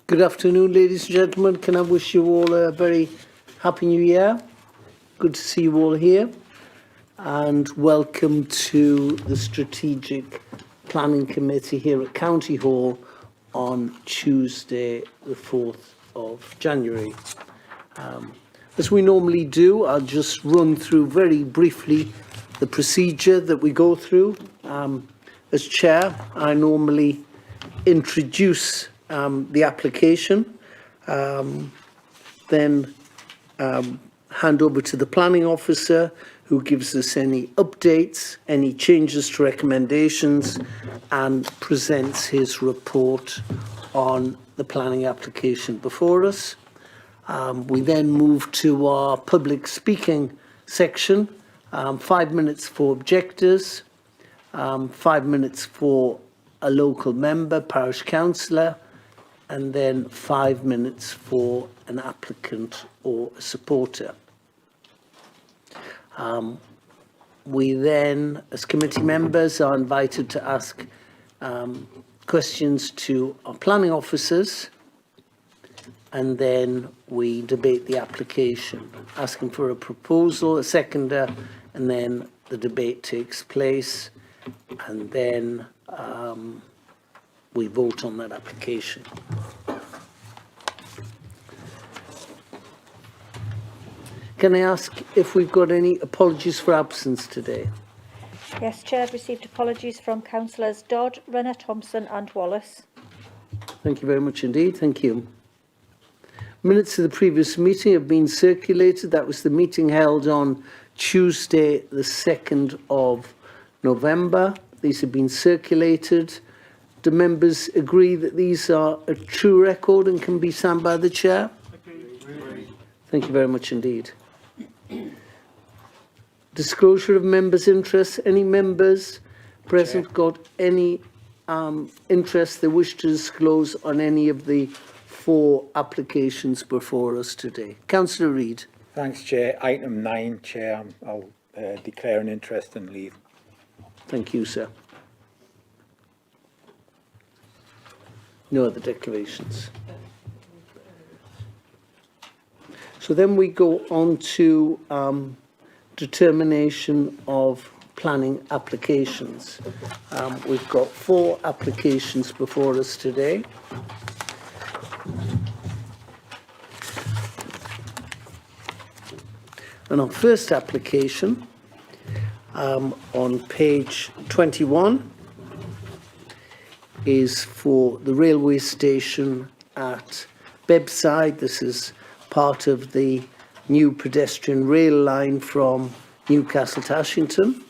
Good afternoon, ladies and gentlemen. Can I wish you all a very happy new year? Good to see you all here. And welcome to the Strategic Planning Committee here at County Hall on Tuesday, the 4th of January. As we normally do, I'll just run through very briefly the procedure that we go through. As chair, I normally introduce the application, then hand over to the planning officer, who gives us any updates, any changes to recommendations, and presents his report on the planning application before us. We then move to our public speaking section, 5 minutes for objectors, 5 minutes for a local member, parish councillor, and then 5 minutes for an applicant or a supporter. We then, as committee members, are invited to ask questions to our planning officers, and then we debate the application, asking for a proposal, a seconder, and then the debate takes place, and then we vote on that application. Can I ask if we've got any apologies for absence today? Yes, Chair, I've received apologies from Councillors Dodd, Runner, Thompson and Wallace. Thank you very much indeed. Thank you. Minutes of the previous meeting have been circulated. That was the meeting held on Tuesday, the 2nd of November. These have been circulated. Do members agree that these are a true record and can be signed by the chair? Agreed. Thank you very much indeed. Disclosure of members' interests. Any members present got any interest they wish to disclose on any of the 4 applications before us today? Councillor Reid. Thanks, Chair. Item 9, Chair. I'll declare an interest and leave. Thank you, sir. No other declarations. So then we go on to determination of planning applications. We've got 4 applications before us today. And our first application on page 21 is for the railway station at Bebside. This is part of the new pedestrian rail line from Newcastle to Ashington.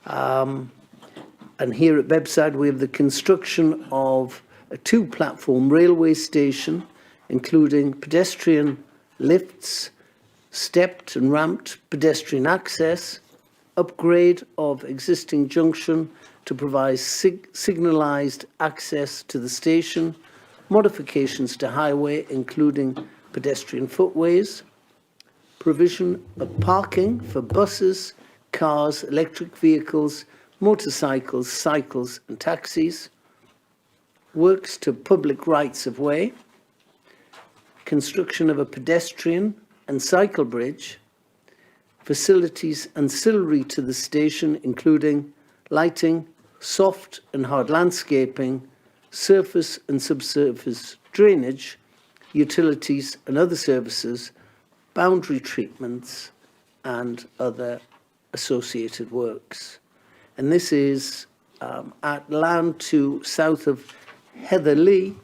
And here at Bebside we have the construction of a 2-platform railway station, including pedestrian lifts, stepped and ramped pedestrian access, upgrade of existing junction to provide signalised access to the station, modifications to highway including pedestrian footways, provision of parking for buses, cars, electric vehicles, motorcycles, cycles and taxis, works to public rights of way, construction of a pedestrian and cycle bridge, facilities ancillary to the station including lighting, soft and hard landscaping, surface and subsurface drainage, utilities and other services, boundary treatments and other associated works. And this is at land to south of Heatherley,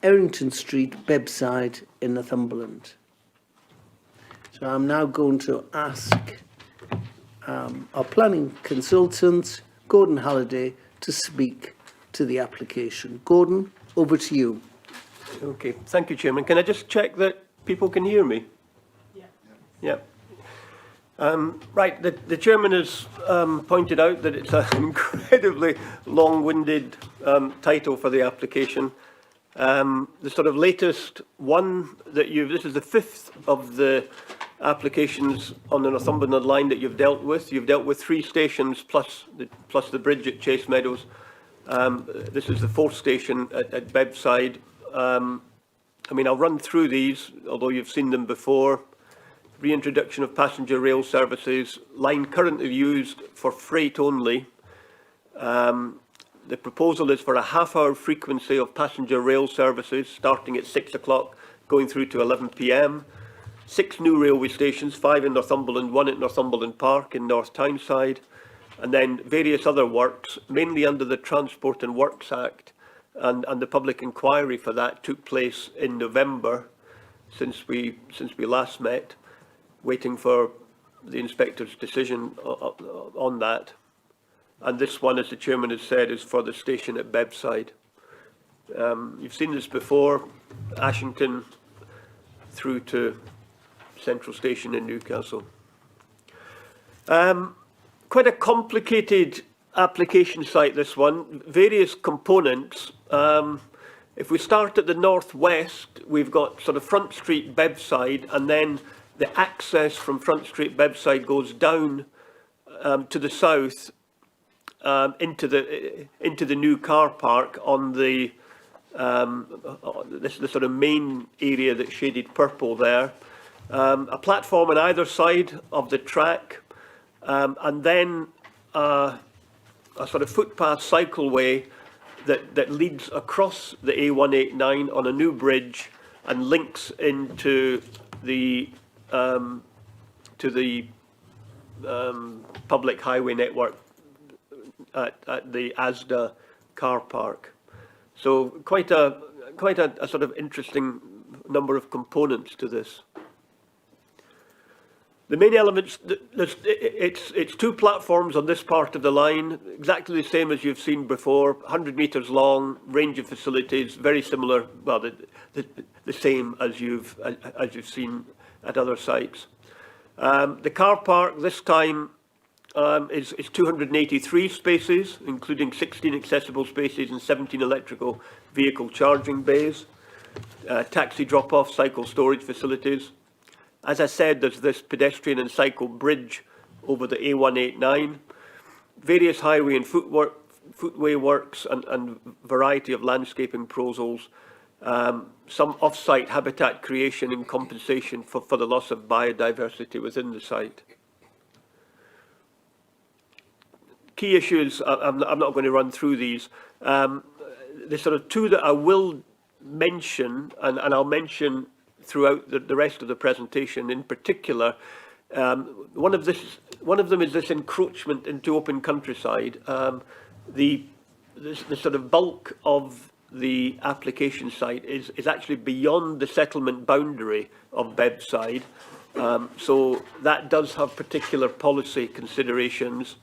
Ellington Street, Bebside in Northumberland. So I'm now going to ask our planning consultant, Gordon Halliday, to speak to the application. Gordon, over to you. Okay, thank you, Chairman. Can I just check that people can hear me? Yeah. Right, the Chairman has pointed out that it's an incredibly long-winded title for the application. The sort of latest one that this is the 5th of the applications on the Northumberland line that you've dealt with. You've dealt with 3 stations plus the bridge at Chase Meadows. This is the 4th station at Bebside I mean, I'll run through these, although you've seen them before. Reintroduction of passenger rail services, line currently used for freight only. The proposal is for a half-hour frequency of passenger rail services starting at 6 o'clock, going through to 11 p.m. 6 new railway stations, 5 in Northumberland, 1 at Northumberland Park in North Tyneside, and then various other works, mainly under the Transport and Works Act, and the public inquiry for that took place in November, since we last met, waiting for the inspector's decision on that. And this one, as the chairman has said, is for the station at Bebside. You've seen this before, Ashington through to Central Station in Newcastle. Quite a complicated application site, this one. Various components. If we start at the northwest, we've got sort of Front Street, Bebside, and then the access from Front Street, Bebside goes down to the south into the new car park on the the sort of main area that's shaded purple there. A platform on either side of the track, and then a sort of footpath cycleway that leads across the A189 on a new bridge and links into the public highway network at the ASDA car park. So quite a sort of interesting number of components to this. The main elements, it's 2 platforms on this part of the line, exactly the same as you've seen before, 100 metres long, range of facilities, very similar, well, the same as you've seen at other sites. The car park this time is 283 spaces, including 16 accessible spaces and 17 electrical vehicle charging bays, taxi drop-off, cycle storage facilities. As I said, there's this pedestrian and cycle bridge over the A189, various highway and footway works and variety of landscaping proposals, some off-site habitat creation and compensation for the loss of biodiversity within the site. Key issues, I'm not going to run through these. The sort of 2 that I will mention, and I'll mention throughout the rest of the presentation in particular, one of them is this encroachment into open countryside. The sort of bulk of the application site is actually beyond the settlement boundary of Bebside, so that does have particular policy considerations.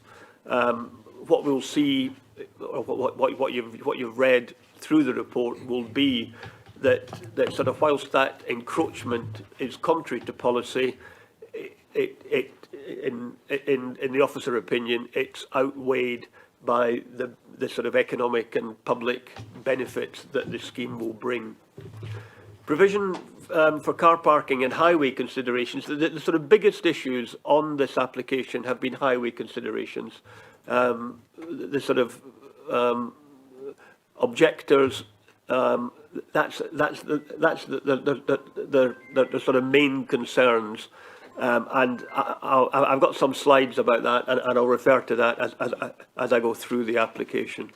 What we'll see, or what you've read through the report, will be that sort of whilst that encroachment is contrary to policy, in the officer opinion, it's outweighed by the sort of economic and public benefits that the scheme will bring. Provision for car parking and highway considerations. The sort of biggest issues on this application have been highway considerations. The sort of objectors. That's the sort of main concerns, and I've got some slides about that, and I'll refer to that as I go through the application.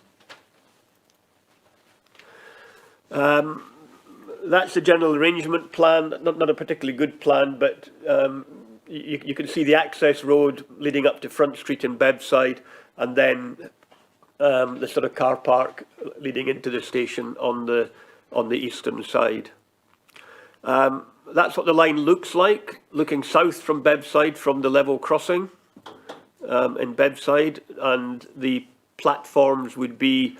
That's the general arrangement plan, not a particularly good plan, but you can see the access road leading up to Front Street in Bebside, and then the sort of car park leading into the station on the eastern side. That's what the line looks like, looking south from Bebside from the level crossing in Bebside, and the platforms would be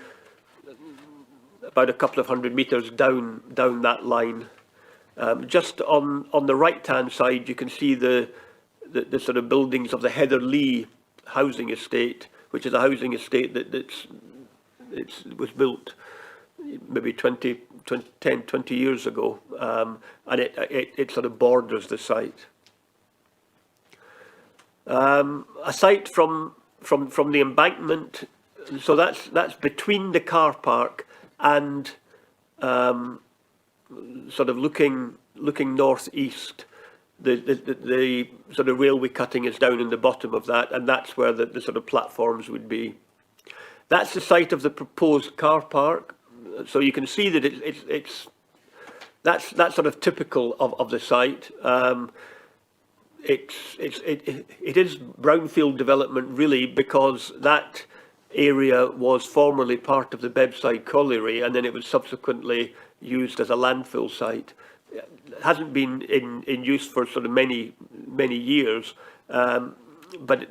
about a couple of 100 metres down that line. Just on the right-hand side, you can see the sort of buildings of the Heatherlee housing estate, which is a housing estate that was built maybe 10, 20 years ago, and it sort of borders the site. Aside from the embankment, so that's between the car park and sort of looking northeast. The sort of railway cutting is down in the bottom of that, and that's where the sort of platforms would be. That's the site of the proposed car park. So you can see that that's sort of typical of the site. It is brownfield development really, because that area was formerly part of the Bebside colliery, and then it was subsequently used as a landfill site. It hasn't been in use for sort of many years, but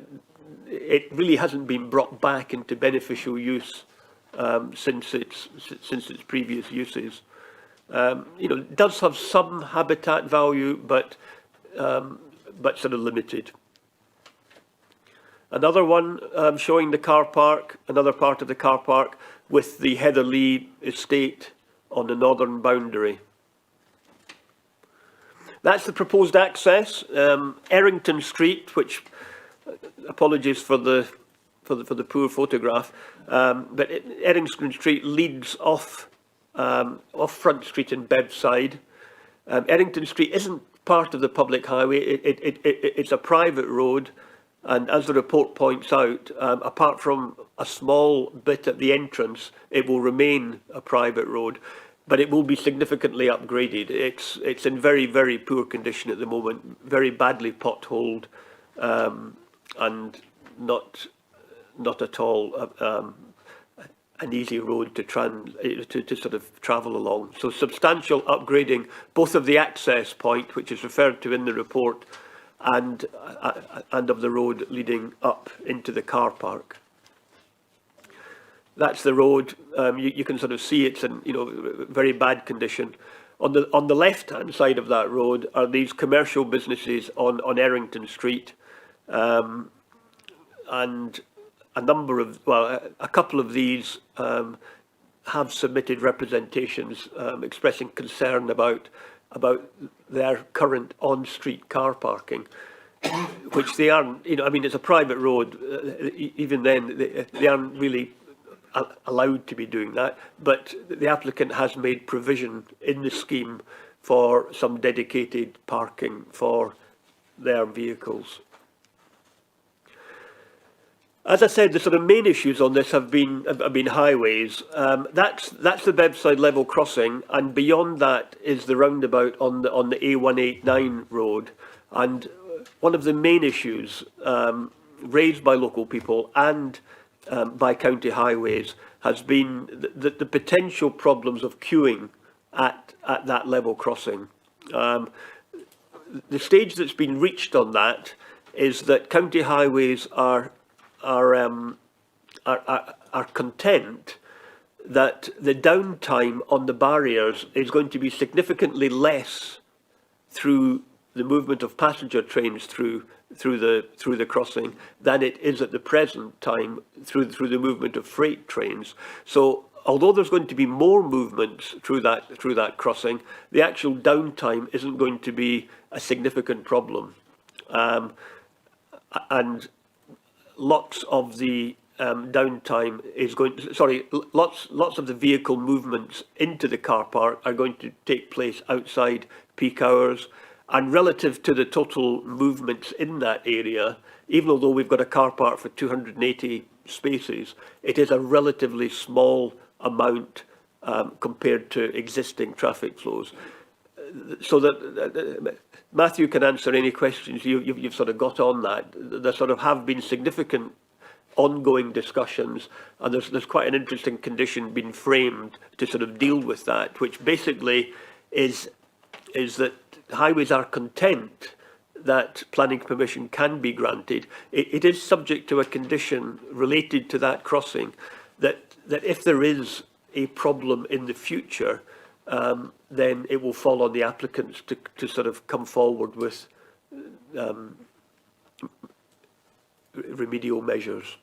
it really hasn't been brought back into beneficial use since its previous uses. It does have some habitat value, but sort of limited. Another one showing the car park, another part of the car park with the Heatherlee estate on the northern boundary. That's the proposed access. Ellington Street, which apologies for the poor photograph, but Ellington Street leads off Front Street in Bebside. Ellington Street isn't part of the public highway. It's a private road, and as the report points out, apart from a small bit at the entrance, it will remain a private road, but it will be significantly upgraded. It's in very, very poor condition at the moment, very badly potholed, and not at all an easy road to sort of travel along. So substantial upgrading, both of the access point, which is referred to in the report, and of the road leading up into the car park. That's the road. You can sort of see it's in very bad condition. On the left-hand side of that road are these commercial businesses on Ellington Street, and a couple of these have submitted representations expressing concern about their current on-street car parking, which they aren't. It's a private road. Even then, they aren't really allowed to be doing that. But the applicant has made provision in the scheme for some dedicated parking for their vehicles. As I said, the sort of main issues on this have been highways. That's the Bebside level crossing, and beyond that is the roundabout on the A189 road. And one of the main issues raised by local people and by county highways has been the potential problems of queuing at that level crossing. The stage that's been reached on that is that county highways are content that the downtime on the barriers is going to be significantly less through the movement of passenger trains through the crossing than it is at the present time through the movement of freight trains. So although there's going to be more movements through that crossing, the actual downtime isn't going to be a significant problem, and lots of the downtime is lots of the vehicle movements into the car park are going to take place outside peak hours, and relative to the total movements in that area, even although we've got a car park for 280 spaces, it is a relatively small amount compared to existing traffic flows. So that Matthew can answer any questions you've sort of got on that. There sort of have been significant ongoing discussions, and there's quite an interesting condition being framed to sort of deal with that, which basically is that highways are content that planning permission can be granted. It is subject to a condition related to that crossing that if there is a problem in the future, then it will fall on the applicants to sort of come forward with remedial measures.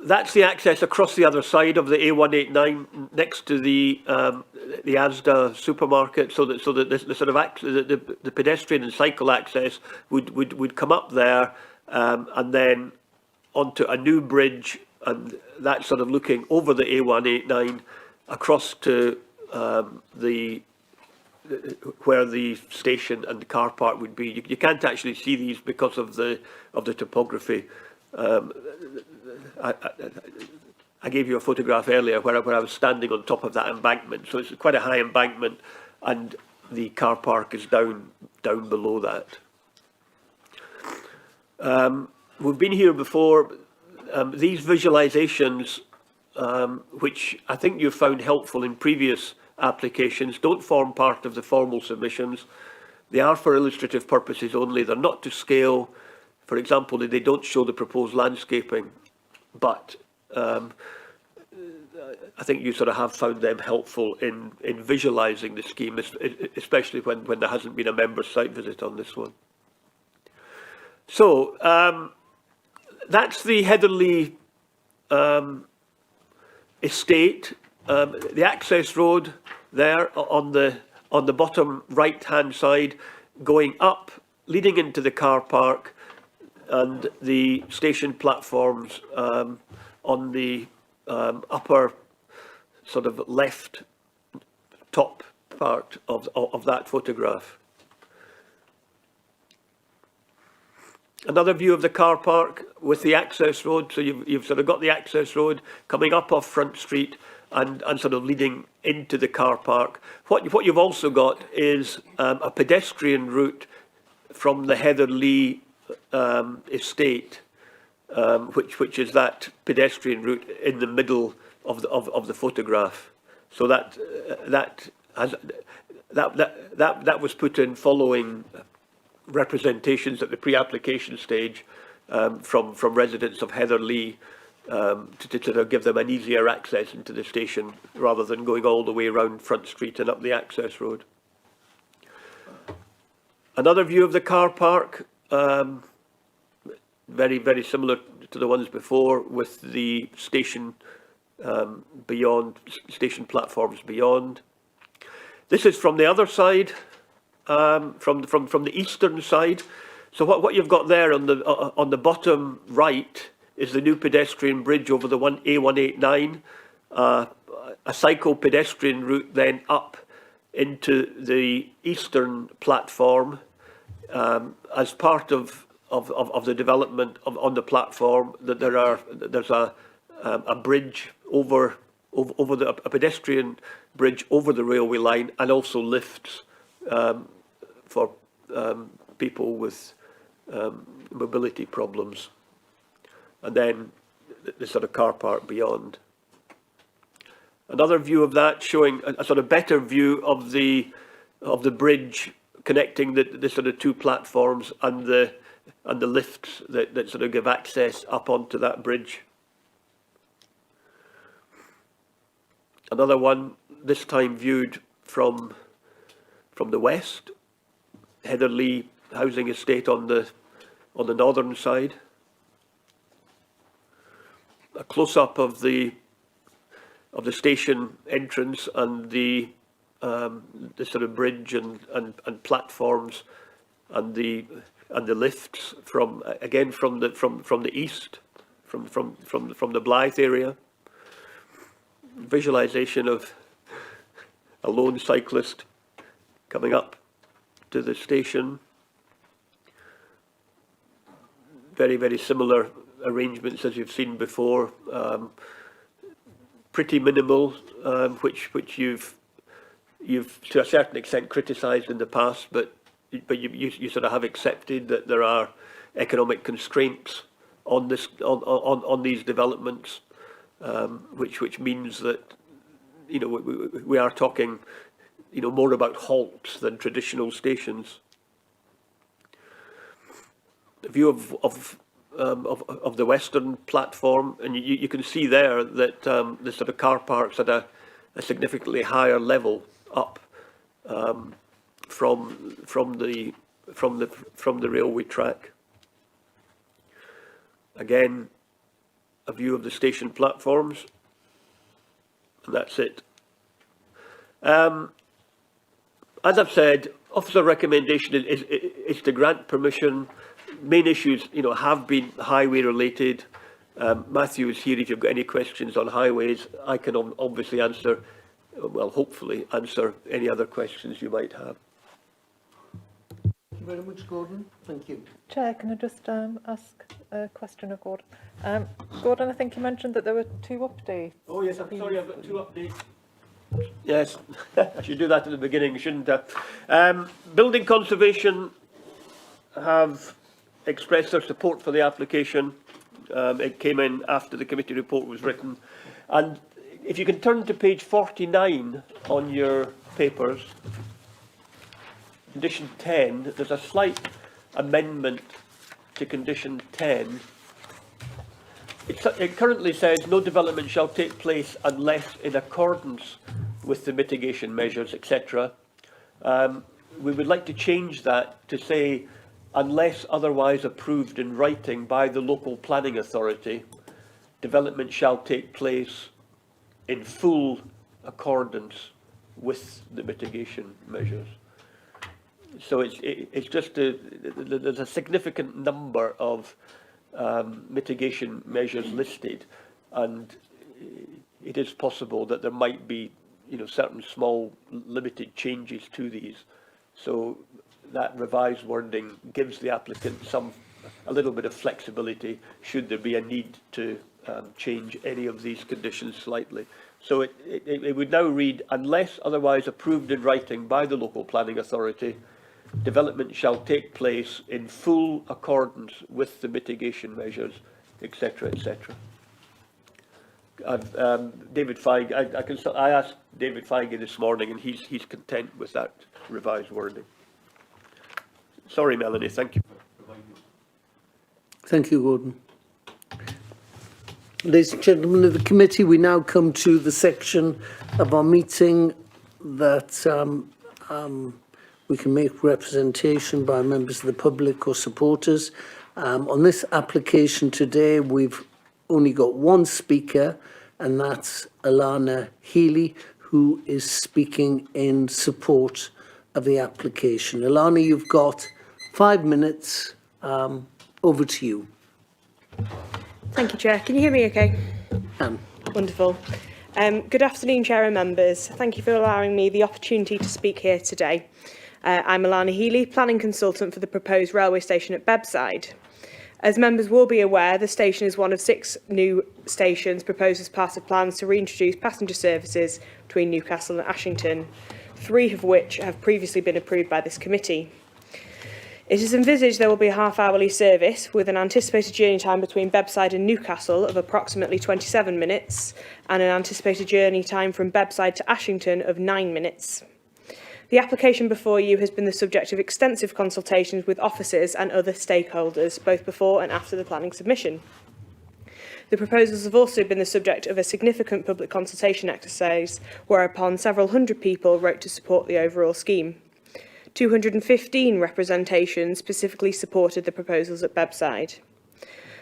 That's the access across the other side of the A189 next to the Asda supermarket, so that the sort of the pedestrian and cycle access would come up there, and then onto a new bridge, and that's sort of looking over the A189 across to where the station and the car park would be. You can't actually see these because of the topography. I gave you a photograph earlier where I was standing on top of that embankment, so it's quite a high embankment, and the car park is down below that. We've been here before. These visualizations, which I think you've found helpful in previous applications, don't form part of the formal submissions. They are for illustrative purposes only. They're not to scale. For example, they don't show the proposed landscaping, but I think you sort of have found them helpful in visualising the scheme, especially when there hasn't been a member site visit on this one. So that's the Heatherley estate. The access road there on the bottom right-hand side, going up, leading into the car park, and the station platforms on the upper sort of left top part of that photograph. Another view of the car park with the access road. So you've sort of got the access road coming up off Front Street and sort of leading into the car park. What you've also got is a pedestrian route from the Heatherley estate, which is that pedestrian route in the middle of the photograph. So that was put in following representations at the pre-application stage from residents of Heatherley to sort of give them an easier access into the station rather than going all the way around Front Street and up the access road. Another view of the car park, very, very similar to the ones before, with the station beyond, station platforms beyond. This is from the other side, from the eastern side. So what you've got there on the bottom right is the new pedestrian bridge over the A189, a cycle pedestrian route then up into the eastern platform. As part of the development on the platform, that there's a bridge over a pedestrian bridge over the railway line, and also lifts for people with mobility problems, and then the sort of car park beyond. Another view of that showing a sort of better view of the bridge connecting the sort of two platforms and the lifts that sort of give access up onto that bridge. Another one, this time viewed from the west, Heatherley housing estate on the northern side. A close-up of the station entrance and the sort of bridge and platforms and the lifts from the east, from the Blythe area. Visualization of a lone cyclist coming up to the station. Very, very similar arrangements as you've seen before. Pretty minimal, which you've to a certain extent criticised in the past, but you sort of have accepted that there are economic constraints on these developments, which means that we are talking more about halts than traditional stations. The view of the western platform, and you can see there that the sort of car parks at a significantly higher level up from the railway track. Again, a view of the station platforms, and that's it. As I've said, officer recommendation is to grant permission. Main issues, have been highway related. Matthew is here if you've got any questions on highways. I can obviously answer well, hopefully answer any other questions you might have. Thank you very much, Gordon. Thank you. Chair, can I just ask a question of Gordon? Gordon, I think you mentioned that there were 2 updates. Oh yes, I'm sorry, I've got 2 updates. Yes, I should do that at the beginning, shouldn't I? Building Conservation have expressed their support for the application. It came in after the committee report was written. And if you can turn to page 49 on your papers, condition 10, there's a slight amendment to condition 10. It currently says no development shall take place unless in accordance with the mitigation measures, etc. We would like to change that to say unless otherwise approved in writing by the local planning authority, development shall take place in full accordance with the mitigation measures. So it's just there's a significant number of mitigation measures listed, and it is possible that there might be, certain small limited changes to these. So that revised wording gives the applicant a little bit of flexibility should there be a need to change any of these conditions slightly. So it would now read, unless otherwise approved in writing by the local planning authority, development shall take place in full accordance with the mitigation measures, etc., etc. David Feige, I asked David Feige this morning, and he's content with that revised wording. Sorry, Melanie. Thank you. Thank you, Gordon. Ladies and gentlemen of the committee, we now come to the section of our meeting that we can make representation by members of the public or supporters. On this application today, we've only got one speaker, and that's Alana Healy, who is speaking in support of the application. Alana, you've got 5 minutes. Over to you. Thank you, Chair. Can you hear me okay? Wonderful. Good afternoon, Chair and members. Thank you for allowing me the opportunity to speak here today. I'm Alana Healy, Planning Consultant for the proposed railway station at Bebside. As members will be aware, the station is one of 6 new stations proposed as part of plans to reintroduce passenger services between Newcastle and Ashington, 3 of which have previously been approved by this committee. It is envisaged there will be a half-hourly service with an anticipated journey time between Bebside and Newcastle of approximately 27 minutes and an anticipated journey time from Bebside to Ashington of 9 minutes. The application before you has been the subject of extensive consultations with officers and other stakeholders, both before and after the planning submission. The proposals have also been the subject of a significant public consultation exercise, whereupon several hundred people wrote to support the overall scheme. 215 representations specifically supported the proposals at Bebside.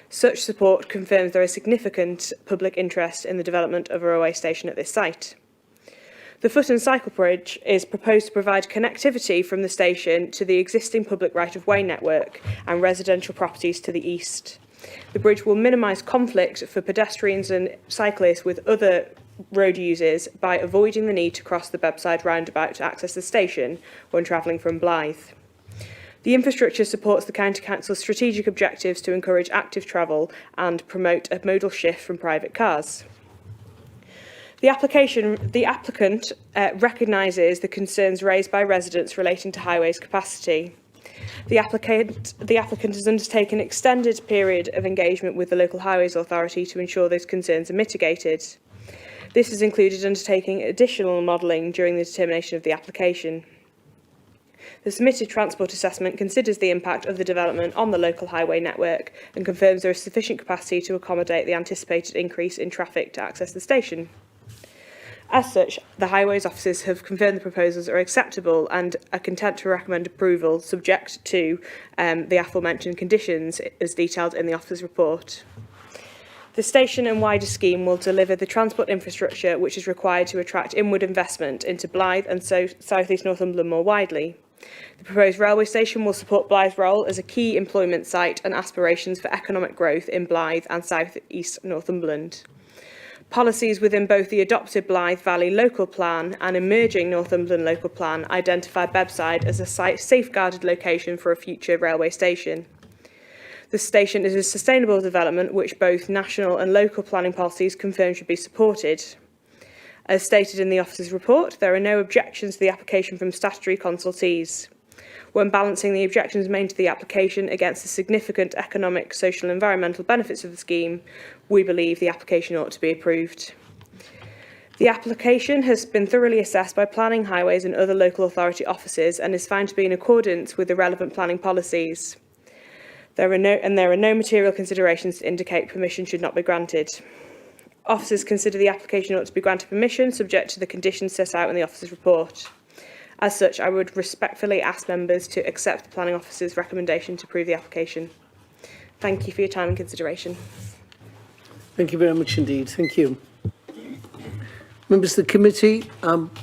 Such support confirms there is significant public interest in the development of a railway station at this site. The foot and cycle bridge is proposed to provide connectivity from the station to the existing public right-of-way network and residential properties to the east. The bridge will minimise conflict for pedestrians and cyclists with other road users by avoiding the need to cross the Bebside roundabout to access the station when travelling from Blythe. The infrastructure supports the County Council's strategic objectives to encourage active travel and promote a modal shift from private cars. The applicant recognises the concerns raised by residents relating to highways capacity. The applicant has undertaken an extended period of engagement with the local highways authority to ensure those concerns are mitigated. This has included undertaking additional modelling during the determination of the application. The submitted transport assessment considers the impact of the development on the local highway network and confirms there is sufficient capacity to accommodate the anticipated increase in traffic to access the station. As such, the Highways officers have confirmed the proposals are acceptable and are content to recommend approval subject to the aforementioned conditions as detailed in the officer's report. The station and wider scheme will deliver the transport infrastructure which is required to attract inward investment into Blythe and South East Northumberland more widely. The proposed railway station will support Blythe's role as a key employment site and aspirations for economic growth in Blythe and South East Northumberland. Policies within both the adopted Blythe Valley Local Plan and emerging Northumberland Local Plan identify Bebside as a safeguarded location for a future railway station. The station is a sustainable development which both national and local planning policies confirm should be supported. As stated in the officer's report, there are no objections to the application from statutory consultees. When balancing the objections made to the application against the significant economic, social and environmental benefits of the scheme, we believe the application ought to be approved. The application has been thoroughly assessed by planning, highways and other local authority officers and is found to be in accordance with the relevant planning policies. There are no material considerations to indicate permission should not be granted. Officers consider the application ought to be granted permission subject to the conditions set out in the officer's report. As such, I would respectfully ask members to accept the planning officer's recommendation to approve the application. Thank you for your time and consideration. Thank you very much indeed. Thank you. Members of the committee,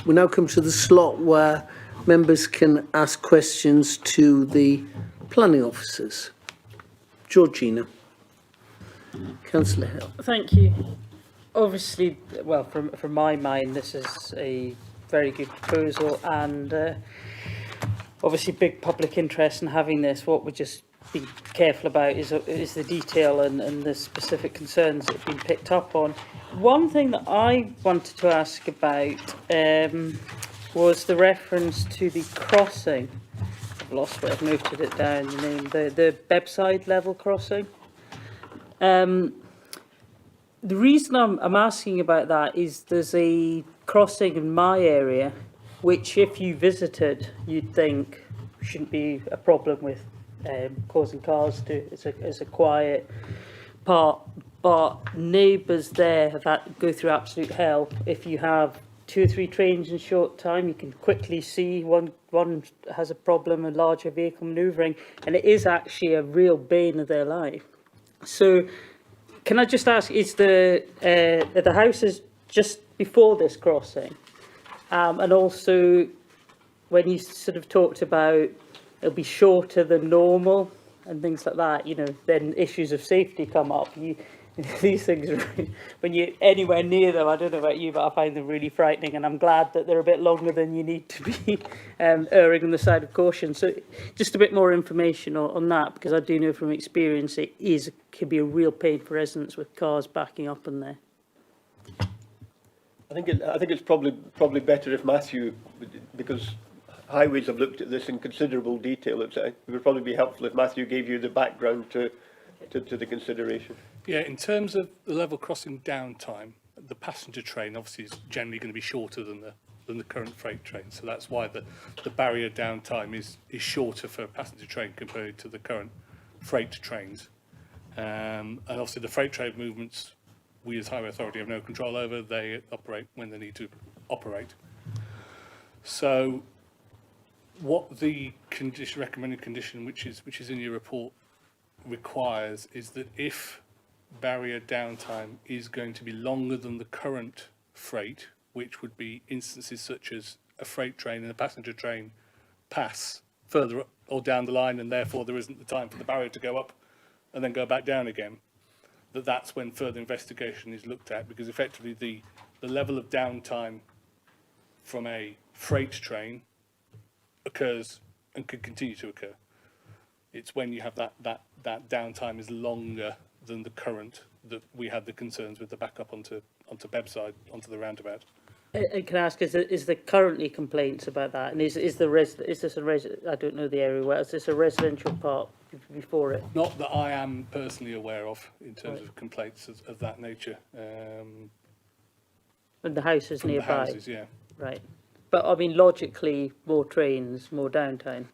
we now come to the slot where members can ask questions to the planning officers. Georgina. Councillor Hill. Thank you. Obviously, well, from my mind, this is a very good proposal, and obviously big public interest in having this. What we just be careful about is the detail and the specific concerns that have been picked up on. One thing that I wanted to ask about was the reference to the crossing. I've lost where I've noted it down, the name, the Bebside level crossing. The reason I'm asking about that is there's a crossing in my area, which if you visited, you'd think shouldn't be a problem with causing cars to. It's a quiet part, but neighbours there have had to go through absolute hell. If you have 2 or 3 trains in short time, you can quickly see one has a problem, a larger vehicle manoeuvring, and it is actually a real bane of their life. So, can I just ask, is the houses just before this crossing? And also, when you sort of talked about it'll be shorter than normal and things like that, you know, then issues of safety come up. These things, when you're anywhere near them, I don't know about you, but I find them really frightening, and I'm glad that they're a bit longer than you need to be erring on the side of caution. So just a bit more information on that, because I do know from experience it can be a real pain for residents with cars backing up in there. I think it's probably better if Matthew, because highways have looked at this in considerable detail. It would probably be helpful if Matthew gave you the background to the consideration. Yeah, in terms of the level crossing downtime, the passenger train obviously is generally going to be shorter than the current freight train. So that's why the barrier downtime is shorter for a passenger train compared to the current freight trains. And obviously the freight train movements, we as Highway Authority have no control over. They operate when they need to operate. So what the recommended condition, which is in your report, requires is that if barrier downtime is going to be longer than the current freight, which would be instances such as a freight train and a passenger train pass further up or down the line, and therefore there isn't the time for the barrier to go up and then go back down again, that's when further investigation is looked at, because effectively the level of downtime from a freight train occurs and could continue to occur. It's when you have that downtime is longer than the current that we had the concerns with the backup onto Bebside, onto the roundabout. And can I ask, is there currently complaints about that? And is this I don't know the area well, is this a residential part before it? Not that I am personally aware of in terms of complaints of that nature. And the house is from nearby? The houses, yeah. Right. But I mean, logically, more trains, more downtime.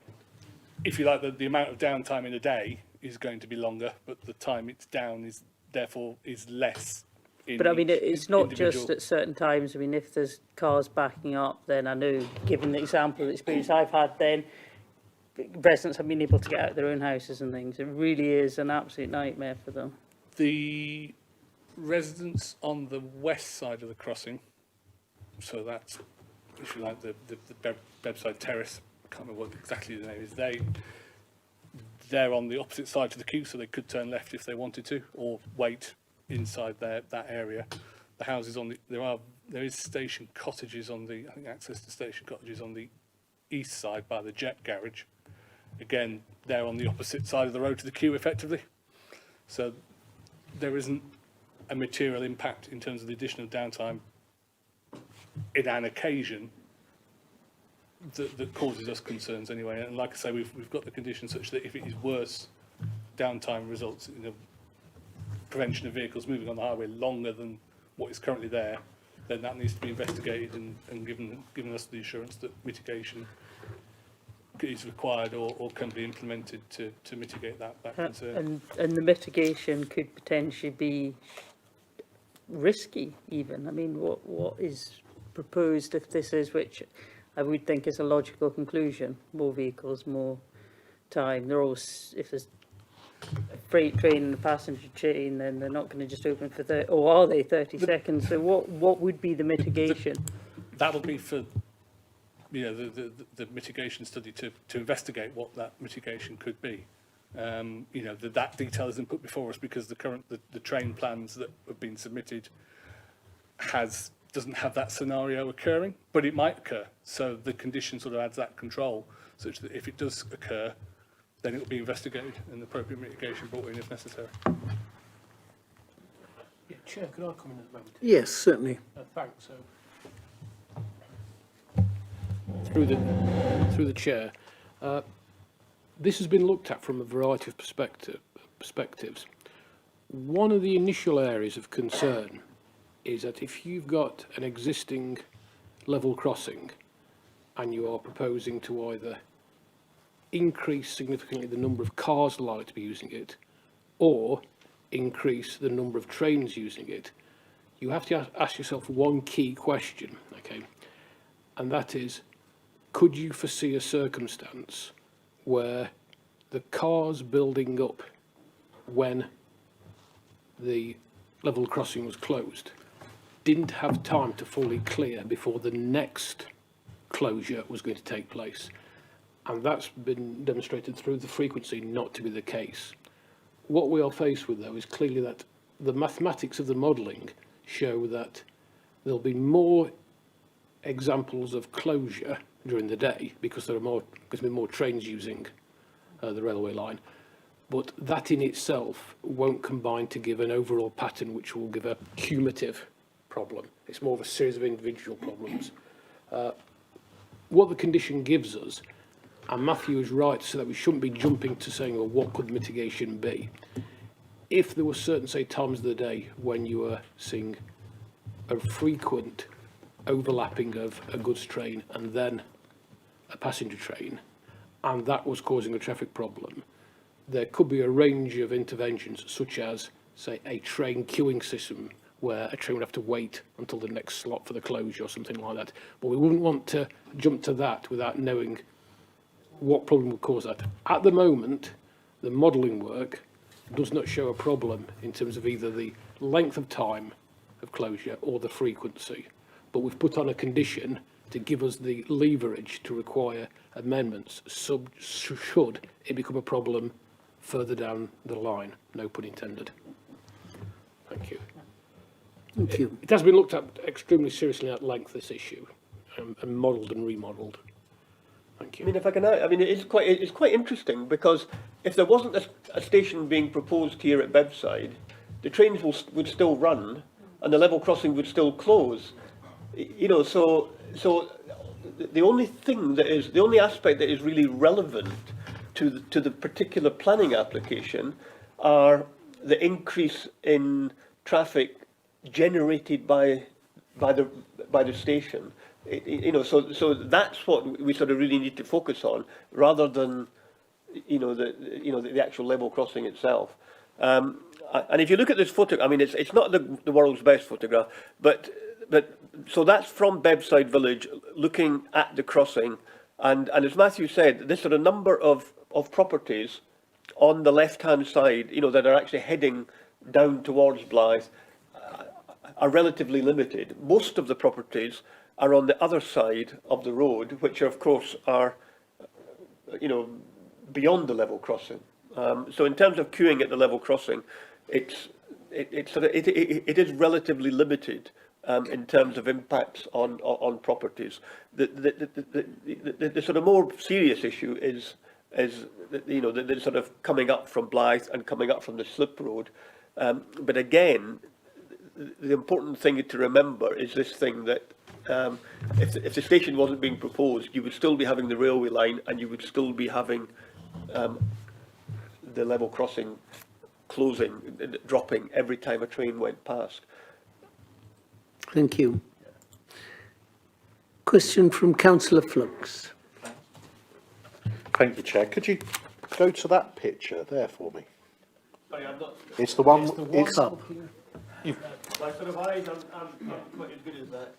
If you like, the amount of downtime in a day is going to be longer, but the time it's down is therefore less. But I mean, it's not just at certain times. I mean, if there's cars backing up, then I know, given the example of experience I've had, then residents have been able to get out of their own houses and things. It really is an absolute nightmare for them. The residents on the west side of the crossing, so that's, if you like, the Bebside Terrace, I can't remember what exactly the name is, they're on the opposite side to the queue, so they could turn left if they wanted to, or wait inside that area. the houses on the, there is station cottages on the, I think access to station cottages on the east side by the jet garage. Again, they're on the opposite side of the road to the queue effectively. So there isn't a material impact in terms of the additional downtime in an occasion that causes us concerns anyway. And like I say, we've got the condition such that if it is worse, downtime results in a prevention of vehicles moving on the highway longer than what is currently there, then that needs to be investigated and given us the assurance that mitigation is required or can be implemented to mitigate that concern. And the mitigation could potentially be risky even. I mean, what is proposed if this is, which I would think is a logical conclusion, more vehicles, more time. They're all, if there's a freight train and a passenger train, then they're not going to just open for 30, or are they 30 seconds? So what would be the mitigation? That will be for, you know, the mitigation study to investigate what that mitigation could be. You know, that detail isn't put before us because the train plans that have been submitted doesn't have that scenario occurring, but it might occur. So the condition sort of adds that control, such that if it does occur, then it will be investigated and appropriate mitigation brought in if necessary. Yeah, Chair, could I come in at the moment? Yes, certainly. Thanks. Through the chair, this has been looked at from a variety of perspectives. One of the initial areas of concern is that if you've got an existing level crossing and you are proposing to either increase significantly the number of cars likely to be using it or increase the number of trains using it, you have to ask yourself one key question, okay? And that is, could you foresee a circumstance where the cars building up when the level crossing was closed didn't have time to fully clear before the next closure was going to take place? And that's been demonstrated through the frequency not to be the case. What we are faced with, though, is clearly that the mathematics of the modelling show that there'll be more examples of closure during the day because there are going to be more trains using the railway line. But that in itself won't combine to give an overall pattern which will give a cumulative problem. It's more of a series of individual problems. What the condition gives us, and Matthew is right, so that we shouldn't be jumping to saying, well, what could mitigation be? If there were certain, say, times of the day when you were seeing a frequent overlapping of a goods train and then a passenger train, and that was causing a traffic problem, there could be a range of interventions, such as, say, a train queuing system, where a train would have to wait until the next slot for the closure or something like that. But we wouldn't want to jump to that without knowing what problem would cause that. At the moment, the modelling work does not show a problem in terms of either the length of time of closure or the frequency. But we've put on a condition to give us the leverage to require amendments should it become a problem further down the line. No pun intended. Thank you. Thank you. It has been looked at extremely seriously at length, this issue, and modelled and remodelled. Thank you. I mean, if I can, I mean, it's quite interesting because if there wasn't a station being proposed here at Bebside, the trains would still run, and the level crossing would still close. You know, so the only aspect that is really relevant to the particular planning application are the increase in traffic generated by the station. You know, so that's what we sort of really need to focus on, rather than the actual level crossing itself. And if you look at this photograph, I mean, it's not the world's best photograph, but so that's from Bebside Village, looking at the crossing, and as Matthew said, there's sort of a number of properties on the left-hand side, you know, that are actually heading down towards Blythe, are relatively limited. Most of the properties are on the other side of the road, which of course are, you know, beyond the level crossing. So in terms of queuing at the level crossing, it's it is relatively limited in terms of impacts on properties. The sort of more serious issue is the sort of coming up from Blythe and coming up from the slip road. But again, the important thing to remember is this thing that if the station wasn't being proposed, you would still be having the railway line, and you would still be having the level crossing closing, dropping every time a train went past. Thank you. Question from Councillor Flux. Thank you, Chair. Could you go to that picture there for me? Sorry, I'm not. It's the one. It's up. My sort of eyes aren't quite as good as that.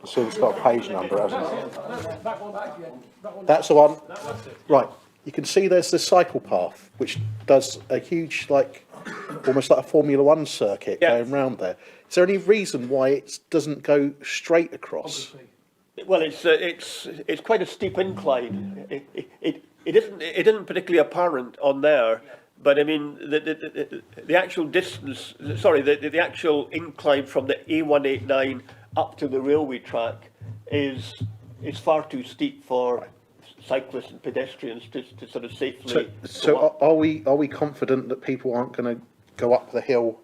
So it's got a page number, hasn't it? That's the one. Right. You can see there's the cycle path, which does a huge, almost like a Formula One circuit going round there. Is there any reason why it doesn't go straight across? Well, it's quite a steep incline. It isn't particularly apparent on there, but I mean the actual distance. Sorry, the actual incline from the A189 up to the railway track is far too steep for cyclists and pedestrians to sort of safely. So are we confident that people aren't going to go up the hill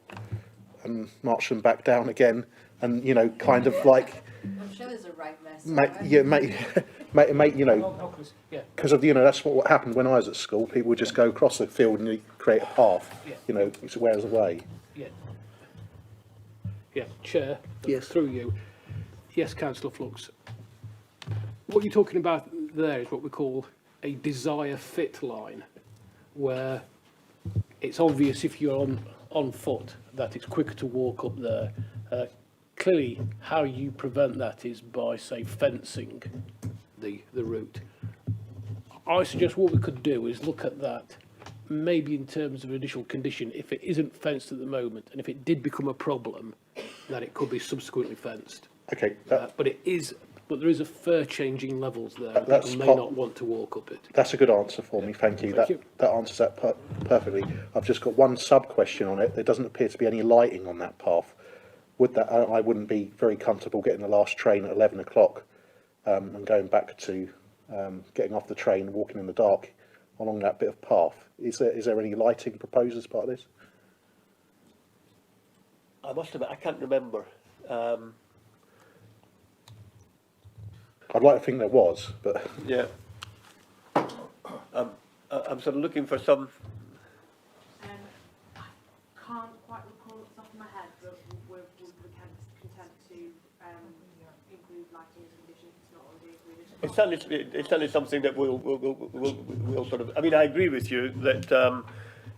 and march them back down again, and kind of like? I'm sure there's a right mess. Because of that's what happened when I was at school. People would just go across the field and create a path. Which wears away. Yeah, Chair. Yes. Through you. Yes, Councillor Flux. What you're talking about there is what we call a desire fit line, where it's obvious if you're on foot that it's quicker to walk up there. Clearly, how you prevent that is by, say, fencing the route. I suggest what we could do is look at that, maybe in terms of initial condition, if it isn't fenced at the moment, and if it did become a problem, that it could be subsequently fenced. Okay. But there is a fair changing levels there. People may not want to walk up it. That's a good answer for me. Thank you. That answers that perfectly. I've just got one sub question on it. There doesn't appear to be any lighting on that path. Would that I wouldn't be very comfortable getting the last train at 11 o'clock and going back to getting off the train and walking in the dark along that bit of path. Is there any lighting proposed as part of this? I must admit, I can't remember. I'd like to think there was, but Yeah. I'm sort of looking for some. I can't quite recall off the top of my head, but we're content to include lighting as condition if it's not already agreed. It's certainly something that we'll sort of. I mean, I agree with you that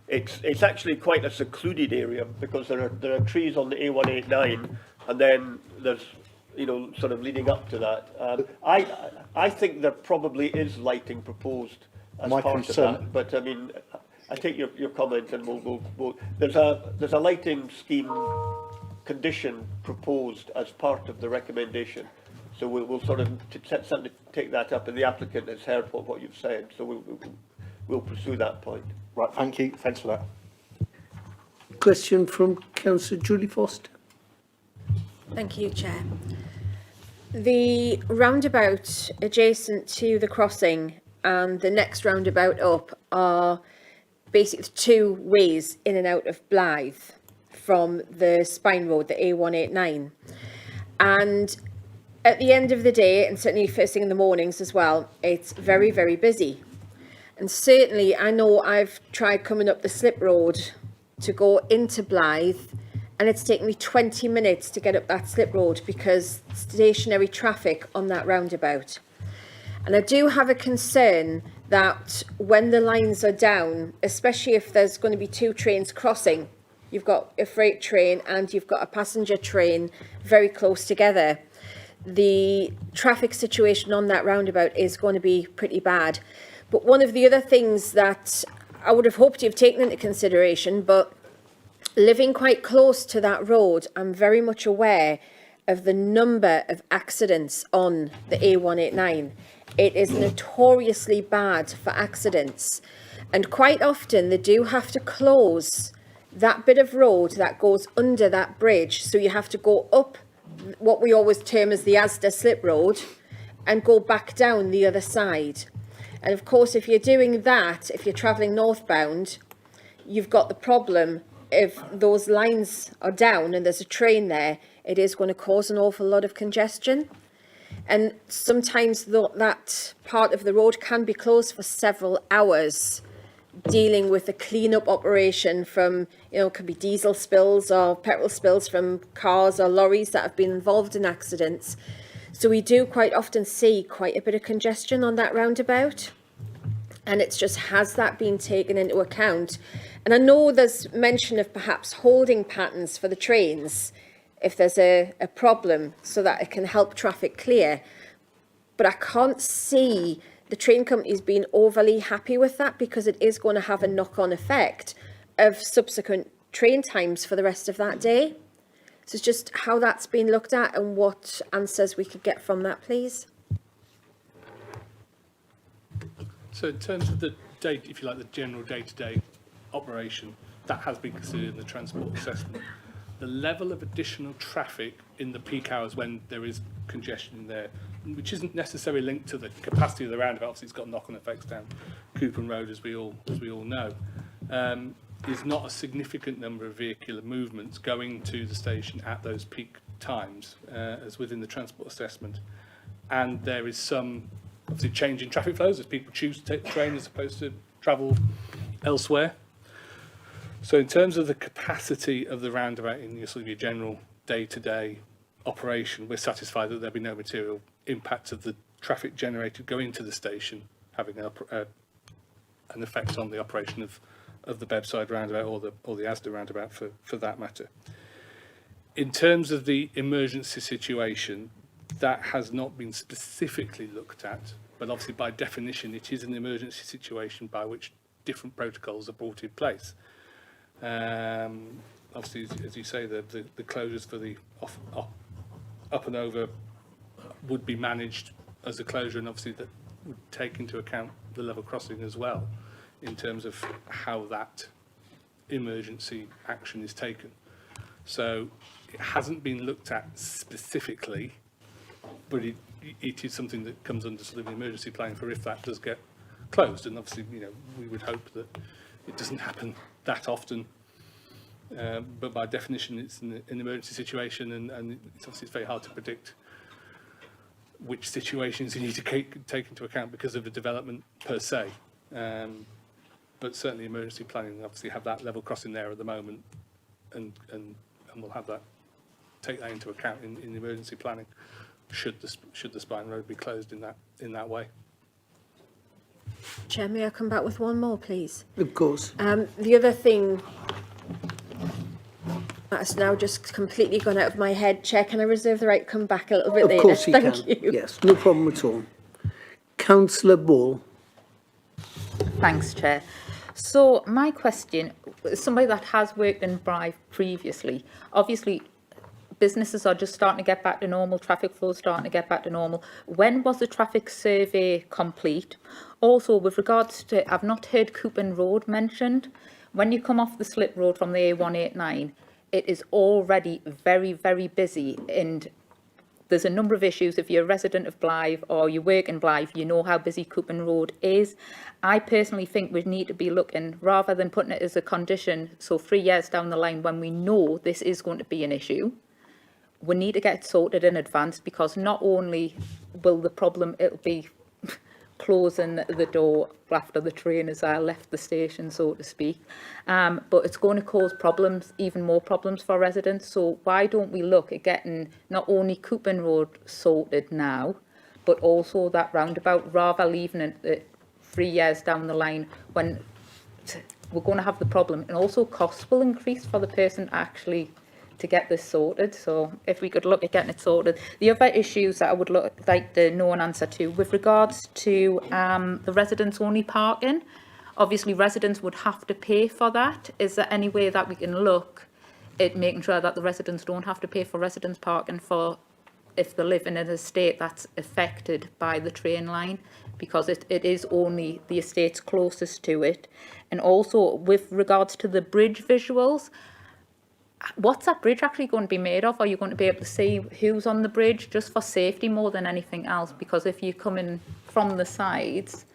it's actually quite a secluded area because there are trees on the A189, and then there's sort of leading up to that. I think there probably is lighting proposed as part of that, but I mean, I take your comment, and we'll there's a lighting scheme condition proposed as part of the recommendation. So we'll sort of certainly take that up, and the applicant has heard what you've said, so we'll pursue that point. right. Thank you. Thanks for that. Question from Councillor Julie Foster. Thank you, Chair. The roundabout adjacent to the crossing and the next roundabout up are basically two ways in and out of Blythe from the Spine Road, the A189. And at the end of the day, and certainly first thing in the mornings as well, it's very, very busy. And certainly I know I've tried coming up the slip road to go into Blythe, and it's taken me 20 minutes to get up that slip road because stationary traffic on that roundabout. And I do have a concern that when the lines are down, especially if there's going to be two trains crossing, you've got a freight train and you've got a passenger train very close together, the traffic situation on that roundabout is going to be pretty bad. But one of the other things that I would have hoped you've taken into consideration, but living quite close to that road, I'm very much aware of the number of accidents on the A189. It is notoriously bad for accidents. And quite often they do have to close that bit of road that goes under that bridge. So you have to go up what we always term as the Asda slip road and go back down the other side. And of course, if you're doing that, if you're travelling northbound, you've got the problem if those lines are down and there's a train there, it is going to cause an awful lot of congestion. And sometimes that part of the road can be closed for several hours, dealing with a clean-up operation from, could be diesel spills or petrol spills from cars or lorries that have been involved in accidents. So we do quite often see quite a bit of congestion on that roundabout. And it's just, has that been taken into account? And I know there's mention of perhaps holding patterns for the trains if there's a problem so that it can help traffic clear. But I can't see the train companies being overly happy with that, because it is going to have a knock-on effect of subsequent train times for the rest of that day. So it's just how that's been looked at and what answers we could get from that, please. So in terms of the date, if you like, the general day-to-day operation, that has been considered in the transport assessment. The level of additional traffic in the peak hours when there is congestion in there, which isn't necessarily linked to the capacity of the roundabout, obviously it's got knock-on effects down Cooper Road, as we all know, is not a significant number of vehicular movements going to the station at those peak times, as within the transport assessment. And there is some obviously change in traffic flows as people choose to take the train as opposed to travel elsewhere. So in terms of the capacity of the roundabout in your sort of your general day-to-day operation, we're satisfied that there'll be no material impact of the traffic generated going to the station having an effect on the operation of the Bebside roundabout or the Asda roundabout for that matter. In terms of the emergency situation, that has not been specifically looked at, but obviously by definition it is an emergency situation by which different protocols are brought in place. Obviously, as you say, the closures for the up and over would be managed as a closure, and obviously that would take into account the level crossing as well in terms of how that emergency action is taken. So it hasn't been looked at specifically, but it is something that comes under sort of emergency planning for if that does get closed. And obviously, we would hope that it doesn't happen that often. But by definition, it's an emergency situation, and it's very hard to predict which situations you need to take into account because of the development per se. But certainly emergency planning obviously have that level crossing there at the moment, and we'll have that, take that into account in emergency planning should the spine road be closed in that way. Chair, may I come back with one more, please? Of course. The other thing that's now just completely gone out of my head, Chair, can I reserve the right to come back a little bit later? Of course you can. Thank you. Yes, no problem at all. Councillor Ball. Thanks, Chair. So my question, somebody that has worked in Blythe previously, obviously businesses are just starting to get back to normal, traffic flow is starting to get back to normal. When was the traffic survey complete? Also, with regards to, I've not heard Cooper Road mentioned. When you come off the slip road from the A189, it is already very, very busy, and there's a number of issues. If you're a resident of Blythe or you work in Blythe, you know how busy Cooper Road is. I personally think we need to be looking, rather than putting it as a condition, so 3 years down the line when we know this is going to be an issue, we need to get it sorted in advance, because not only will the problem, it'll be closing the door after the train has left the station, so to speak, but it's going to cause problems, even more problems for residents. So why don't we look at getting not only Cooper Road sorted now, but also that roundabout, rather leaving it 3 years down the line when we're going to have the problem, and also costs will increase for the person actually to get this sorted. So if we could look at getting it sorted. The other issues that I would like to know an answer to, with regards to the residents only parking, obviously residents would have to pay for that. Is there any way that we can look at making sure that the residents don't have to pay for residents parking for if they live in an estate that's affected by the train line? because it is only the estates closest to it. And also with regards to the bridge visuals, what's that bridge actually going to be made of? Are you going to be able to see who's on the bridge, just for safety more than anything else? Because if you come in from the sides,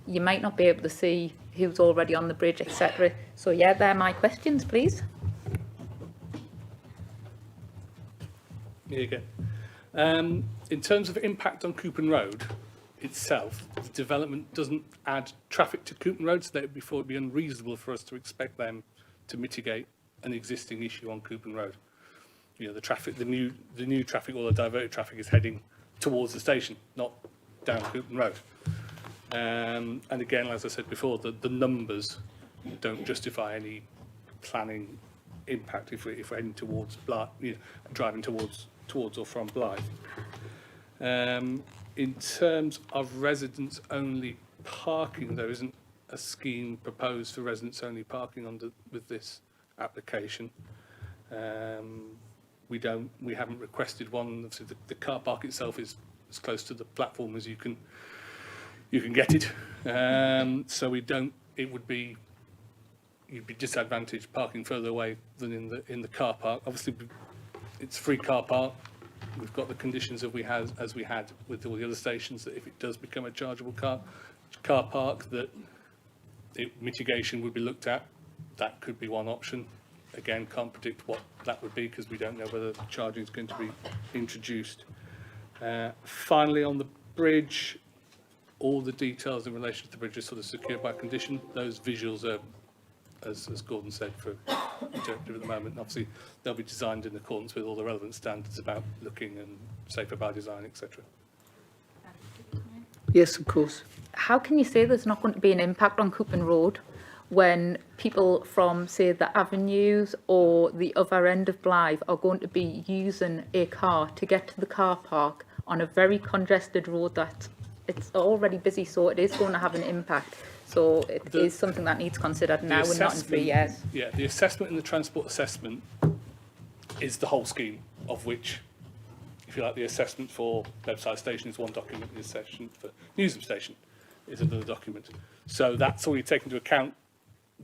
you might not be able to see who's already on the bridge, etc. So yeah, they're my questions, please. Here you go. In terms of impact on Coupon Road itself, the development doesn't add traffic to Coupon Road, so therefore it would be unreasonable for us to expect them to mitigate an existing issue on Coupon Road. You know, the traffic, the new traffic, or the diverted traffic, is heading towards the station, not down Coupon Road. And again, as I said before, the numbers don't justify any planning impact if we're heading towards Blythe, you know, driving towards or from Blythe. In terms of residents-only parking, there isn't a scheme proposed for residents-only parking with this application. We haven't requested one. Obviously, the car park itself is as close to the platform as you can get it. So we don't. You'd be disadvantaged parking further away than in the car park. Obviously, it's free car park. We've got the conditions as we had with all the other stations, that if it does become a chargeable car park, that mitigation would be looked at. That could be one option. Again, can't predict what that would be because we don't know whether charging is going to be introduced. Finally, on the bridge, all the details in relation to the bridge are sort of secured by condition. Those visuals are, as Gordon said, for interpretive at the moment. Obviously, they'll be designed in accordance with all the relevant standards about looking and safer by design, etc. Yes, of course. How can you say there's not going to be an impact on Coupon Road when people from, say, the avenues or the other end of Blythe are going to be using a car to get to the car park on a very congested road that it's already busy, so it is going to have an impact. So it is something that needs considered now and not in 3 years. Yeah, the assessment and the transport assessment is the whole scheme, of which, if you like, the assessment for Bebside Station is one document, the assessment for Newsham Station is another document. So that's already taken into account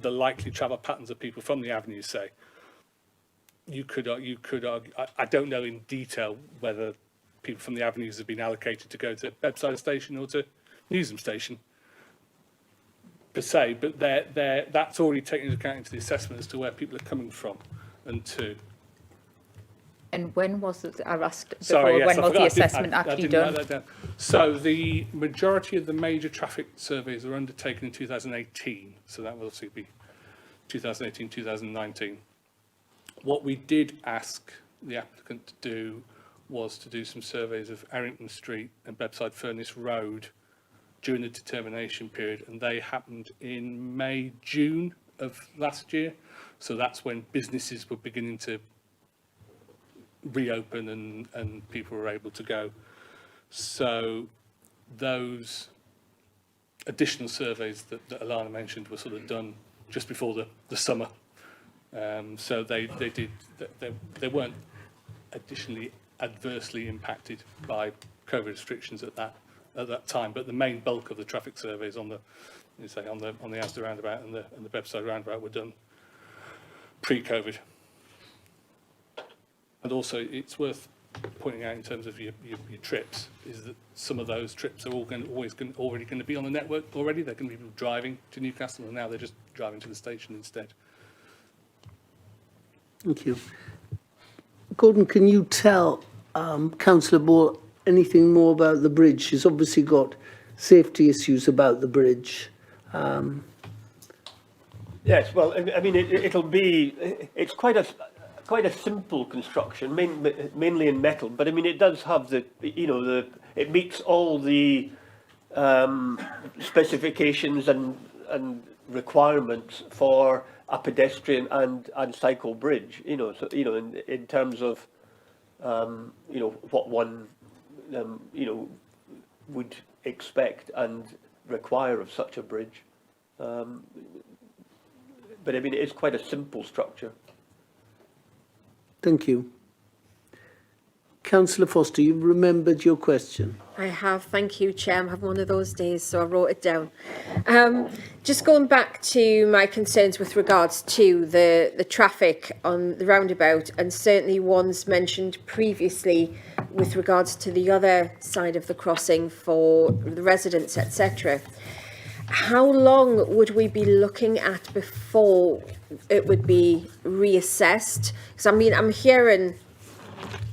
the likely travel patterns of people from the avenues, say. You could argue, I don't know in detail whether people from the avenues have been allocated to go to Bebside Station or to Newsham Station, per se, but that's already taken into account into the assessment as to where people are coming from and to. And when was it, I asked before, Sorry, yes, when was the assessment I actually didn't done? write that down. So the majority of the major traffic surveys were undertaken in 2018. So that will obviously be 2018, 2019. What we did ask the applicant to do was to do some surveys of Ellington Street and Bebside Furnace Road during the determination period, and they happened in May, June of last year. So that's when businesses were beginning to reopen and people were able to go. So those additional surveys that Alana mentioned were sort of done just before the summer. So they weren't additionally adversely impacted by COVID restrictions at that time. But the main bulk of the traffic surveys on the Asda roundabout and the Bebside roundabout were done pre-COVID. And also, it's worth pointing out in terms of your trips, is that some of those trips are already going to be on the network already. They're going to be people driving to Newcastle, and now they're just driving to the station instead. Thank you. Gordon, can you tell Councillor Ball anything more about the bridge? She's obviously got safety issues about the bridge. Yes, well, I mean, it's quite a simple construction, mainly in metal, but I mean, it does have it meets all the specifications and requirements for a pedestrian and cycle bridge, so, in terms of, what one, would expect and require of such a bridge. But I mean, it is quite a simple structure. Thank you. Councillor Foster, you've remembered your question. I have, thank you, Chair. I'm having one of those days, so I wrote it down. Just going back to my concerns with regards to the traffic on the roundabout, and certainly ones mentioned previously with regards to the other side of the crossing for the residents, etc. How long would we be looking at before it would be reassessed? Because I mean, I'm hearing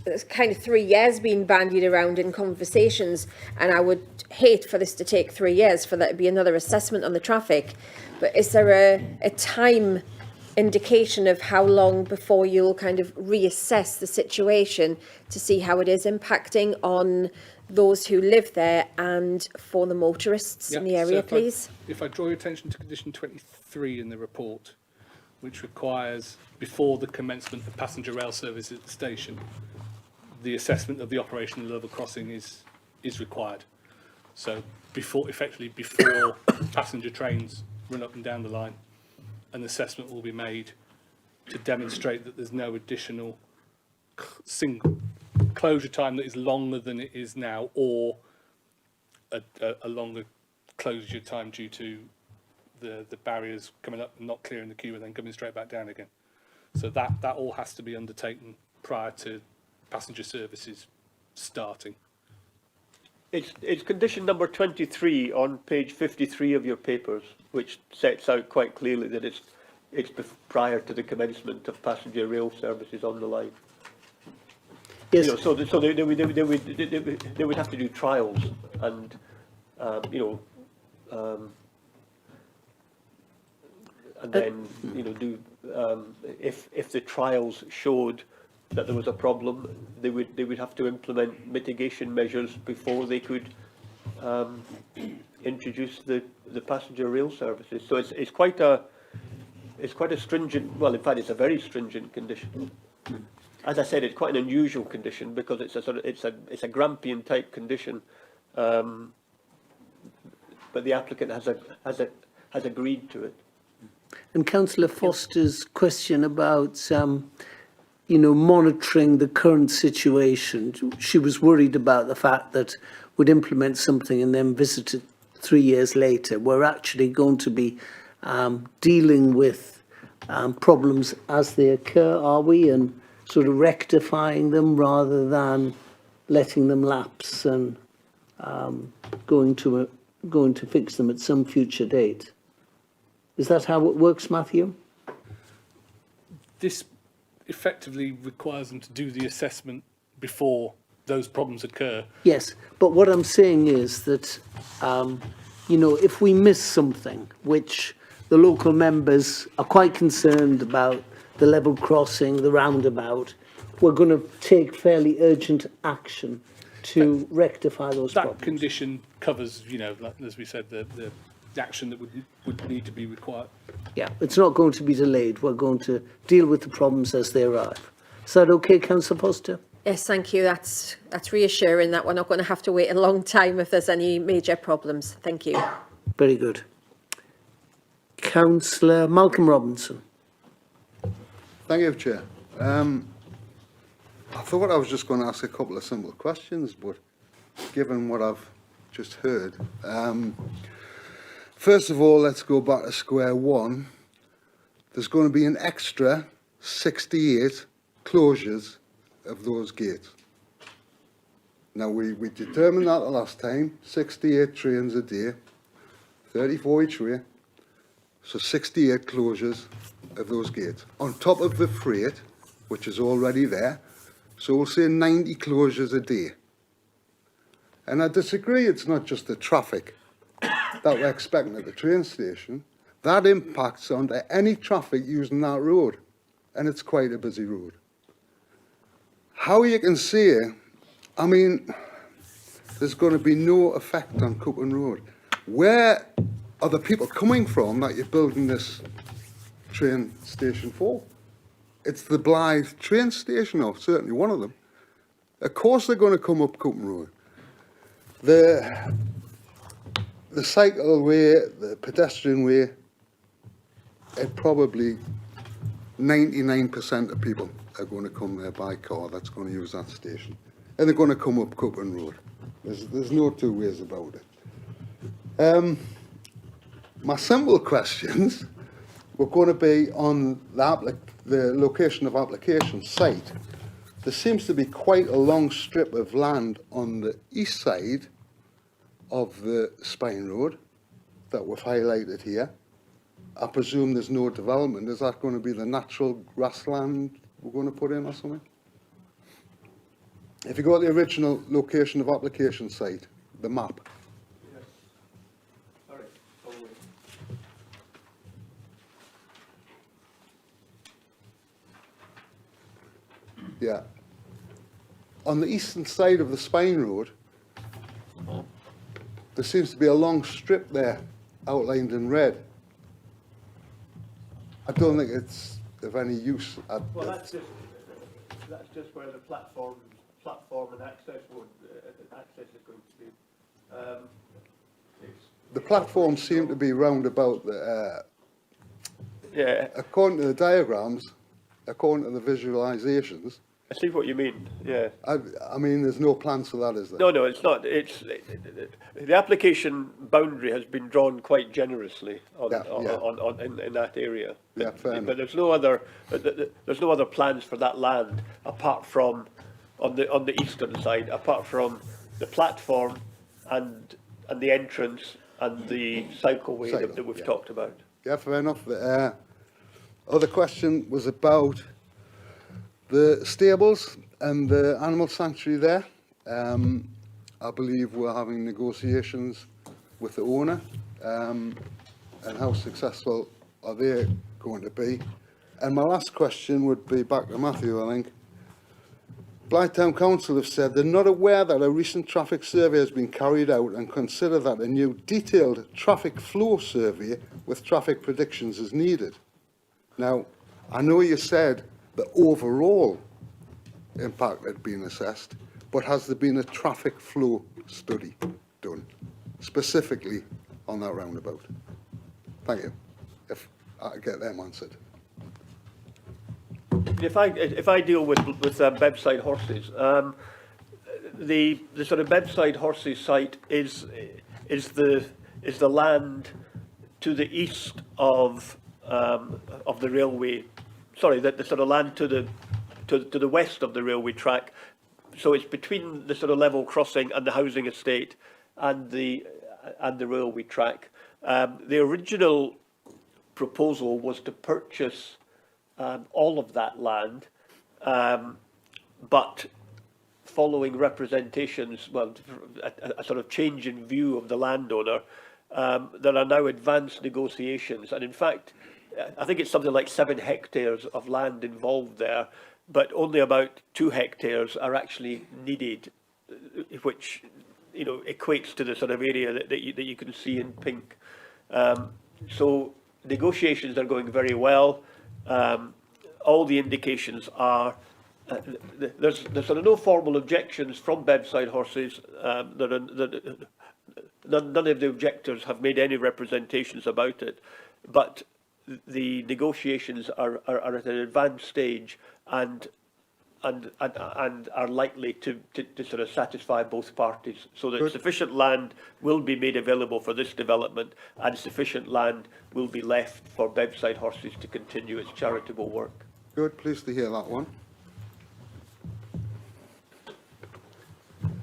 it's kind of 3 years being bandied around in conversations, and I would hate for this to take 3 years for there to be another assessment on the traffic. But is there a time indication of how long before you'll kind of reassess the situation to see how it is impacting on those who live there and for the motorists in the area, please? If I draw your attention to condition 23 in the report, which requires, before the commencement of passenger rail service at the station, the assessment of the operation of the level crossing is required. So effectively before passenger trains run up and down the line, an assessment will be made to demonstrate that there's no additional single closure time that is longer than it is now, or a longer closure time due to the barriers coming up and not clearing the queue and then coming straight back down again. So that all has to be undertaken prior to passenger services starting. It's condition number 23 on page 53 of your papers, which sets out quite clearly that it's prior to the commencement of passenger rail services on the line. Yes. You know, so they would have to do trials and and then do if the trials showed that there was a problem, they would have to implement mitigation measures before they could introduce the passenger rail services. So it's quite a stringent. Well, in fact, it's a very stringent condition. As I said, it's quite an unusual condition because it's a Grampian type condition, but the applicant has agreed to it. And Councillor Foster's question about monitoring the current situation. She was worried about the fact that we'd implement something and then visit it 3 years later. We're actually going to be dealing with problems as they occur, are we? And sort of rectifying them rather than letting them lapse and going to fix them at some future date. Is that how it works, Matthew? This effectively requires them to do the assessment before those problems occur. Yes, but what I'm saying is that, if we miss something, which the local members are quite concerned about, the level crossing, the roundabout, we're going to take fairly urgent action to rectify those problems. That condition covers, as we said, the action that would need to be required. Yeah, it's not going to be delayed. We're going to deal with the problems as they arrive. Is that okay, Councillor Foster? Yes, thank you. That's reassuring that we're not going to have to wait a long time if there's any major problems. Thank you. Very good. Councillor Malcolm Robinson. Thank you, Chair. I thought I was just going to ask a couple of simple questions, but given what I've just heard, first of all, let's go back to square one. There's going to be an extra 68 closures of those gates. Now, we determined that the last time, 68 trains a day, 34 each way, so 68 closures of those gates. On top of the freight, which is already there, so we'll say 90 closures a day. And I disagree, it's not just the traffic that we're expecting at the train station. That impacts on any traffic using that road, and it's quite a busy road. How you can say, I mean, there's going to be no effect on Coupon Road. Where are the people coming from that you're building this train station for? It's the Blythe train station, or certainly one of them. Of course they're going to come up Coupon Road. The cycleway, the pedestrian way, it probably 99% of people are going to come there by car that's going to use that station. and they're going to come up Cupboard Road. There's no two ways about it. My simple questions were going to be on the location of application site. There seems to be quite a long strip of land on the east side of the Spine Road that we've highlighted here. I presume there's no development. Is that going to be the natural grassland we're going to put in or something? If you go to the original location of application site, the map, yeah. On the eastern side of the Spine Road, there seems to be a long strip there, outlined in red. I don't think it's of any use. Well, that's just where the platform and access is going to be. The platforms seem to be round about the, Yeah, according to the diagrams, according to the visualisations. I see what you mean. Yeah. I mean, there's no plans for that, is there? No, it's not. The application boundary has been drawn quite generously in that area. Yeah, fair enough. But there's no other plans for that land apart from on the eastern side, apart from the platform and the entrance and the cycleway that we've talked about. Yeah, fair enough. The other question was about the stables and the animal sanctuary there. I believe we're having negotiations with the owner, and how successful are they going to be? And my last question would be back to Matthew, I think. Blythe Town Council have said they're not aware that a recent traffic survey has been carried out and consider that a new detailed traffic flow survey with traffic predictions is needed. Now, I know you said the overall impact had been assessed, but has there been a traffic flow study done specifically on that roundabout? Thank you. If I could get them answered. If I deal with Bebside horses, the sort of Bebside horses site is the land to the east of the railway. Sorry, the sort of land to the west of the railway track. So it's between the sort of level crossing and the housing estate and the railway track. The original proposal was to purchase all of that land, but following representations, well, a sort of change in view of the landowner, there are now advanced negotiations, and in fact, I think it's something like 7 hectares of land involved there, but only about 2 hectares are actually needed, which equates to the sort of area that you can see in pink. So negotiations are going very well. All the indications are there's sort of no formal objections from Bebside horses. None of the objectors have made any representations about it, but the negotiations are at an advanced stage and are likely to sort of satisfy both parties, so that sufficient land will be made available for this development and sufficient land will be left for Bebside horses to continue its charitable work. Good, pleased to hear that one.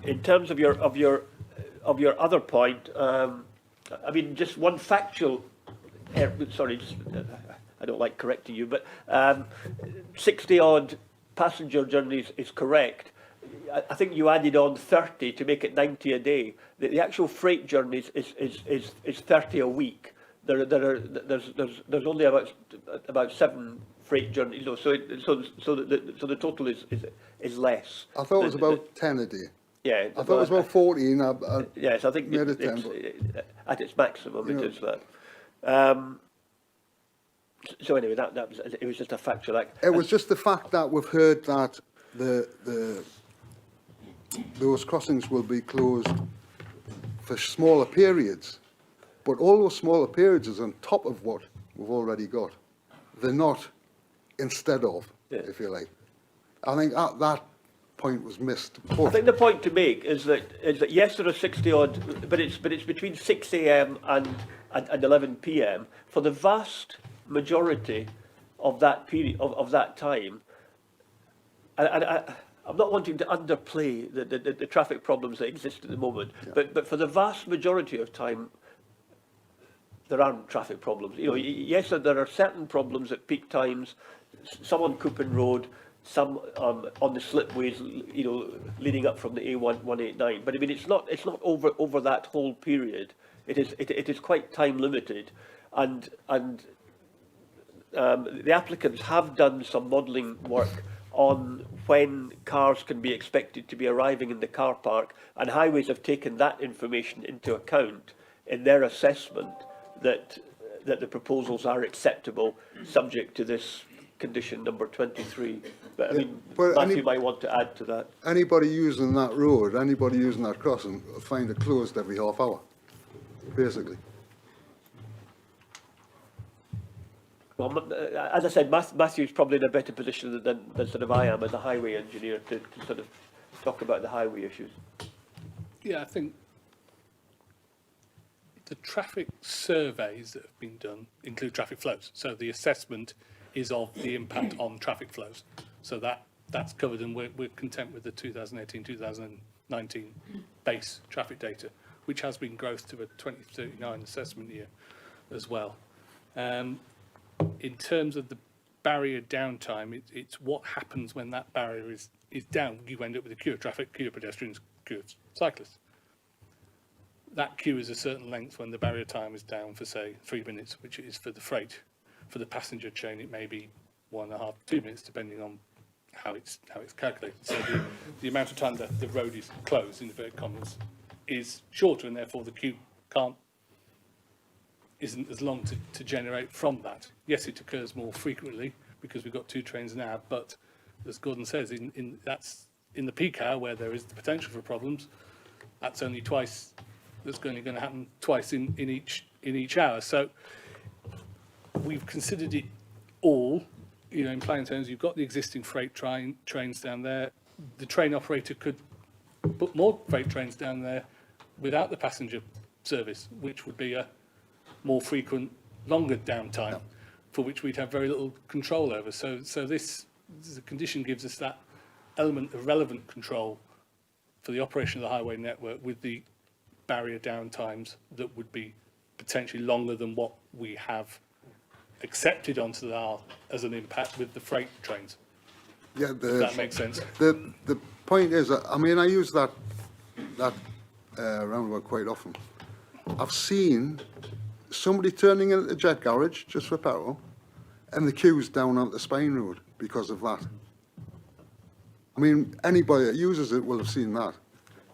In terms of your other point, I mean, just one factual. Sorry, I don't like correcting you, but 60-odd passenger journeys is correct. I think you added on 30 to make it 90 a day. The actual freight journeys is 30 a week. There's only about 7 freight journeys. So the total is less. I thought it was about 10 a day. Yeah, I thought it was about 14. Yes, I think made it 10, it's at its maximum it is that. So anyway, it was just a factual act. It was just the fact that we've heard that those crossings will be closed for smaller periods, but all those smaller periods is on top of what we've already got. They're not instead of, if you like. I think that point was missed. I think the point to make is that yes, there are 60 odd, but it's between 6 a.m. and 11 p.m. for the vast majority of that period of that time. And I'm not wanting to underplay the traffic problems that exist at the moment, but for the vast majority of time, there aren't traffic problems. You know, yes, there are certain problems at peak times, some on Coupon Road, some on the slipways, you know, leading up from the A189. But I mean, it's not over that whole period. It is quite time limited, and the applicants have done some modelling work on when cars can be expected to be arriving in the car park, and Highways have taken that information into account in their assessment that the proposals are acceptable, subject to this condition number 23. But I mean, Matthew might want to add to that. Anybody using that road, anybody using that crossing, will find it closed every half hour, basically. Well, as I said, Matthew's probably in a better position than sort of I am as a highway engineer to sort of talk about the highway issues. Yeah, I think the traffic surveys that have been done include traffic flows. So the assessment is of the impact on traffic flows. So that's covered, and we're content with the 2018-2019 base traffic data, which has been growth to a 2039 assessment year as well. In terms of the barrier downtime, it's what happens when that barrier is down. You end up with a queue of traffic, queue of pedestrians, queue of cyclists. That queue is a certain length when the barrier time is down for, say, 3 minutes, which it is for the freight. For the passenger train, it may be 1.5 to 2 minutes, depending on how it's calculated. So the amount of time that the road is closed, in inverted commas, is shorter, and therefore the queue isn't as long to generate from that. Yes, it occurs more frequently because we've got 2 trains now, but as Gordon says, that's in the peak hour where there is the potential for problems. That's only twice. That's only going to happen twice in each hour. So we've considered it all. You know, in plain terms, you've got the existing freight trains down there. The train operator could put more freight trains down there without the passenger service, which would be a more frequent, longer downtime, for which we'd have very little control over. So this condition gives us that element of relevant control for the operation of the highway network, with the barrier downtimes that would be potentially longer than what we have accepted onto as an impact with the freight trains. Yeah, if that makes sense. The point is, I mean, I use that roundabout quite often. I've seen somebody turning into the jet garage just for petrol, and the queue's down on the Spain Road because of that. I mean, anybody that uses it will have seen that.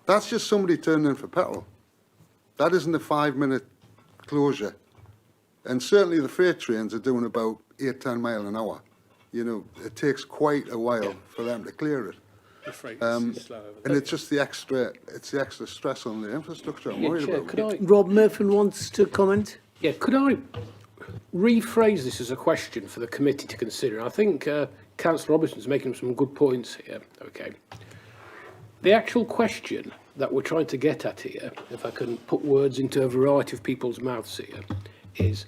That's just somebody turning in for petrol. That isn't a 5-minute closure. And certainly the freight trains are doing about 8-10 miles an hour. You know, it takes quite a while for them to clear it. The freight is slow over there. And it's just the extra stress on the infrastructure I'm worried about. Rob Murphy wants to comment. Yeah, could I rephrase this as a question for the committee to consider? I think Councillor Robertson's making some good points here. Okay. The actual question that we're trying to get at here, if I can put words into a variety of people's mouths here, is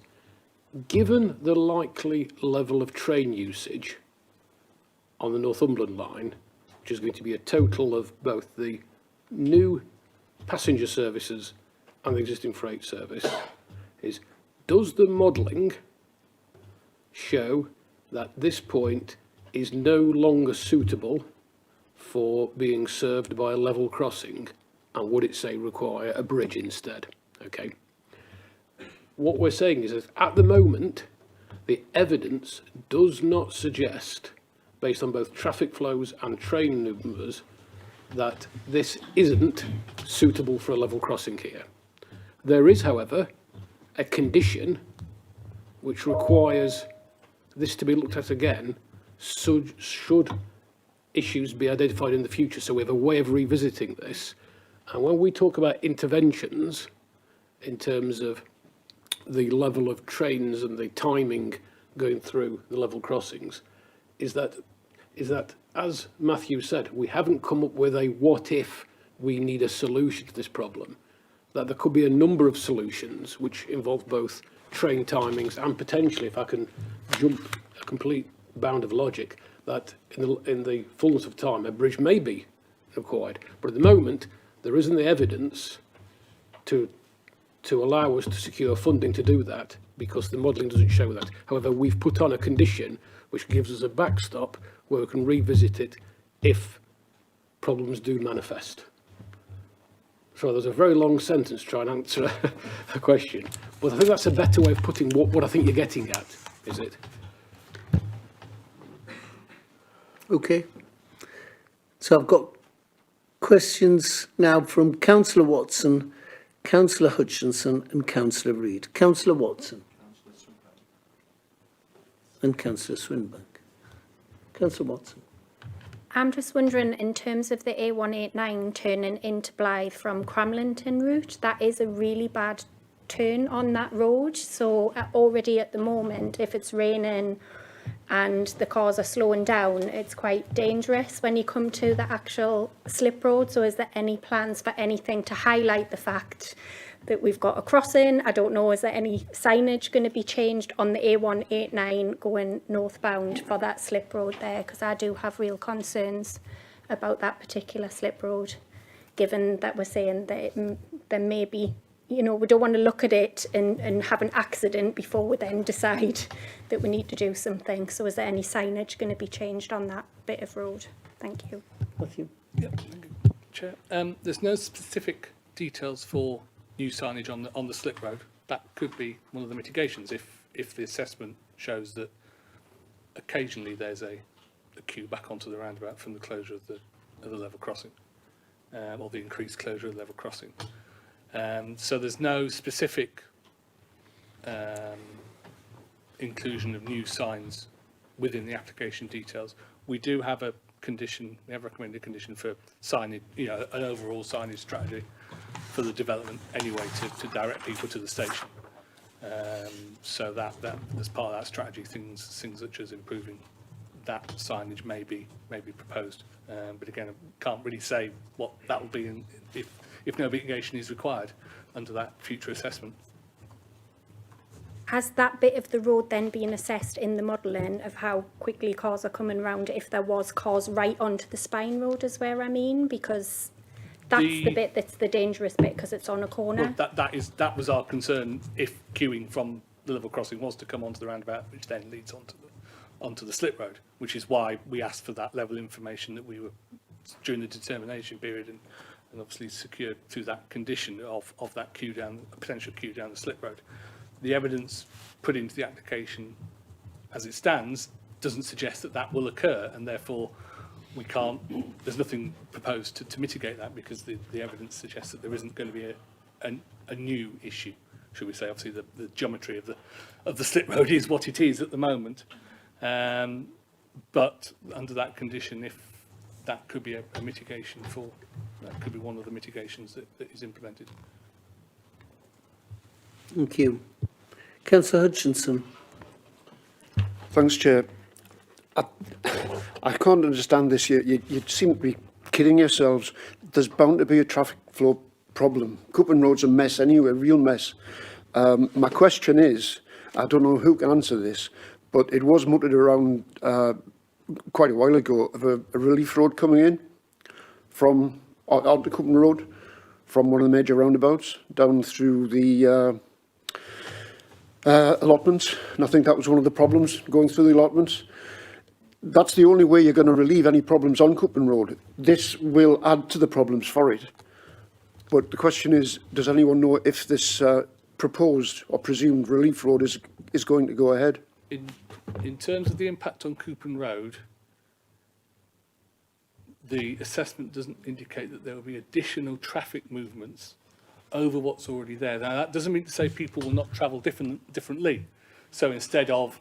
given the likely level of train usage on the Northumberland line, which is going to be a total of both the new passenger services and the existing freight service, does the modelling show that this point is no longer suitable for being served by a level crossing, and would it say require a bridge instead? Okay. What we're saying is that at the moment, the evidence does not suggest, based on both traffic flows and train numbers, that this isn't suitable for a level crossing here. There is, however, a condition which requires this to be looked at again should issues be identified in the future. So we have a way of revisiting this. And when we talk about interventions in terms of the level of trains and the timing going through the level crossings, is that as Matthew said, we haven't come up with a what if we need a solution to this problem. That there could be a number of solutions which involve both train timings and potentially, if I can jump a complete bound of logic, that in the fullness of time a bridge may be required. But at the moment, there isn't the evidence to allow us to secure funding to do that, because the modelling doesn't show that. However, we've put on a condition which gives us a backstop where we can revisit it if problems do manifest. So there's a very long sentence trying to answer a question, but I think that's a better way of putting what I think you're getting at, is it? Okay. So I've got questions now from Councillor Watson, Councillor Hutchinson and Councillor Reid. Councillor Watson. And Councillor Swinbank. Councillor Watson. I'm just wondering, in terms of the A189 turning into Blythe from Cramlington route, that is a really bad turn on that road. So already at the moment, if it's raining and the cars are slowing down, it's quite dangerous when you come to the actual slip road. So is there any plans for anything to highlight the fact that we've got a crossing? I don't know, is there any signage going to be changed on the A189 going northbound for that slip road there? Because I do have real concerns about that particular slip road, given that we're saying that there may be, you know, we don't want to look at it and have an accident before we then decide that we need to do something. So is there any signage going to be changed on that bit of road? Thank you. Matthew. Yep. Chair, there's no specific details for new signage on the slip road. That could be one of the mitigations if the assessment shows that occasionally there's a queue back onto the roundabout from the closure of the level crossing, or the increased closure of the level crossing. So there's no specific inclusion of new signs within the application details. We do have a condition, we have recommended a condition for signage, you know, an overall signage strategy for the development anyway, to direct people to the station. So that as part of that strategy, things such as improving that signage may be proposed. But again, I can't really say what that will be if no mitigation is required under that future assessment. Has that bit of the road then been assessed in the modelling of how quickly cars are coming round if there was cars right onto the spine road, is where I mean? Because that's the bit that's the dangerous bit, because it's on a corner. Well, that was our concern if queuing from the level crossing was to come onto the roundabout, which then leads onto the slip road, which is why we asked for that level information that we were during the determination period and obviously secured through that condition of that queue down, a potential queue down the slip road. The evidence put into the application as it stands doesn't suggest that will occur, and therefore we can't, there's nothing proposed to mitigate that, because the evidence suggests that there isn't going to be a new issue, should we say. Obviously the geometry of the slip road is what it is at the moment, but under that condition, if that could be a mitigation that could be one of the mitigations that is implemented. Thank you. Councillor Hutchinson. Thanks, Chair. I can't understand this. You seem to be kidding yourselves. There's bound to be a traffic flow problem. Coupon Road's a mess anyway, a real mess. My question is, I don't know who can answer this, but it was muttered around quite a while ago of a relief road coming in from out the Coupon Road from one of the major roundabouts down through the allotments, and I think that was one of the problems going through the allotments. That's the only way you're going to relieve any problems on Coupon Road. This will add to the problems for it. But the question is, does anyone know if this proposed or presumed relief road is going to go ahead? In terms of the impact on Coupon Road, the assessment doesn't indicate that there will be additional traffic movements over what's already there. Now, that doesn't mean to say people will not travel differently. So instead of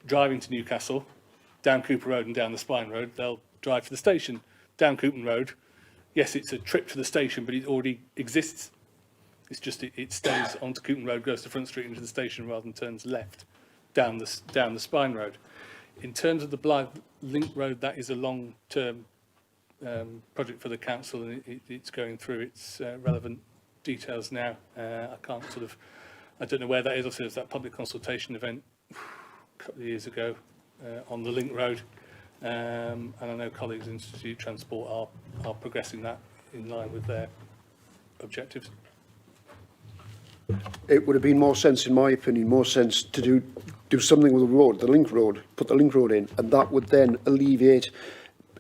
driving to Newcastle, down Cooper Road and down the Spine Road, they'll drive to the station, down Coupon Road. Yes, it's a trip to the station, but it already exists. It's just it stays onto Coupon Road, goes to Front Street into the station rather than turns left down the Spine Road. In terms of the Blythe Link Road, that is a long-term project for the council, and it's going through its relevant details now. I can't sort of, I don't know where that is. Also, there's that public consultation event a couple of years ago on the Link Road, and I know colleagues in Institute Transport are progressing that in line with their objectives. It would have been more sense, in my opinion, more sense to do something with the road, the link road, put the link road in, and that would then alleviate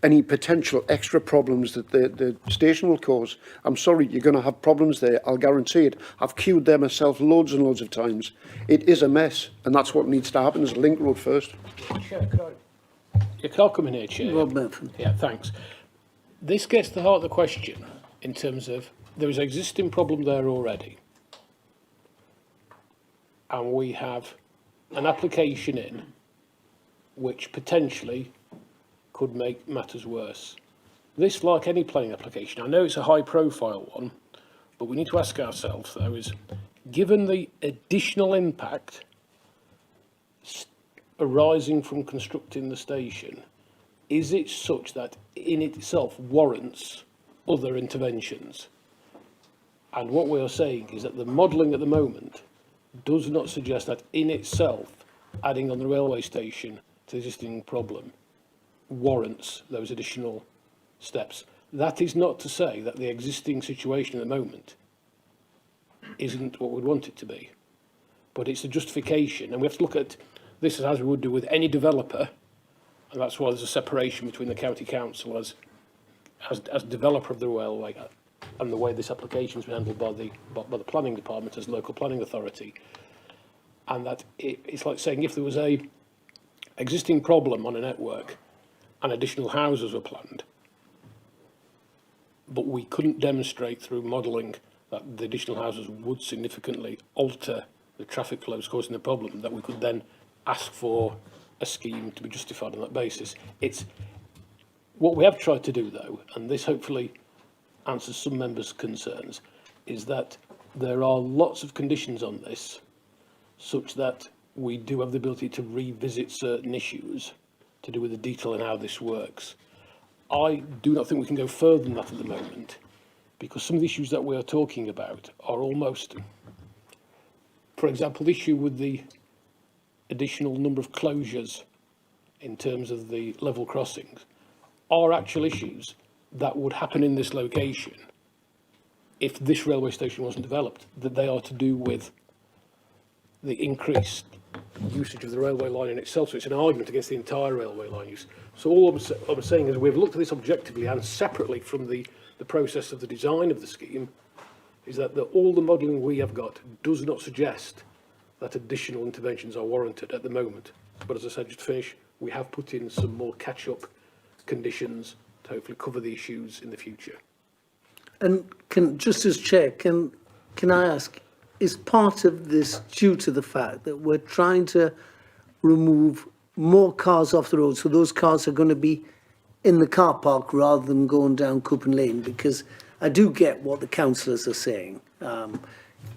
any potential extra problems that the station will cause. I'm sorry, you're going to have problems there, I'll guarantee it. I've queued there myself loads and loads of times. It is a mess, and that's what needs to happen, is a link road first. Chair, can I come in here, Chair? Rob Murphy. Yeah, thanks. This gets to the heart of the question in terms of there is an existing problem there already, and we have an application in which potentially could make matters worse. This, like any planning application, I know it's a high profile one, but we need to ask ourselves, though, is given the additional impact arising from constructing the station, is it such that in itself warrants other interventions? And what we are saying is that the modelling at the moment does not suggest that in itself adding on the railway station to the existing problem warrants those additional steps. That is not to say that the existing situation at the moment isn't what we'd want it to be, but it's a justification, and we have to look at this as we would do with any developer, and that's why there's a separation between the county council as developer of the railway and the way this application has been handled by the planning department as local planning authority. And that it's like saying if there was a existing problem on a network and additional houses were planned, but we couldn't demonstrate through modelling that the additional houses would significantly alter the traffic flows causing the problem, that we could then ask for a scheme to be justified on that basis. It's what we have tried to do, though, and this hopefully answers some members' concerns, is that there are lots of conditions on this such that we do have the ability to revisit certain issues to do with the detail and how this works. I do not think we can go further than that at the moment, because some of the issues that we are talking about are almost, for example, the issue with the additional number of closures in terms of the level crossings are actual issues that would happen in this location if this railway station wasn't developed, that they are to do with the increased usage of the railway line in itself. So it's an argument against the entire railway line use. So all I'm saying is we've looked at this objectively and separately from the process of the design of the scheme, is that all the modelling we have got does not suggest that additional interventions are warranted at the moment. But as I said, just to finish, we have put in some more catch-up conditions to hopefully cover the issues in the future. And just as chair, can I ask, is part of this due to the fact that we're trying to remove more cars off the road, so those cars are going to be in the car park rather than going down Coupon Lane? Because I do get what the councillors are saying.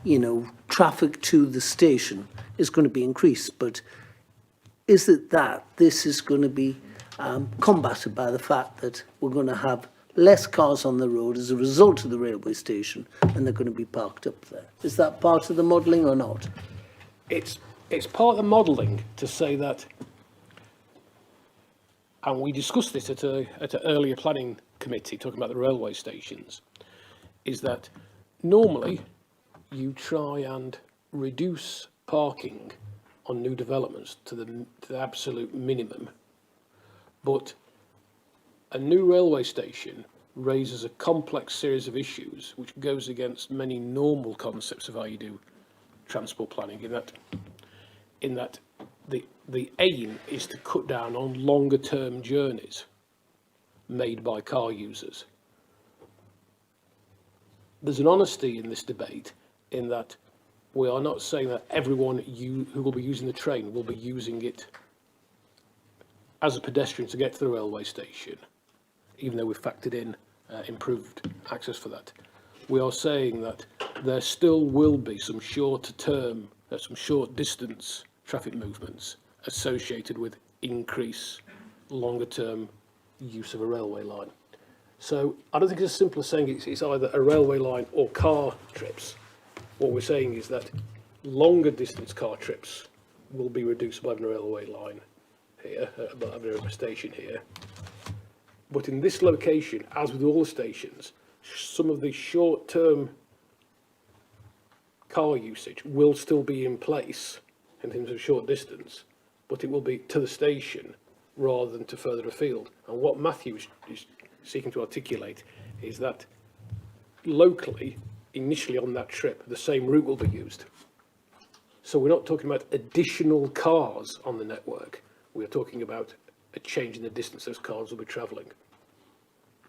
You know, traffic to the station is going to be increased, but is it that this is going to be combated by the fact that we're going to have less cars on the road as a result of the railway station, and they're going to be parked up there? Is that part of the modelling or not? It's part of the modelling to say that, and we discussed this at an earlier planning committee talking about the railway stations, is that normally you try and reduce parking on new developments to the absolute minimum, but a new railway station raises a complex series of issues which goes against many normal concepts of how you do transport planning, in that the aim is to cut down on longer term journeys made by car users. There's an honesty in this debate in that we are not saying that everyone who will be using the train will be using it as a pedestrian to get to the railway station, even though we've factored in improved access for that. We are saying that there still will be some short distance traffic movements associated with increase longer term use of a railway line. So I don't think it's as simple as saying it's either a railway line or car trips. What we're saying is that longer distance car trips will be reduced by having a railway line here, by having a station here. But in this location, as with all the stations, some of the short-term car usage will still be in place in terms of short distance, but it will be to the station rather than to further afield. And what Matthew is seeking to articulate is that locally, initially on that trip, the same route will be used. So we're not talking about additional cars on the network. We're talking about a change in the distance those cars will be travelling.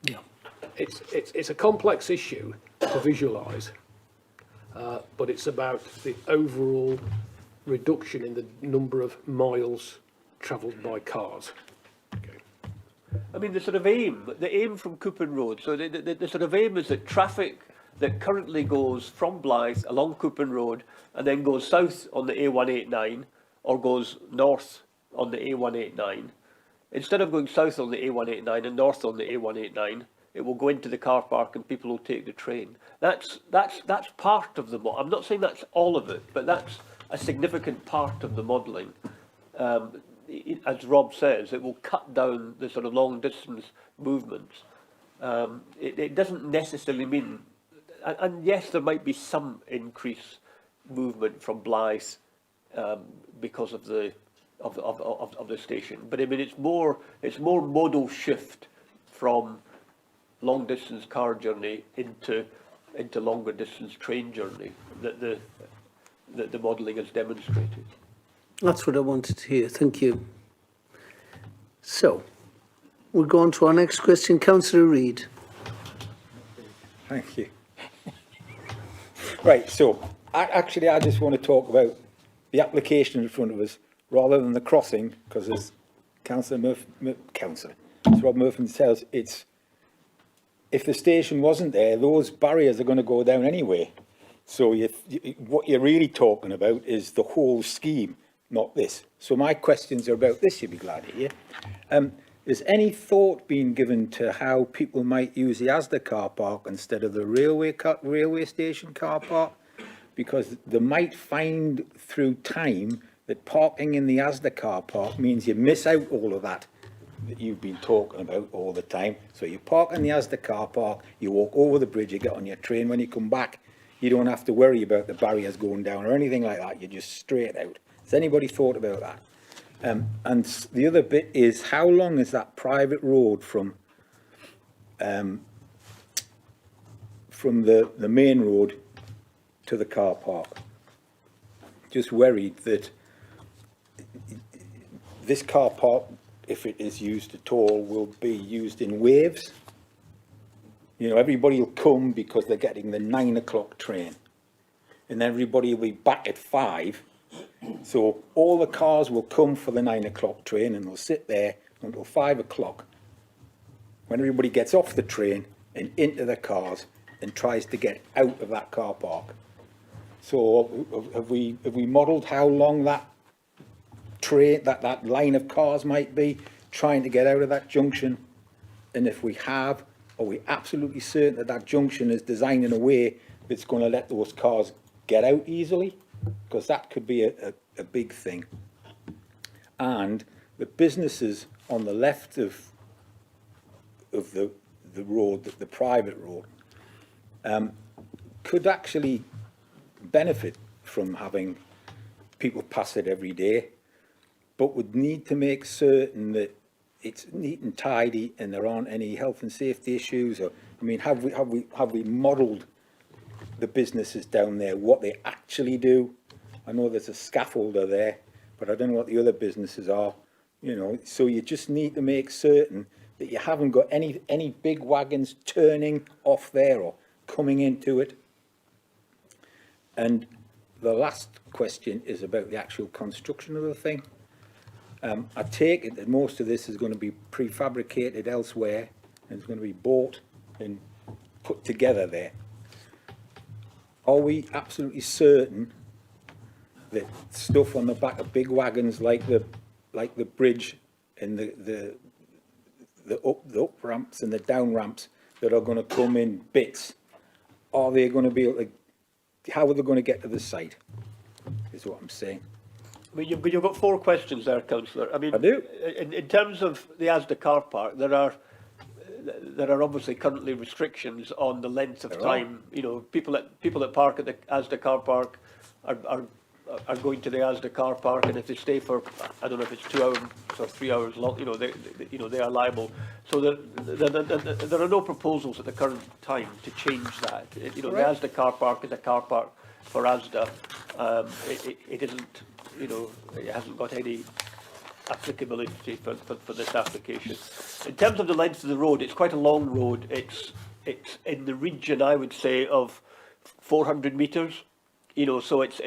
Yeah. It's a complex issue to visualise, but it's about the overall reduction in the number of miles travelled by cars. I mean, the sort of aim from Coupon Road, so the sort of aim is that traffic that currently goes from Blythe along Coupon Road and then goes south on the A189 or goes north on the A189, instead of going south on the A189 and north on the A189, it will go into the car park and people will take the train. That's part of the model. I'm not saying that's all of it, but that's a significant part of the modelling. As Rob says, it will cut down the sort of long distance movements. It doesn't necessarily mean, and yes, there might be some increased movement from Blythe because of the station, but I mean it's more modal shift from long distance car journey into longer distance train journey that the modelling has demonstrated. That's what I wanted to hear. Thank you. So, we'll go on to our next question. Councillor Reid. Thank you. Right, so I just want to talk about the application in front of us rather than the crossing, because as Rob Murphy says, if the station wasn't there, those barriers are going to go down anyway. So what you're really talking about is the whole scheme, not this. So my questions are about this, you'll be glad to hear. Has any thought been given to how people might use the Asda car park instead of the railway station car park? Because they might find through time that parking in the Asda car park means you miss out all of that you've been talking about all the time. So you park in the Asda car park, you walk over the bridge, you get on your train. When you come back, you don't have to worry about the barriers going down or anything like that. You're just straight out. Has anybody thought about that? And the other bit is, how long is that private road from the main road to the car park? Just worried that this car park, if it is used at all, will be used in waves. You know, everybody will come because they're getting the 9 o'clock train, and everybody will be back at 5. So all the cars will come for the 9 o'clock train and they'll sit there until 5 o'clock when everybody gets off the train and into their cars and tries to get out of that car park. So have we modelled how long that train, that line of cars might be trying to get out of that junction? And if we have, are we absolutely certain that that junction is designed in a way that's going to let those cars get out easily? Because that could be a big thing. And the businesses on the left of the road, the private road, could actually benefit from having people pass it every day, but would need to make certain that it's neat and tidy and there aren't any health and safety issues. Or, I mean, have we modelled the businesses down there, what they actually do? I know there's a scaffolder there, but I don't know what the other businesses are, you know. So you just need to make certain that you haven't got any big wagons turning off there or coming into it. And the last question is about the actual construction of the thing. I take it that most of this is going to be prefabricated elsewhere and it's going to be bought and put together there. Are we absolutely certain that stuff on the back of big wagons like the bridge and the up ramps and the down ramps that are going to come in bits, are they going to be able to, how are they going to get to the site, is what I'm saying. I mean, you've got 4 questions there, Councillor. I mean, I do. In terms of the Asda car park, there are obviously currently restrictions on the length of time. You know, people that park at the Asda car park are going to the Asda car park, and if they stay for, I don't know if it's 2 hours or 3 hours long, you know, they are liable. So there are no proposals at the current time to change that. You know, the Asda car park is a car park for Asda. It isn't, you know, it hasn't got any applicability for this application. In terms of the length of the road, it's quite a long road. It's in the region, I would say, of 400 metres. You know, so it's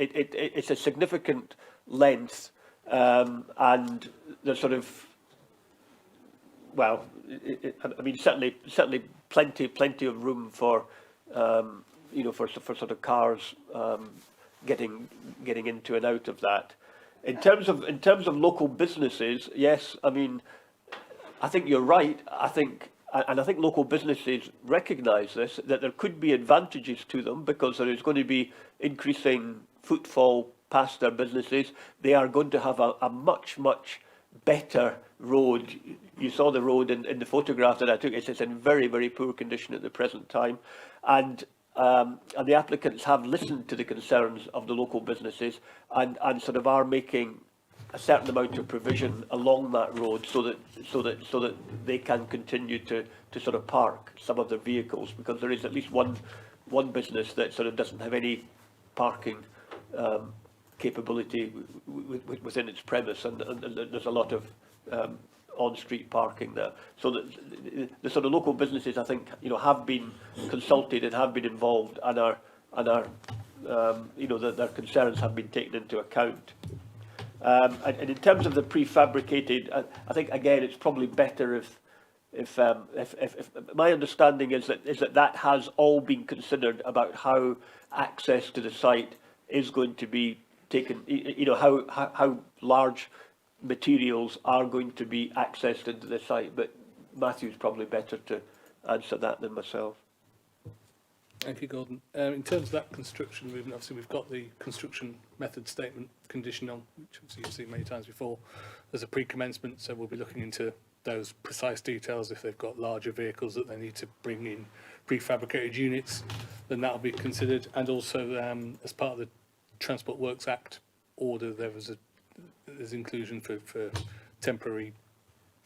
a significant length, and there's sort of, well, I mean, certainly plenty of room for, you know, for sort of cars getting into and out of that. In terms of local businesses, yes, I mean, I think you're right. I think local businesses recognise this, that there could be advantages to them because there is going to be increasing footfall past their businesses. They are going to have a much better road. You saw the road in the photograph that I took. It's in very poor condition at the present time, and the applicants have listened to the concerns of the local businesses and sort of are making a certain amount of provision along that road so that they can continue to sort of park some of their vehicles, because there is at least one business that sort of doesn't have any parking capability within its premise, and there's a lot of on-street parking there. So the sort of local businesses, I think, you know, have been consulted and have been involved and are you know, their concerns have been taken into account. And in terms of the prefabricated, I think again it's probably better if my understanding is that has all been considered about how access to the site is going to be taken. You know, how large materials are going to be accessed into the site. But Matthew's probably better to answer that than myself. Thank you, Gordon. In terms of that construction movement, obviously we've got the construction method statement condition on, which obviously you've seen many times before. There's a pre-commencement, so we'll be looking into those precise details. If they've got larger vehicles that they need to bring in prefabricated units, then that'll be considered. And also, as part of the Transport Works Act order, there's inclusion for temporary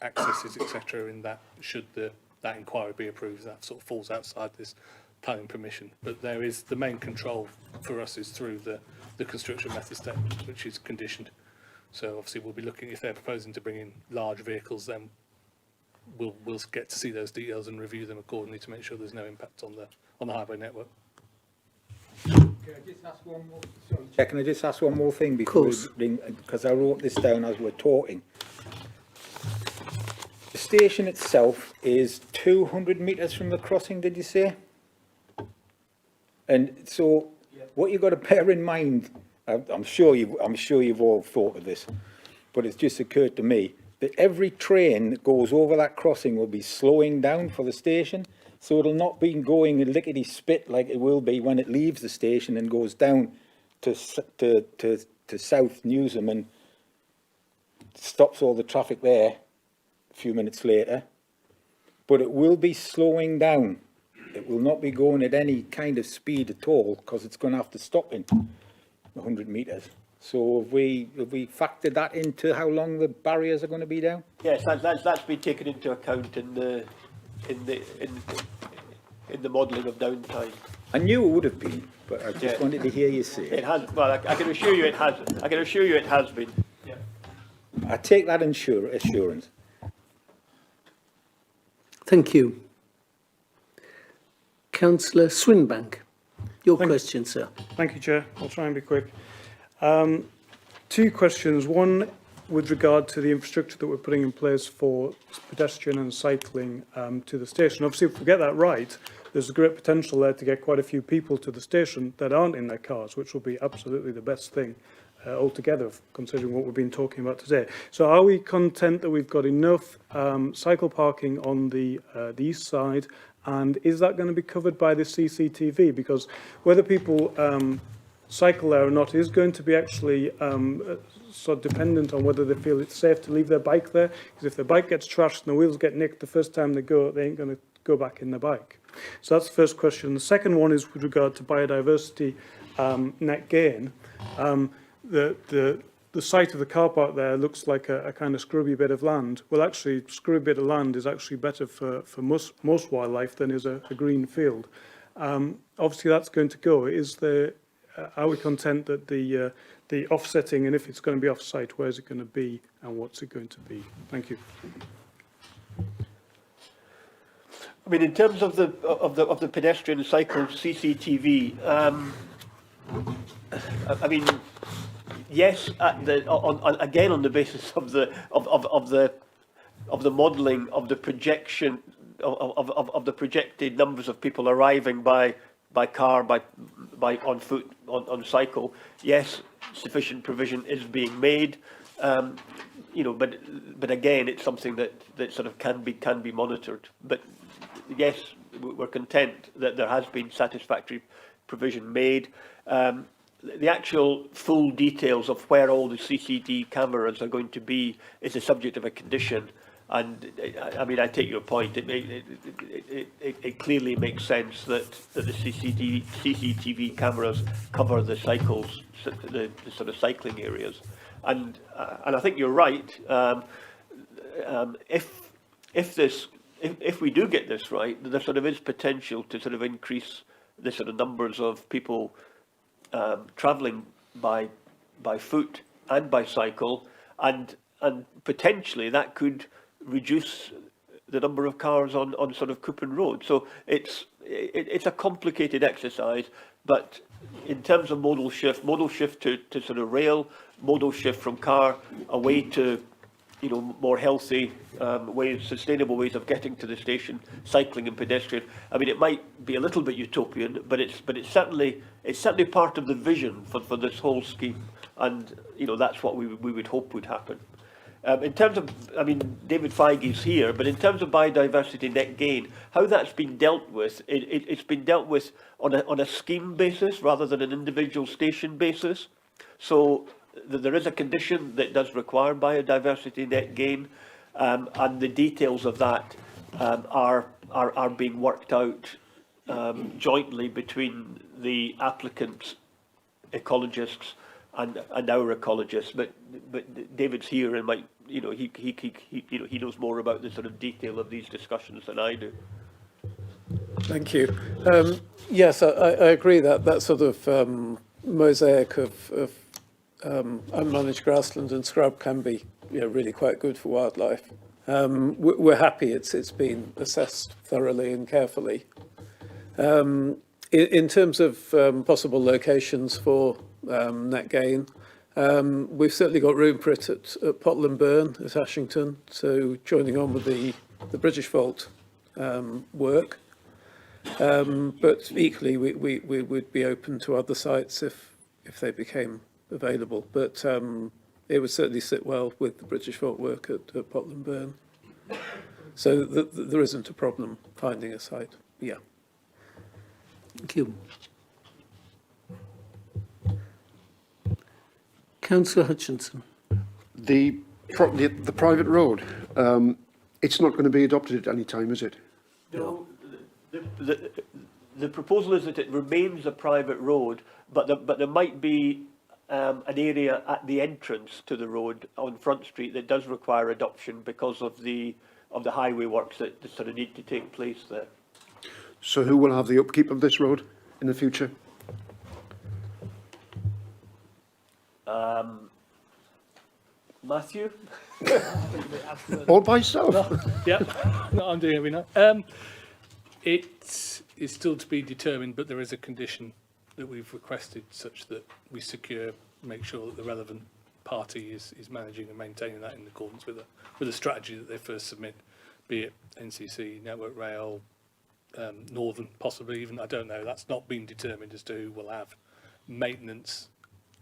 accesses, etc. in that, should that inquiry be approved. That sort of falls outside this planning permission, but there is the main control for us is through the construction method statement, which is conditioned. So obviously we'll be looking, if they're proposing to bring in large vehicles, then we'll get to see those details and review them accordingly to make sure there's no impact on the highway network. Can I just ask one more? Sorry, Chair, can I just ask one more thing before because I wrote this down as we're talking. The station itself is 200 metres from the crossing, did you say? And so, what you've got to bear in mind, I'm sure you've all thought of this, but it's just occurred to me that every train that goes over that crossing will be slowing down for the station, so it'll not be going lickety spit like it will be when it leaves the station and goes down to South Newsham and stops all the traffic there a few minutes later. But it will be slowing down. It will not be going at any kind of speed at all because it's going to have to stop in 100 metres. So have we factored that into how long the barriers are going to be down? Yes, that's been taken into account in the modelling of downtime. I knew it would have been, but I just wanted to hear you say it. It has. Well, I can assure you it has. I can assure you it has been. Yeah. I take that assurance. Thank you. Councillor Swinbank, your question, sir. Thank you, Chair. I'll try and be quick. 2 questions. One with regard to the infrastructure that we're putting in place for pedestrian and cycling to the station. Obviously, if we get that right, there's a great potential there to get quite a few people to the station that aren't in their cars, which will be absolutely the best thing altogether, considering what we've been talking about today. So are we content that we've got enough cycle parking on the east side, and is that going to be covered by the CCTV? Because whether people cycle there or not is going to be actually sort of dependent on whether they feel it's safe to leave their bike there. Because if their bike gets trashed and the wheels get nicked the first time they go, they ain't going to go back in the bike. So that's the first question. The second one is with regard to biodiversity net gain. The site of the car park there looks like a kind of scrubby bit of land. Well, actually, scrubby bit of land is actually better for most wildlife than is a green field. Obviously, that's going to go. Are we content that the offsetting, and if it's going to be off-site, where is it going to be and what's it going to be? Thank you. I mean, in terms of the pedestrian and cycle CCTV, I mean, yes, again on the basis of the modelling of the projection of the projected numbers of people arriving by car, by on foot, on cycle. Yes, sufficient provision is being made. You know, but again, it's something that sort of can be monitored. But yes, we're content that there has been satisfactory provision made. The actual full details of where all the CCD cameras are going to be is the subject of a condition. And I mean, I take your point. It clearly makes sense that the CCTV cameras cover the cycles, the sort of cycling areas. And I think you're right. If we do get this right, there sort of is potential to sort of increase the sort of numbers of people travelling by foot and by cycle, and potentially that could reduce the number of cars on sort of Coupon Road. So it's a complicated exercise, but in terms of modal shift to sort of rail, modal shift from car away to, you know, more healthy ways, sustainable ways of getting to the station, cycling and pedestrian. I mean, it might be a little bit utopian, but it's certainly part of the vision for this whole scheme, and you know that's what we would hope would happen. In terms of, I mean, David Feige's here, but in terms of biodiversity net gain, how that's been dealt with, it's been dealt with on a scheme basis rather than an individual station basis. So there is a condition that does require biodiversity net gain, and the details of that are being worked out jointly between the applicants, ecologists, and our ecologists. But David's here and might, you know, he knows more about the sort of detail of these discussions than I do. Thank you. Yes, I agree that sort of mosaic of unmanaged grassland and scrub can be, you know, really quite good for wildlife. We're happy it's been assessed thoroughly and carefully. In terms of possible locations for net gain, we've certainly got room for it at Potland Burn at Ashington, so joining on with the British Vault work. But equally, we would be open to other sites if they became available. But it would certainly sit well with the British Vault work at Potland Burn. So there isn't a problem finding a site. Yeah. Thank you. Councillor Hutchinson. The private road, it's not going to be adopted at any time, is it? No. The proposal is that it remains a private road, but there might be an area at the entrance to the road on Front Street that does require adoption because of the highway works that sort of need to take place there. So who will have the upkeep of this road in the future? Matthew? All by yourself? Yeah, no, I'm doing it now. It is still to be determined, but there is a condition that we've requested such that we make sure that the relevant party is managing and maintaining that in accordance with the strategy that they first submit, be it NCC, Network Rail, Northern, possibly even, I don't know. That's not been determined as to who will have maintenance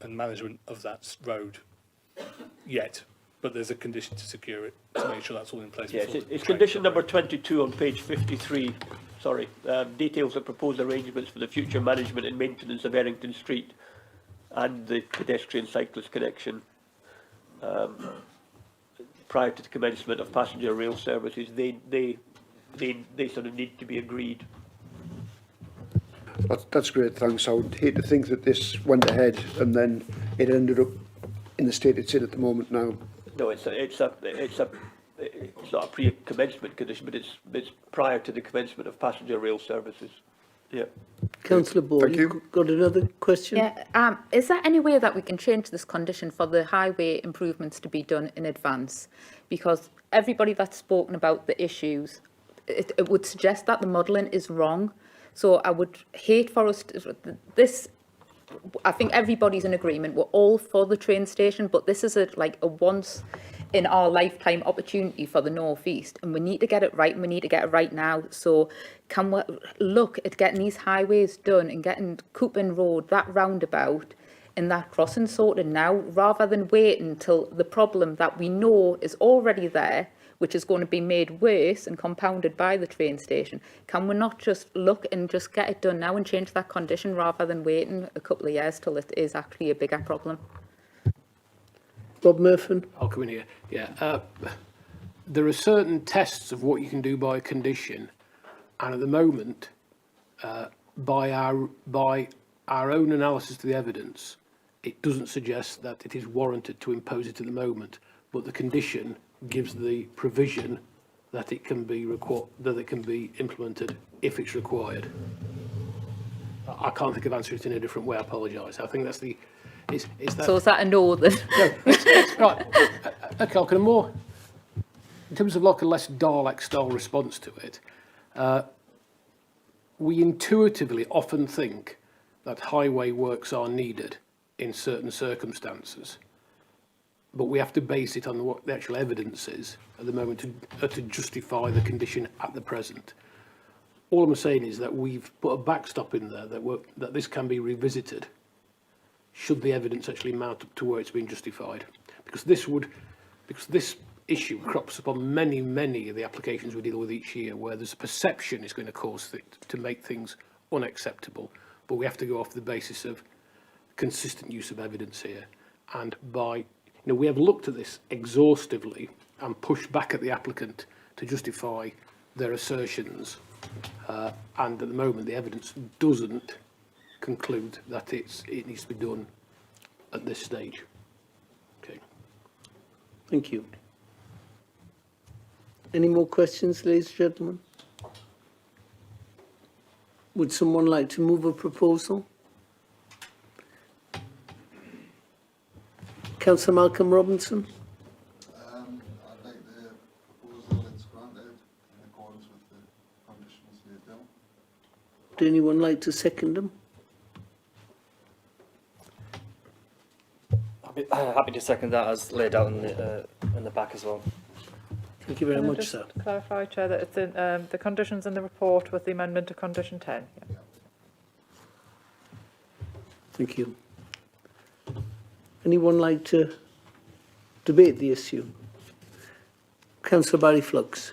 and management of that road yet, but there's a condition to secure it, to make sure that's all in place. Yes, before it's the condition number 22 on page 53. Sorry, details of proposed arrangements for the future management and maintenance of Ellington Street and the pedestrian cyclist connection. Prior to the commencement of passenger rail services, they sort of need to be agreed. That's great, thanks. I would hate to think that this went ahead and then it ended up in the state it's in at the moment now. No, it's not a pre-commencement condition, but it's prior to the commencement of passenger rail services. Yeah. Councillor Ball, you've got another question? Yeah. Is there any way that we can change this condition for the highway improvements to be done in advance? Because everybody that's spoken about the issues, it would suggest that the modelling is wrong. So I would hate for us to, I think everybody's in agreement. We're all for the train station, but this is like a once in our lifetime opportunity for the North East, and we need to get it right, and we need to get it right now. So can we look at getting these highways done and getting Coupon Road, that roundabout and that crossing sorted now, rather than waiting until the problem that we know is already there, which is going to be made worse and compounded by the train station? Can we not just look and just get it done now and change that condition rather than waiting a couple of years till it is actually a bigger problem? Rob Murphy. I'll come in here. Yeah. There are certain tests of what you can do by a condition, and at the moment, by our own analysis of the evidence, it doesn't suggest that it is warranted to impose it at the moment, but the condition gives the provision that it can be implemented if it's required. I can't think of answering it in a different way. I apologise. I think that's the. Is that, so is that a no then? No, it's right. Okay, I'll kind of more. In terms of like a less Dalek style response to it, we intuitively often think that highway works are needed in certain circumstances, but we have to base it on what the actual evidence is at the moment to justify the condition at the present. All I'm saying is that we've put a backstop in there that this can be revisited should the evidence actually mount up to where it's been justified. Because this issue crops up on many of the applications we deal with each year, where there's a perception is going to cause it to make things unacceptable, but we have to go off the basis of consistent use of evidence here. And we have looked at this exhaustively and pushed back at the applicant to justify their assertions, and at the moment the evidence doesn't conclude that it needs to be done at this stage. Okay. Thank you. Any more questions, ladies and gentlemen? Would someone like to move a proposal? Councillor Malcolm Robinson. I'd like the proposal that's granted in accordance with the conditions laid down. Would anyone like to second them? Happy to second that as laid out in the back as well. Thank you very much, just sir. Clarify, Chair, that it's in the conditions in the report with the amendment to condition 10. Yeah. Thank you. Anyone like to debate the issue? Councillor Barry Flux.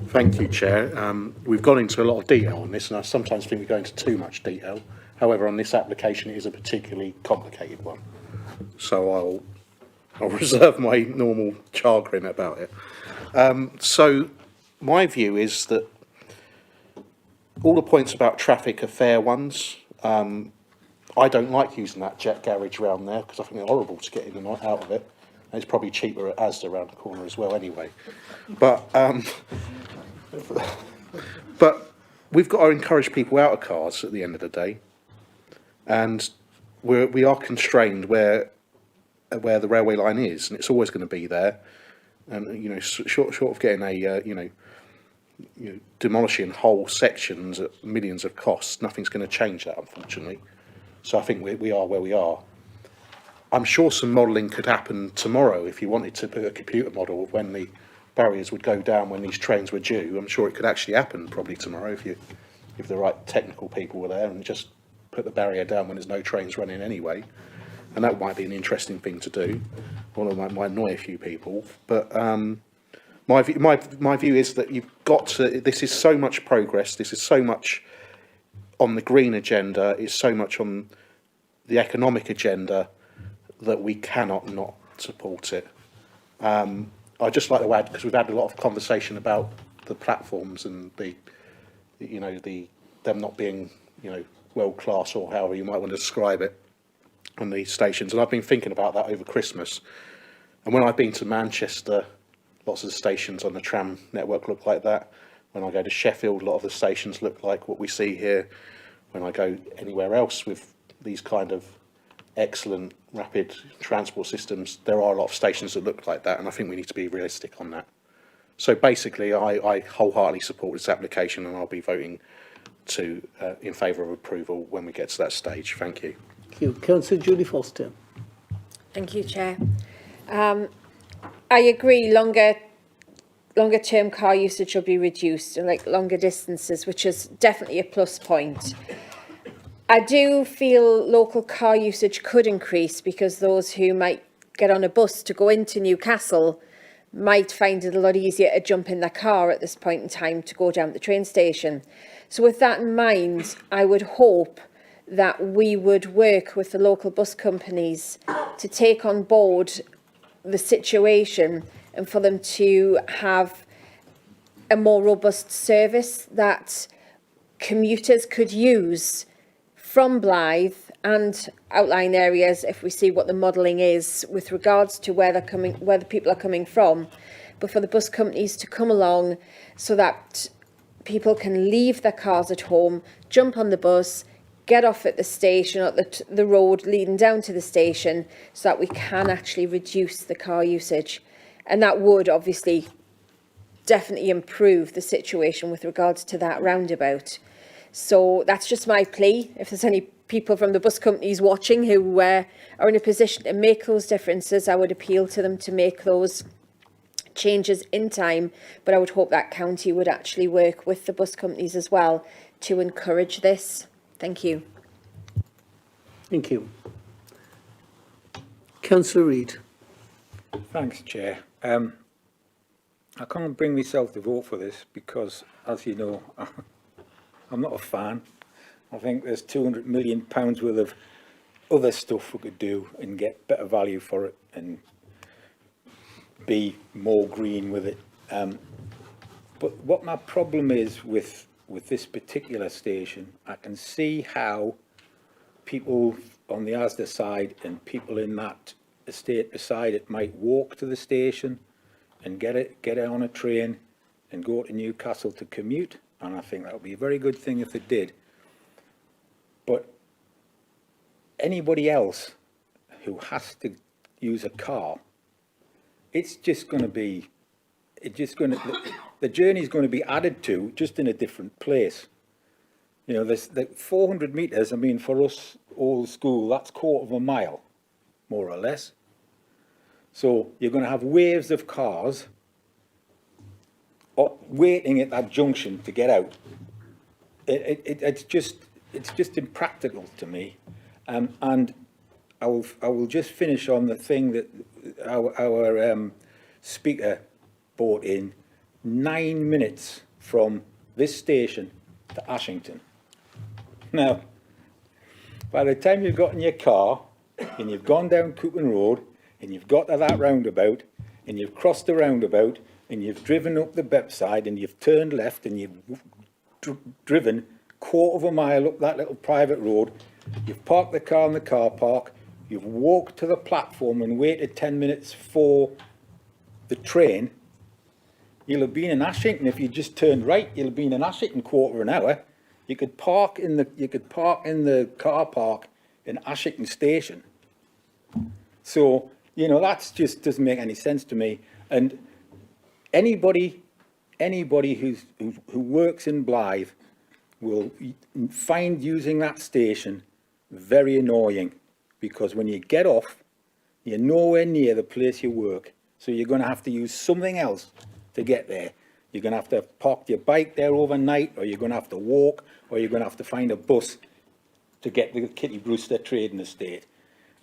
Thank you, Chair. We've gone into a lot of detail on this, and I sometimes think we go into too much detail. However, on this application, it is a particularly complicated one. So I'll reserve my normal jargon about it. So my view is that all the points about traffic are fair ones. I don't like using that jet garage around there because I think it's horrible to get in and out of it. And it's probably cheaper at Asda around the corner as well anyway. But we've got to encourage people out of cars at the end of the day. And we are constrained where the railway line is, and it's always going to be there. And short of getting demolishing whole sections at millions of costs, nothing's going to change that, unfortunately. So I think we are where we are. I'm sure some modelling could happen tomorrow if you wanted to put a computer model of when the barriers would go down when these trains were due. I'm sure it could actually happen probably tomorrow if the right technical people were there and just put the barrier down when there's no trains running anyway. and that might be an interesting thing to do. Well, it might annoy a few people, but my view is that you've got to. This is so much progress. This is so much on the green agenda. It's so much on the economic agenda that we cannot not support it. I'd just like to add, because we've had a lot of conversation about the platforms and them not being, world class, or however you might want to describe it, on these stations. And I've been thinking about that over Christmas. And when I've been to Manchester, lots of the stations on the tram network look like that. When I go to Sheffield, a lot of the stations look like what we see here. When I go anywhere else with these kind of excellent rapid transport systems, there are a lot of stations that look like that, and I think we need to be realistic on that. So basically, I wholeheartedly support this application, and I'll be voting in favour of approval when we get to that stage. Thank you. Thank you. Councillor Julie Foster. Thank you, Chair. I agree, longer term car usage will be reduced, like longer distances, which is definitely a plus point. I do feel local car usage could increase, because those who might get on a bus to go into Newcastle might find it a lot easier to jump in their car at this point in time to go down to the train station. So with that in mind, I would hope that we would work with the local bus companies to take on board the situation and for them to have a more robust service that commuters could use from Blythe and outlying areas, if we see what the modelling is with regards to where the people are coming from, but for the bus companies to come along so that people can leave their cars at home, jump on the bus, get off at the station or the road leading down to the station, so that we can actually reduce the car usage. And that would obviously definitely improve the situation with regards to that roundabout. So that's just my plea. If there's any people from the bus companies watching who are in a position to make those differences, I would appeal to them to make those changes in time. But I would hope that county would actually work with the bus companies as well to encourage this. Thank you. Thank you. Councillor Reid. Thanks, Chair. I can't bring myself to vote for this because, as you know, I'm not a fan. I think there's £200 million worth of other stuff we could do and get better value for it and be more green with it. But what my problem is with this particular station, I can see how people on the Asda side and people in that estate beside it might walk to the station and get it on a train and go to Newcastle to commute. And I think that would be a very good thing if it did. But anybody else who has to use a car, it's just going to be, the journey is going to be added to just in a different place. You know, there's the 400 metres, I mean, for us old school, that's 1/4 mile, more or less. So you're going to have waves of cars waiting at that junction to get out. It's just impractical to me. And I will just finish on the thing that our speaker brought in. 9 minutes from this station to Ashington. Now, by the time you've got in your car and you've gone down Coopin Road and you've got to that roundabout and you've crossed the roundabout and you've driven up the Bebside and you've turned left and you've driven 1/4 mile up that little private road, you've parked the car in the car park, you've walked to the platform and waited 10 minutes for the train, you'll have been in Ashington. If you just turned right, you'll have been in Ashington 1/4 hour. You could park in the car park in Ashington station. So, you know, that's just doesn't make any sense to me. And anybody who works in Blythe will find using that station very annoying, because when you get off, you're nowhere near the place you work. So you're going to have to use something else to get there. You're going to have to park your bike there overnight, or you're going to have to walk, or you're going to have to find a bus to get to the Kitty Brewster Trading Estate.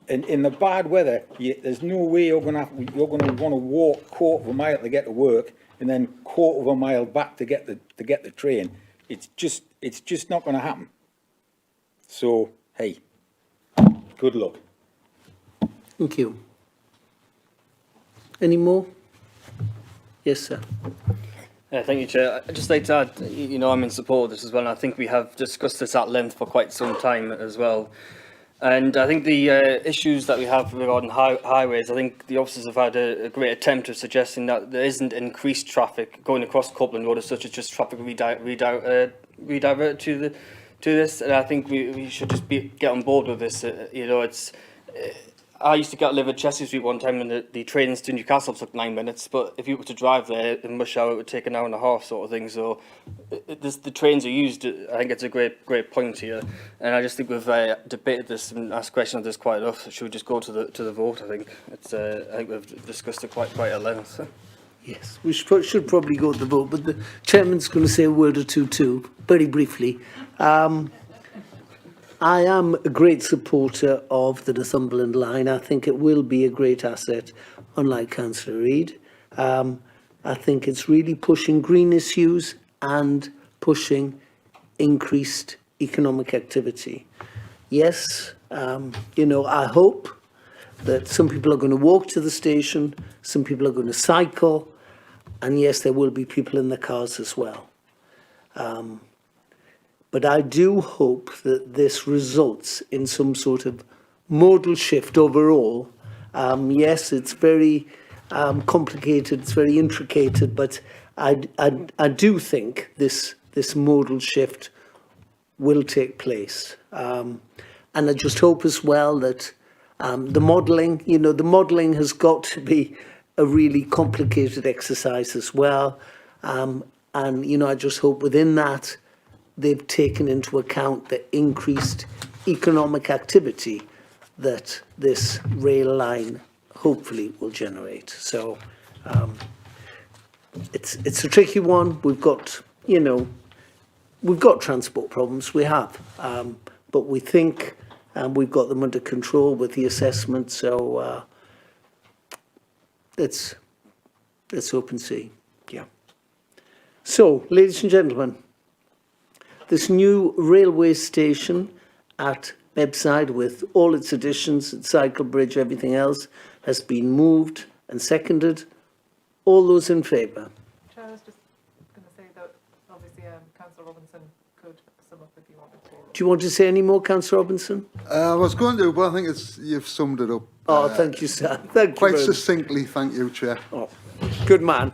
And in the bad weather, there's no way you're going to want to walk quarter of a mile to get to work, and then quarter of a mile back to get the train. It's just not going to happen. So hey, good luck. Thank you. Any more? Yes, sir. Thank you, Chair. I'd just like to add, you know, I'm in support of this as well, and I think we have discussed this at length for quite some time as well. And I think the issues that we have regarding highways, I think the officers have had a great attempt of suggesting that there isn't increased traffic going across Copeland Road as such as just traffic redirect to this. And I think we should just get on board with this. You know, I used to live at Chelsea Street one time, and the trains to Newcastle took 9 minutes. But if you were to drive there in rush hour, it would take an hour and a half, sort of thing. So, the trains are used. I think it's a great point here, and I just think we've debated this and asked questions of this quite enough. Should we just go to the vote? I think I think we've discussed it quite at length. Yes, we should probably go to the vote, but the chairman's going to say a word or two too, very briefly. I am a great supporter of the Northumberland line. I think it will be a great asset, unlike Councillor Reid. I think it's really pushing green issues and pushing increased economic activity. Yes, you know, I hope that some people are going to walk to the station, some people are going to cycle, and yes, there will be people in the cars as well. But I do hope that this results in some sort of modal shift overall. Yes, it's very complicated, it's very intricate, but I do think this modal shift will take place. And I just hope as well that the modelling, you know, the modelling has got to be a really complicated exercise as well. And, you know, I just hope within that, they've taken into account the increased economic activity that this rail line hopefully will generate. So it's a tricky one. We've got, you know, we've got transport problems, we have, but we think we've got them under control with the assessment. So let's hope and see. Yeah. So, ladies and gentlemen, this new railway station at Bebside, with all its additions, its cycle bridge, everything else, has been moved and seconded. All those in favour? Chair, I was just going to say that obviously Councillor Robinson could sum up if you wanted to. Do you want to say any more, Councillor Robinson? I was going to, but I think you've summed it up. Oh, thank you, sir. Thank you. Quite succinctly, thank you, Chair. Oh, good man.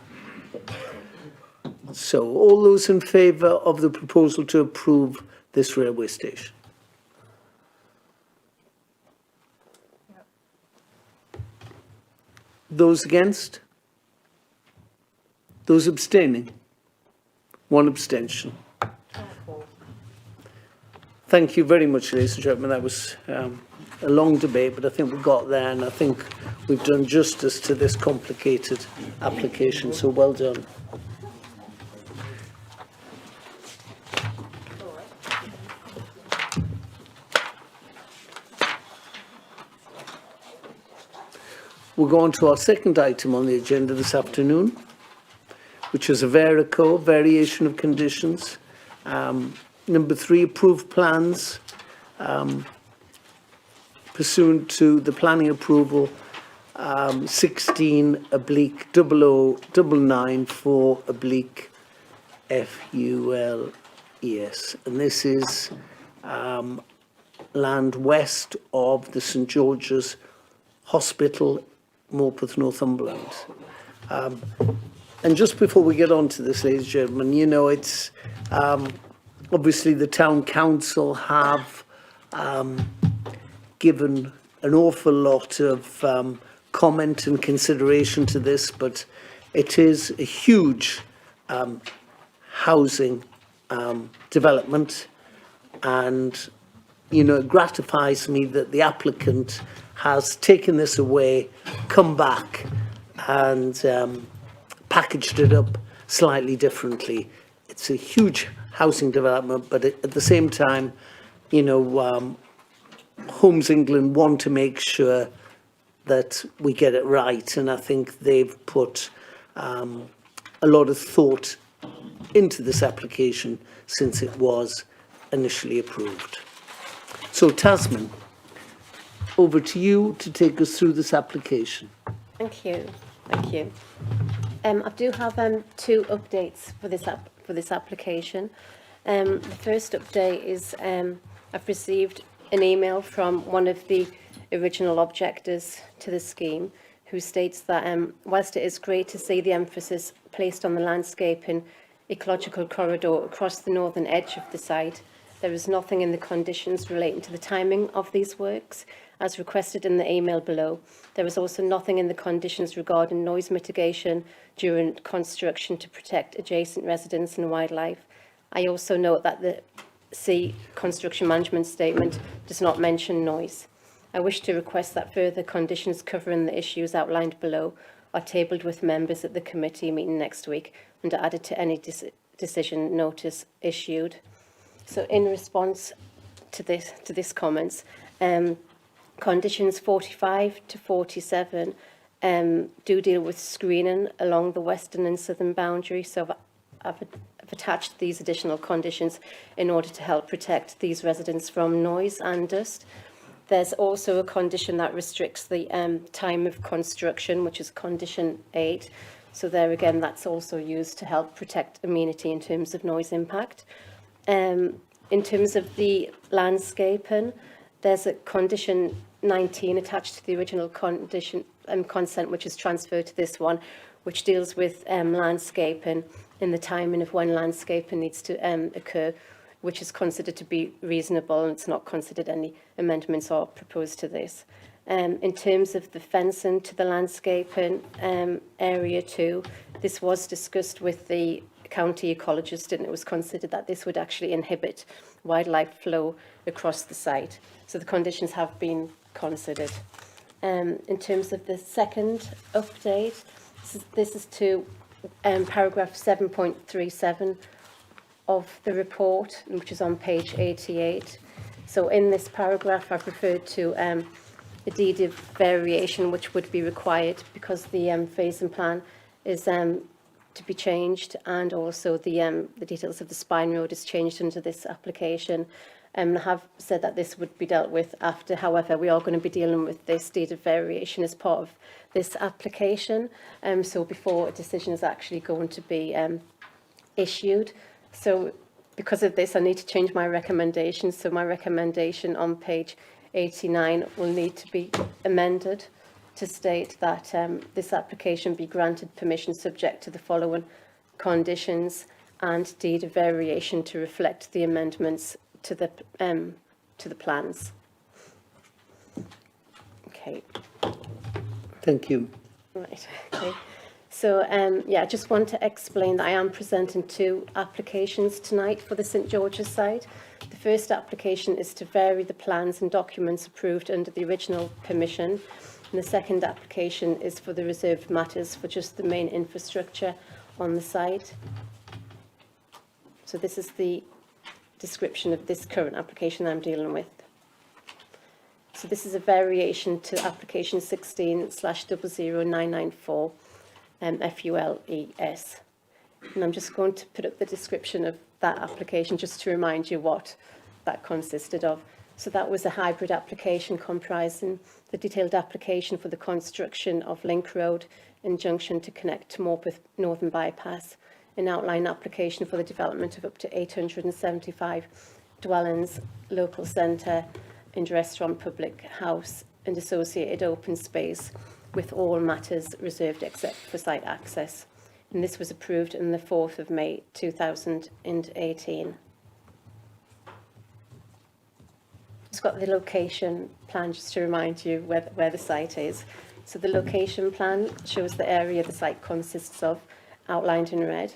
So, all those in favour of the proposal to approve this railway station? Yep. Those against? Those abstaining? One abstention. Thank you very much, ladies and gentlemen. That was a long debate, but I think we got there, and I think we've done justice to this complicated application, so well done. We'll go on to our second item on the agenda this afternoon, which is a VERICO, variation of conditions. Number 3, approved plans pursuant to the planning approval 16/0094/FULES. And this is land west of the St George's Hospital, Morpeth, Northumberland. And just before we get on to this, ladies and gentlemen, you know, it's obviously the town council have given an awful lot of comment and consideration to this, but it is a huge housing development, and you know, it gratifies me that the applicant has taken this away, come back and packaged it up slightly differently. It's a huge housing development, but at the same time, you know, Homes England want to make sure that we get it right, and I think they've put a lot of thought into this application since it was initially approved. So Tasman, over to you to take us through this application. Thank you. Thank you. I do have two updates for this application. The first update is I've received an email from one of the original objectors to the scheme, who states that whilst it is great to see the emphasis placed on the landscaping ecological corridor across the northern edge of the site, there is nothing in the conditions relating to the timing of these works, as requested in the email below. There is also nothing in the conditions regarding noise mitigation during construction to protect adjacent residents and wildlife. I also note that the C construction management statement does not mention noise. I wish to request that further conditions covering the issues outlined below are tabled with members at the committee meeting next week and are added to any decision notice issued. So in response to this comments, conditions 45 to 47 do deal with screening along the western and southern boundary. So I've attached these additional conditions in order to help protect these residents from noise and dust. There's also a condition that restricts the time of construction, which is condition 8. So there again, that's also used to help protect amenity in terms of noise impact. In terms of the landscaping, there's a condition 19 attached to the original condition consent, which is transferred to this one, which deals with landscaping in the timing of when landscaping needs to occur, which is considered to be reasonable, and it's not considered any amendments are proposed to this. In terms of the fencing to the landscaping area 2, this was discussed with the county ecologist, and it was considered that this would actually inhibit wildlife flow across the site. So the conditions have been considered. In terms of the second update, this is to paragraph 7.37 of the report, which is on page 88. So in this paragraph, I've referred to the deed of variation, which would be required because the phasing plan is to be changed, and also the details of the spine road is changed under this application. I have said that this would be dealt with after. However, we are going to be dealing with this deed of variation as part of this application, so before a decision is actually going to be issued. So because of this, I need to change my recommendation. So my recommendation on page 89 will need to be amended to state that this application be granted permission subject to the following conditions and deed of variation to reflect the amendments to the plans. Okay. Thank you. Right. Okay. So, yeah, I just want to explain that I am presenting two applications tonight for the St George's site. The first application is to vary the plans and documents approved under the original permission. And the second application is for the reserved matters for just the main infrastructure on the site. So this is the description of this current application I'm dealing with. So this is a variation to application 16/00994. FULES. And I'm just going to put up the description of that application just to remind you what that consisted of. So that was a hybrid application comprising the detailed application for the construction of Link Road in junction to connect to Morpeth Northern Bypass, an outline application for the development of up to 875 dwellings, local centre and restaurant, public house and associated open space, with all matters reserved except for site access. And this was approved on the 4th of May 2018. It's got the location plan just to remind you where the site is. So the location plan shows the area the site consists of, outlined in red.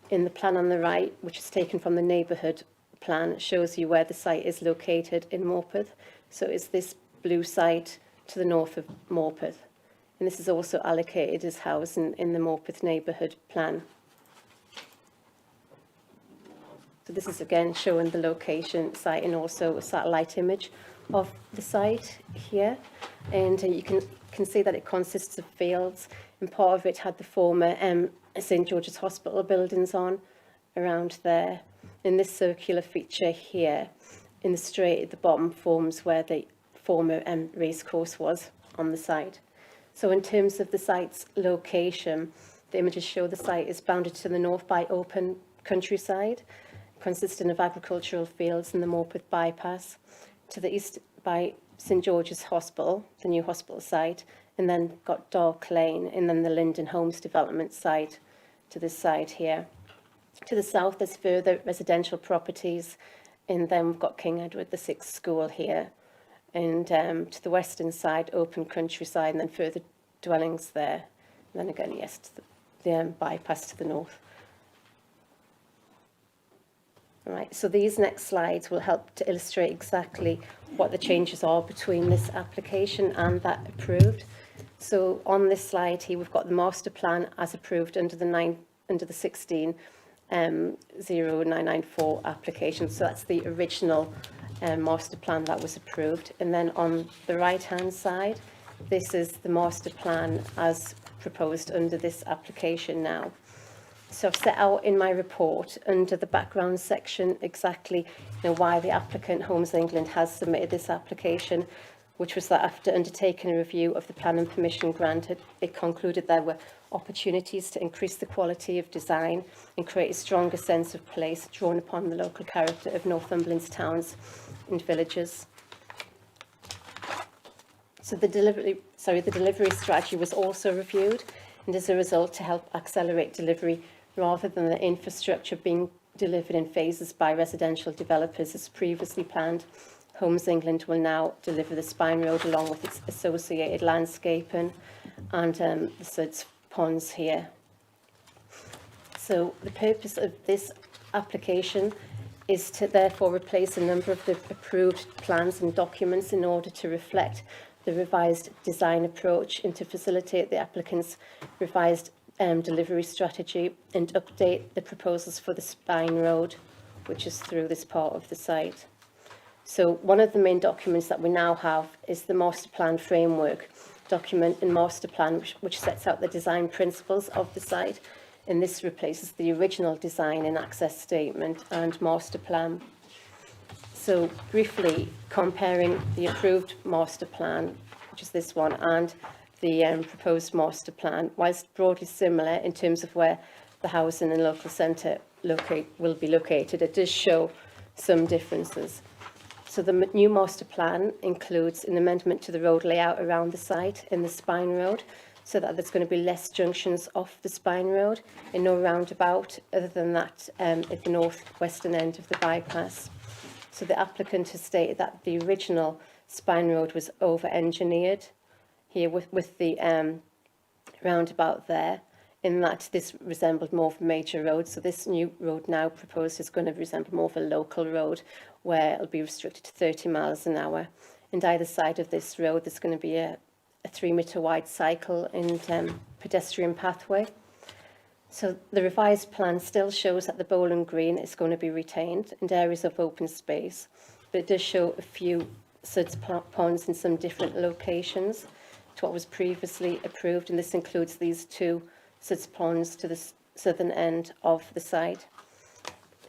In the plan on the right, which is taken from the neighbourhood plan, shows you where the site is located in Morpeth. So it's this blue site to the north of Morpeth. And this is also allocated as housing in the Morpeth neighbourhood plan. So this is again showing the location, site and also a satellite image of the site here, and you can see that it consists of fields, and part of it had the former St George's Hospital buildings on around there. And this circular feature here in the straight at the bottom forms where the former racecourse was on the site. So in terms of the site's location, the images show the site is bounded to the north by open countryside, consisting of agricultural fields and the Morpeth bypass, to the east by St George's Hospital, the new hospital site, and then got Dark Lane, and then the Linden Homes development site to this side here. To the south, there's further residential properties, and then we've got King Edward VI School here, and to the western side, open countryside, and then further dwellings there. And then again, yes, to the bypass to the north. All right, so these next slides will help to illustrate exactly what the changes are between this application and that approved. So on this slide here, we've got the master plan as approved under the 16 0994 application. So that's the original master plan that was approved. And then on the right-hand side, this is the master plan as proposed under this application now. So I've set out in my report under the background section exactly why the applicant Homes England has submitted this application, which was that after undertaking a review of the plan and permission granted, it concluded there were opportunities to increase the quality of design and create a stronger sense of place drawn upon the local character of Northumberland's towns and villages. So the delivery strategy was also reviewed, and as a result, to help accelerate delivery rather than the infrastructure being delivered in phases by residential developers as previously planned, Homes England will now deliver the Spine Road along with its associated landscaping and the Suds ponds here. So the purpose of this application is to therefore replace a number of the approved plans and documents in order to reflect the revised design approach and to facilitate the applicant's revised delivery strategy and update the proposals for the Spine Road, which is through this part of the site. So one of the main documents that we now have is the master plan framework document and master plan, which sets out the design principles of the site. And this replaces the original design and access statement and master plan. So briefly comparing the approved master plan, which is this one, and the proposed master plan, whilst broadly similar in terms of where the housing and local centre will be located, it does show some differences. So the new master plan includes an amendment to the road layout around the site in the Spine Road, so that there's going to be less junctions off the Spine Road and no roundabout other than that at the north-western end of the bypass. So the applicant has stated that the original Spine Road was over-engineered here with the roundabout there, in that this resembled more of a major road. So this new road now proposed is going to resemble more of a local road where it'll be restricted to 30 miles an hour. And either side of this road, there's going to be a 3-metre wide cycle and pedestrian pathway. So the revised plan still shows that the Bowling Green is going to be retained and areas of open space, but it does show a few Suds ponds in some different locations to what was previously approved, and this includes these 2 Suds ponds to the southern end of the site.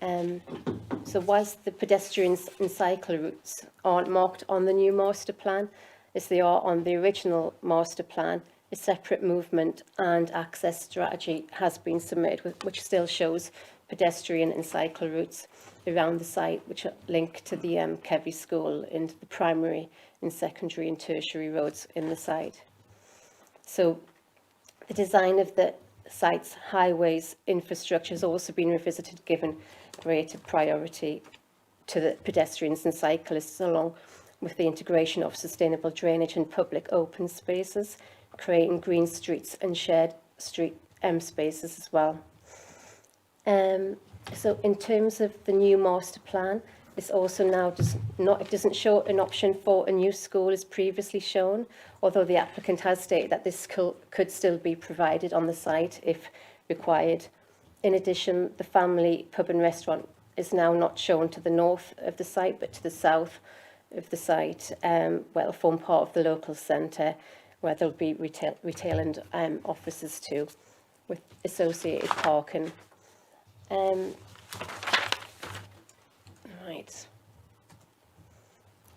So whilst the pedestrians and cycle routes aren't marked on the new master plan, as they are on the original master plan, a separate movement and access strategy has been submitted, which still shows pedestrian and cycle routes around the site, which are linked to the Kevy School and the primary and secondary and tertiary roads in the site. So the design of the site's highways infrastructure has also been revisited, given greater priority to the pedestrians and cyclists, along with the integration of sustainable drainage and public open spaces, creating green streets and shared street spaces as well. So in terms of the new master plan, this also now it doesn't show an option for a new school as previously shown, although the applicant has stated that this school could still be provided on the site if required. In addition, the family pub and restaurant is now not shown to the north of the site, but to the south, of the site, well, form part of the local centre, where there'll be retail and offices too, with associated parking. Right.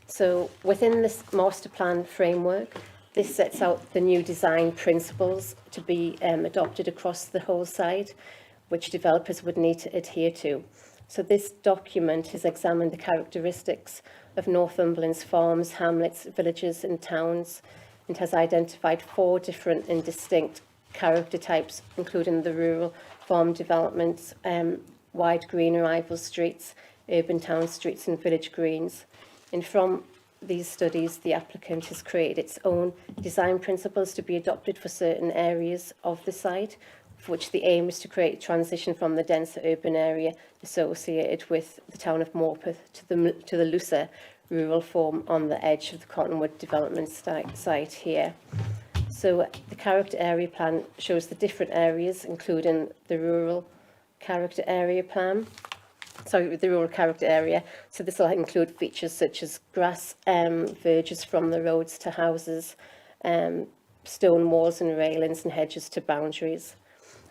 So within this master plan framework, this sets out the new design principles to be adopted across the whole site, which developers would need to adhere to. So this document has examined the characteristics of Northumberland's farms, hamlets, villages and towns, and has identified 4 different and distinct character types, including the rural farm developments, wide green arrival streets, urban town streets and village greens. And from these studies, the applicant has created its own design principles to be adopted for certain areas of the site, for which the aim is to create a transition from the denser urban area associated with the town of Morpeth to the looser rural form on the edge of the Cottonwood development site here. So the character area plan shows the different areas, including the rural character area plan. Sorry, the rural character area. So this will include features such as grass verges from the roads to houses, stone walls and railings and hedges to boundaries.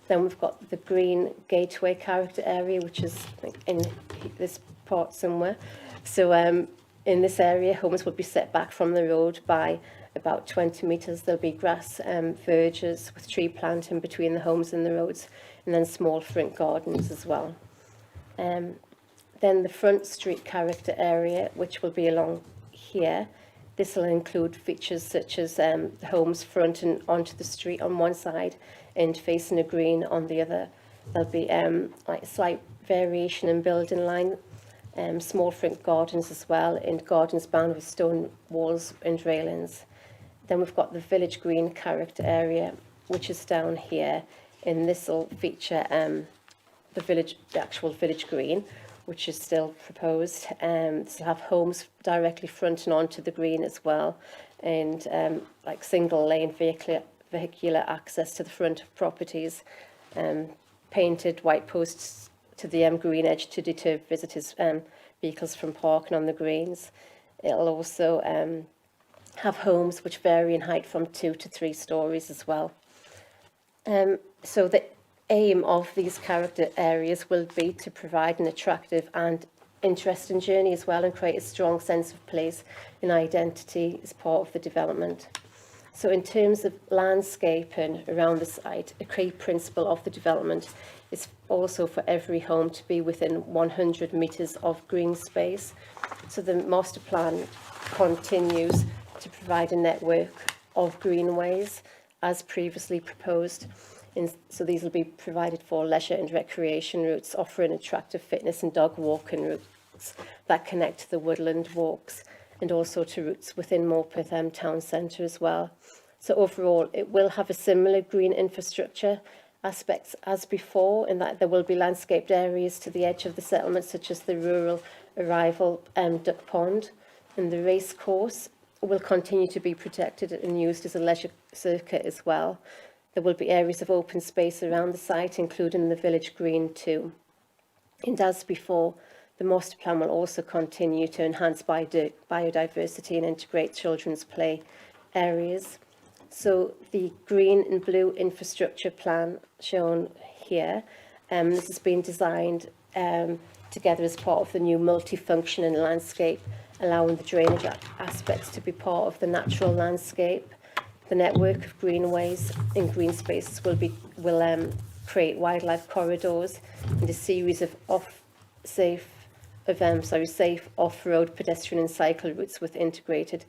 Then we've got the green gateway character area, which is in this part somewhere. So in this area, homes will be set back from the road by about 20 metres. There'll be grass verges with tree planting between the homes and the roads, and then small front gardens as well. Then the front street character area, which will be along here. This will include features such as the homes fronting onto the street on one side and facing a green on the other. There'll be like slight variation in building line, small front gardens as well, and gardens bound with stone walls and railings. Then we've got the village green character area, which is down here, and this will feature the actual village green, which is still proposed. This will have homes directly fronting onto the green as well, and like single lane vehicular access to the front of properties, painted white posts to the green edge to deter visitors' vehicles from parking on the greens. It'll also have homes which vary in height from 2 to 3 stories as well. So the aim of these character areas will be to provide an attractive and interesting journey as well, and create a strong sense of place and identity as part of the development. So in terms of landscaping around the site, a key principle of the development is also for every home to be within 100 metres of green space. So the master plan continues to provide a network of greenways as previously proposed. And so these will be provided for leisure and recreation routes, offering attractive fitness and dog walking routes that connect to the woodland walks, and also to routes within Morpeth town centre as well. So overall, it will have a similar green infrastructure aspects as before, in that there will be landscaped areas to the edge of the settlement, such as the rural arrival duck pond, and the race course will continue to be protected and used as a leisure circuit as well. There will be areas of open space around the site, including the village green too. And as before, the master plan will also continue to enhance biodiversity and integrate children's play areas. So the green and blue infrastructure plan shown here, this has been designed together as part of the new multifunctioning landscape, allowing the drainage aspects to be part of the natural landscape. The network of greenways and green spaces will create wildlife corridors and a series of safe off-road pedestrian and cycle routes with integrated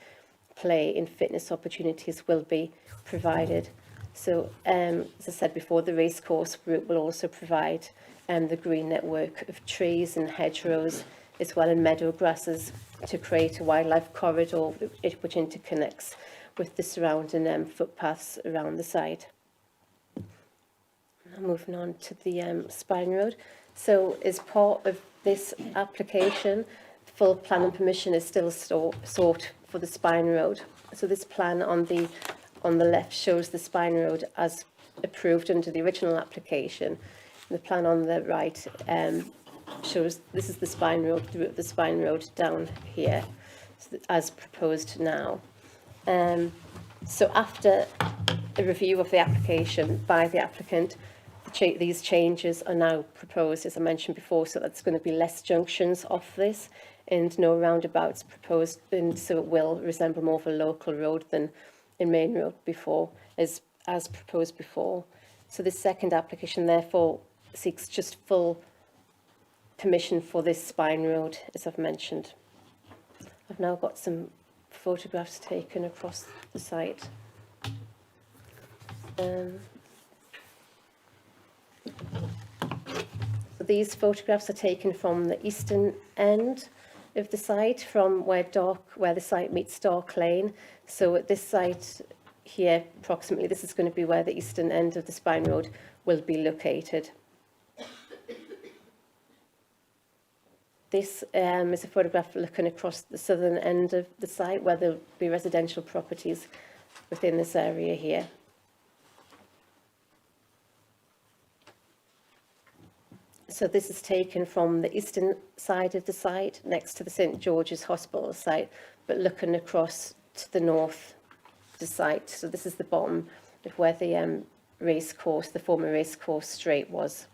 play and fitness opportunities will be provided. So, as I said before, the racecourse route will also provide the green network of trees and hedgerows, as well as meadow grasses, to create a wildlife corridor which interconnects with the surrounding footpaths around the site. Now moving on to the Spine Road. So as part of this application, full planning permission is still sought for the Spine Road. So this plan on the left shows the Spine Road as approved under the original application. The plan on the right shows this is the Spine Road, the route of the Spine Road down here. as proposed now. So after a review of the application by the applicant, these changes are now proposed, as I mentioned before, so that's going to be less junctions off this and no roundabouts proposed, and so it will resemble more of a local road than a main road before, as proposed before. So this second application therefore seeks just full permission for this spine road, as I've mentioned. I've now got some photographs taken across the site. So these photographs are taken from the eastern end of the site, from where the site meets Dark Lane. So at this site here, approximately, this is going to be where the eastern end of the spine road will be located. This is a photograph looking across the southern end of the site, where there will be residential properties within this area here. So this is taken from the eastern side of the site, next to the St George's Hospital site, but looking across to the north of the site. So this is the bottom of where the the former racecourse straight was.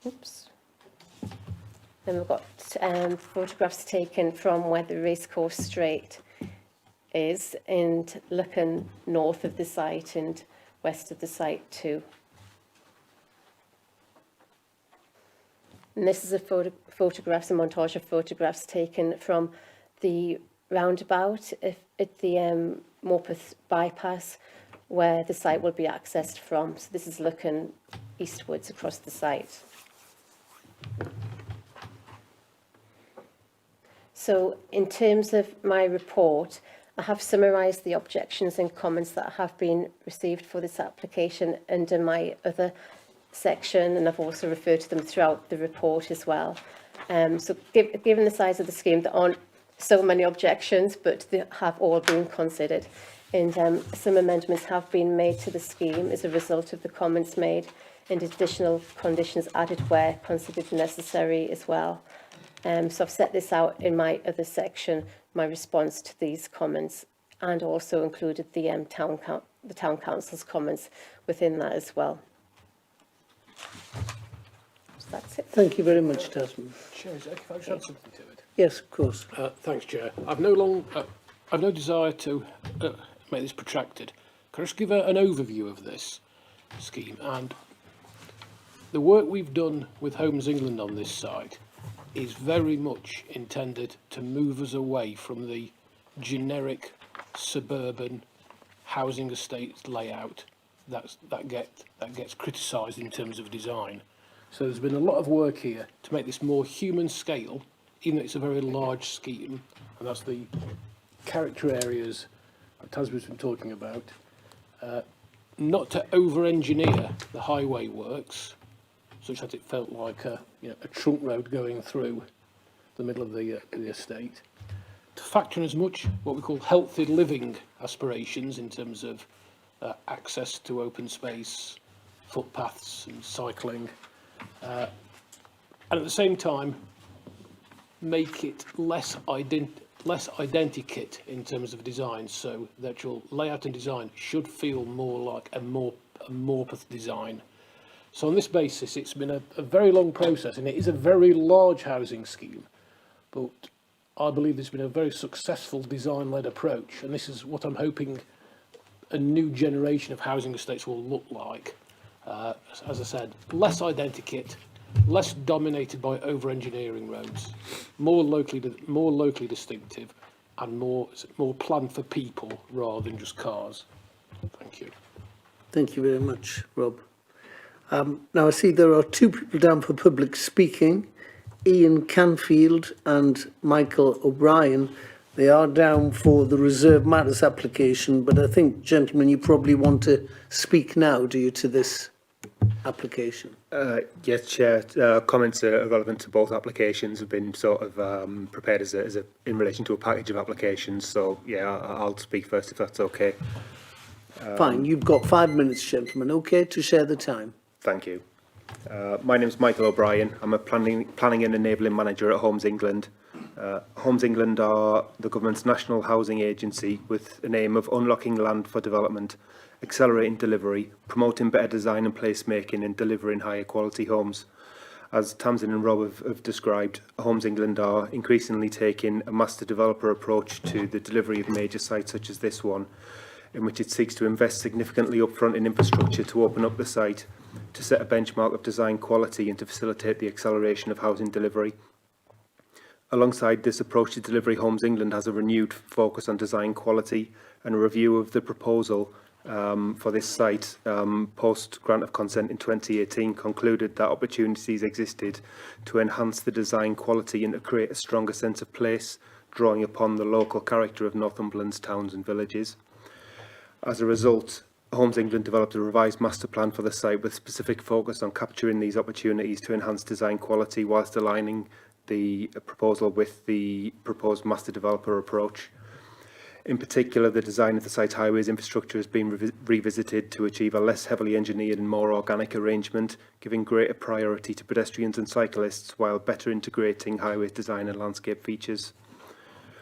Oops. Then we've got photographs taken from where the racecourse straight is, and looking north of the site and west of the site too. And this is a montage of photographs taken from the roundabout at the Morpeth bypass, where the site will be accessed from. So this is looking eastwards across the site. So in terms of my report, I have summarised the objections and comments that have been received for this application under my other section, and I've also referred to them throughout the report as well. So given the size of the scheme, there aren't so many objections, but they have all been considered. And some amendments have been made to the scheme as a result of the comments made, and additional conditions added where considered necessary as well. So I've set this out in my other section, my response to these comments, and also included the town council's comments within that as well. So that's it. Thank you very much, Tasman. Chair, is it okay if I just add something to it? Yes, of course. Thanks, Chair. I've no desire to make this protracted. Can I just give an overview of this scheme? And the work we've done with Homes England on this site is very much intended to move us away from the generic suburban housing estate layout that gets criticised in terms of design. So there's been a lot of work here to make this more human scale, even though it's a very large scheme, and that's the character areas that Tasman's been talking about. Not to over-engineer the highway works, such that it felt like a trunk road going through the middle of the estate. To factor in as much what we call healthy living aspirations in terms of access to open space, footpaths and cycling, and at the same time make it less identikit in terms of design, so the actual layout and design should feel more like a Morpeth design. So on this basis, it's been a very long process, and it is a very large housing scheme, but I believe there's been a very successful design-led approach, and this is what I'm hoping a new generation of housing estates will look like. As I said, less identikit, less dominated by over-engineering roads, more locally distinctive, and more planned for people rather than just cars. Thank you. Thank you very much, Rob. Now I see there are two people down for public speaking, Ian Canfield and Michael O'Brien. They are down for the Reserve Matters application, but I think, gentlemen, you probably want to speak now, do you, to this application? Yes, Chair. Comments are relevant to both applications, have been sort of prepared as in relation to a package of applications. So, yeah, I'll speak first if that's okay. Fine, you've got 5 minutes, gentlemen, okay, to share the time. Thank you. My name is Michael O'Brien. I'm a planning and enabling manager at Homes England. Homes England are the government's national housing agency with an aim of unlocking land for development, accelerating delivery, promoting better design and placemaking, and delivering higher quality homes. As Tamsin and Rob have described, Homes England are increasingly taking a master developer approach to the delivery of major sites such as this one, in which it seeks to invest significantly upfront in infrastructure to open up the site, to set a benchmark of design quality and to facilitate the acceleration of housing delivery. Alongside this approach to delivery, Homes England has a renewed focus on design quality, and a review of the proposal for this site post grant of consent in 2018 concluded that opportunities existed to enhance the design quality and to create a stronger sense of place, drawing upon the local character of Northumberland's towns and villages. As a result, Homes England developed a revised master plan for the site with specific focus on capturing these opportunities to enhance design quality whilst aligning the proposal with the proposed master developer approach. In particular, the design of the site's highways infrastructure has been revisited to achieve a less heavily engineered and more organic arrangement, giving greater priority to pedestrians and cyclists while better integrating highways design and landscape features.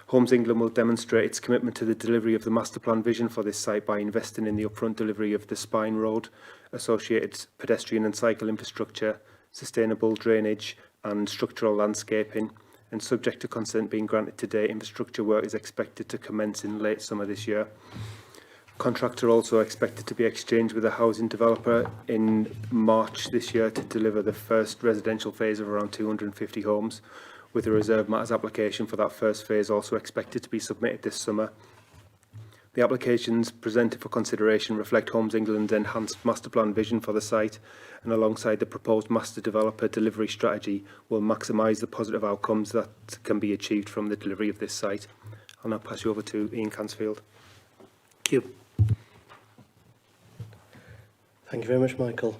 Homes England will demonstrate its commitment to the delivery of the master plan vision for this site by investing in the upfront delivery of the spine road, associated pedestrian and cycle infrastructure, sustainable drainage and structural landscaping, and subject to consent being granted today, infrastructure work is expected to commence in late summer this year. Contractor also expected to be exchanged with a housing developer in March this year to deliver the first residential phase of around 250 homes, with a reserve matters application for that first phase also expected to be submitted this summer. The applications presented for consideration reflect Homes England's enhanced master plan vision for the site, and alongside the proposed master developer delivery strategy will maximise the positive outcomes that can be achieved from the delivery of this site. I'll now pass you over to Ian Cansfield. Thank you. Thank you very much, Michael.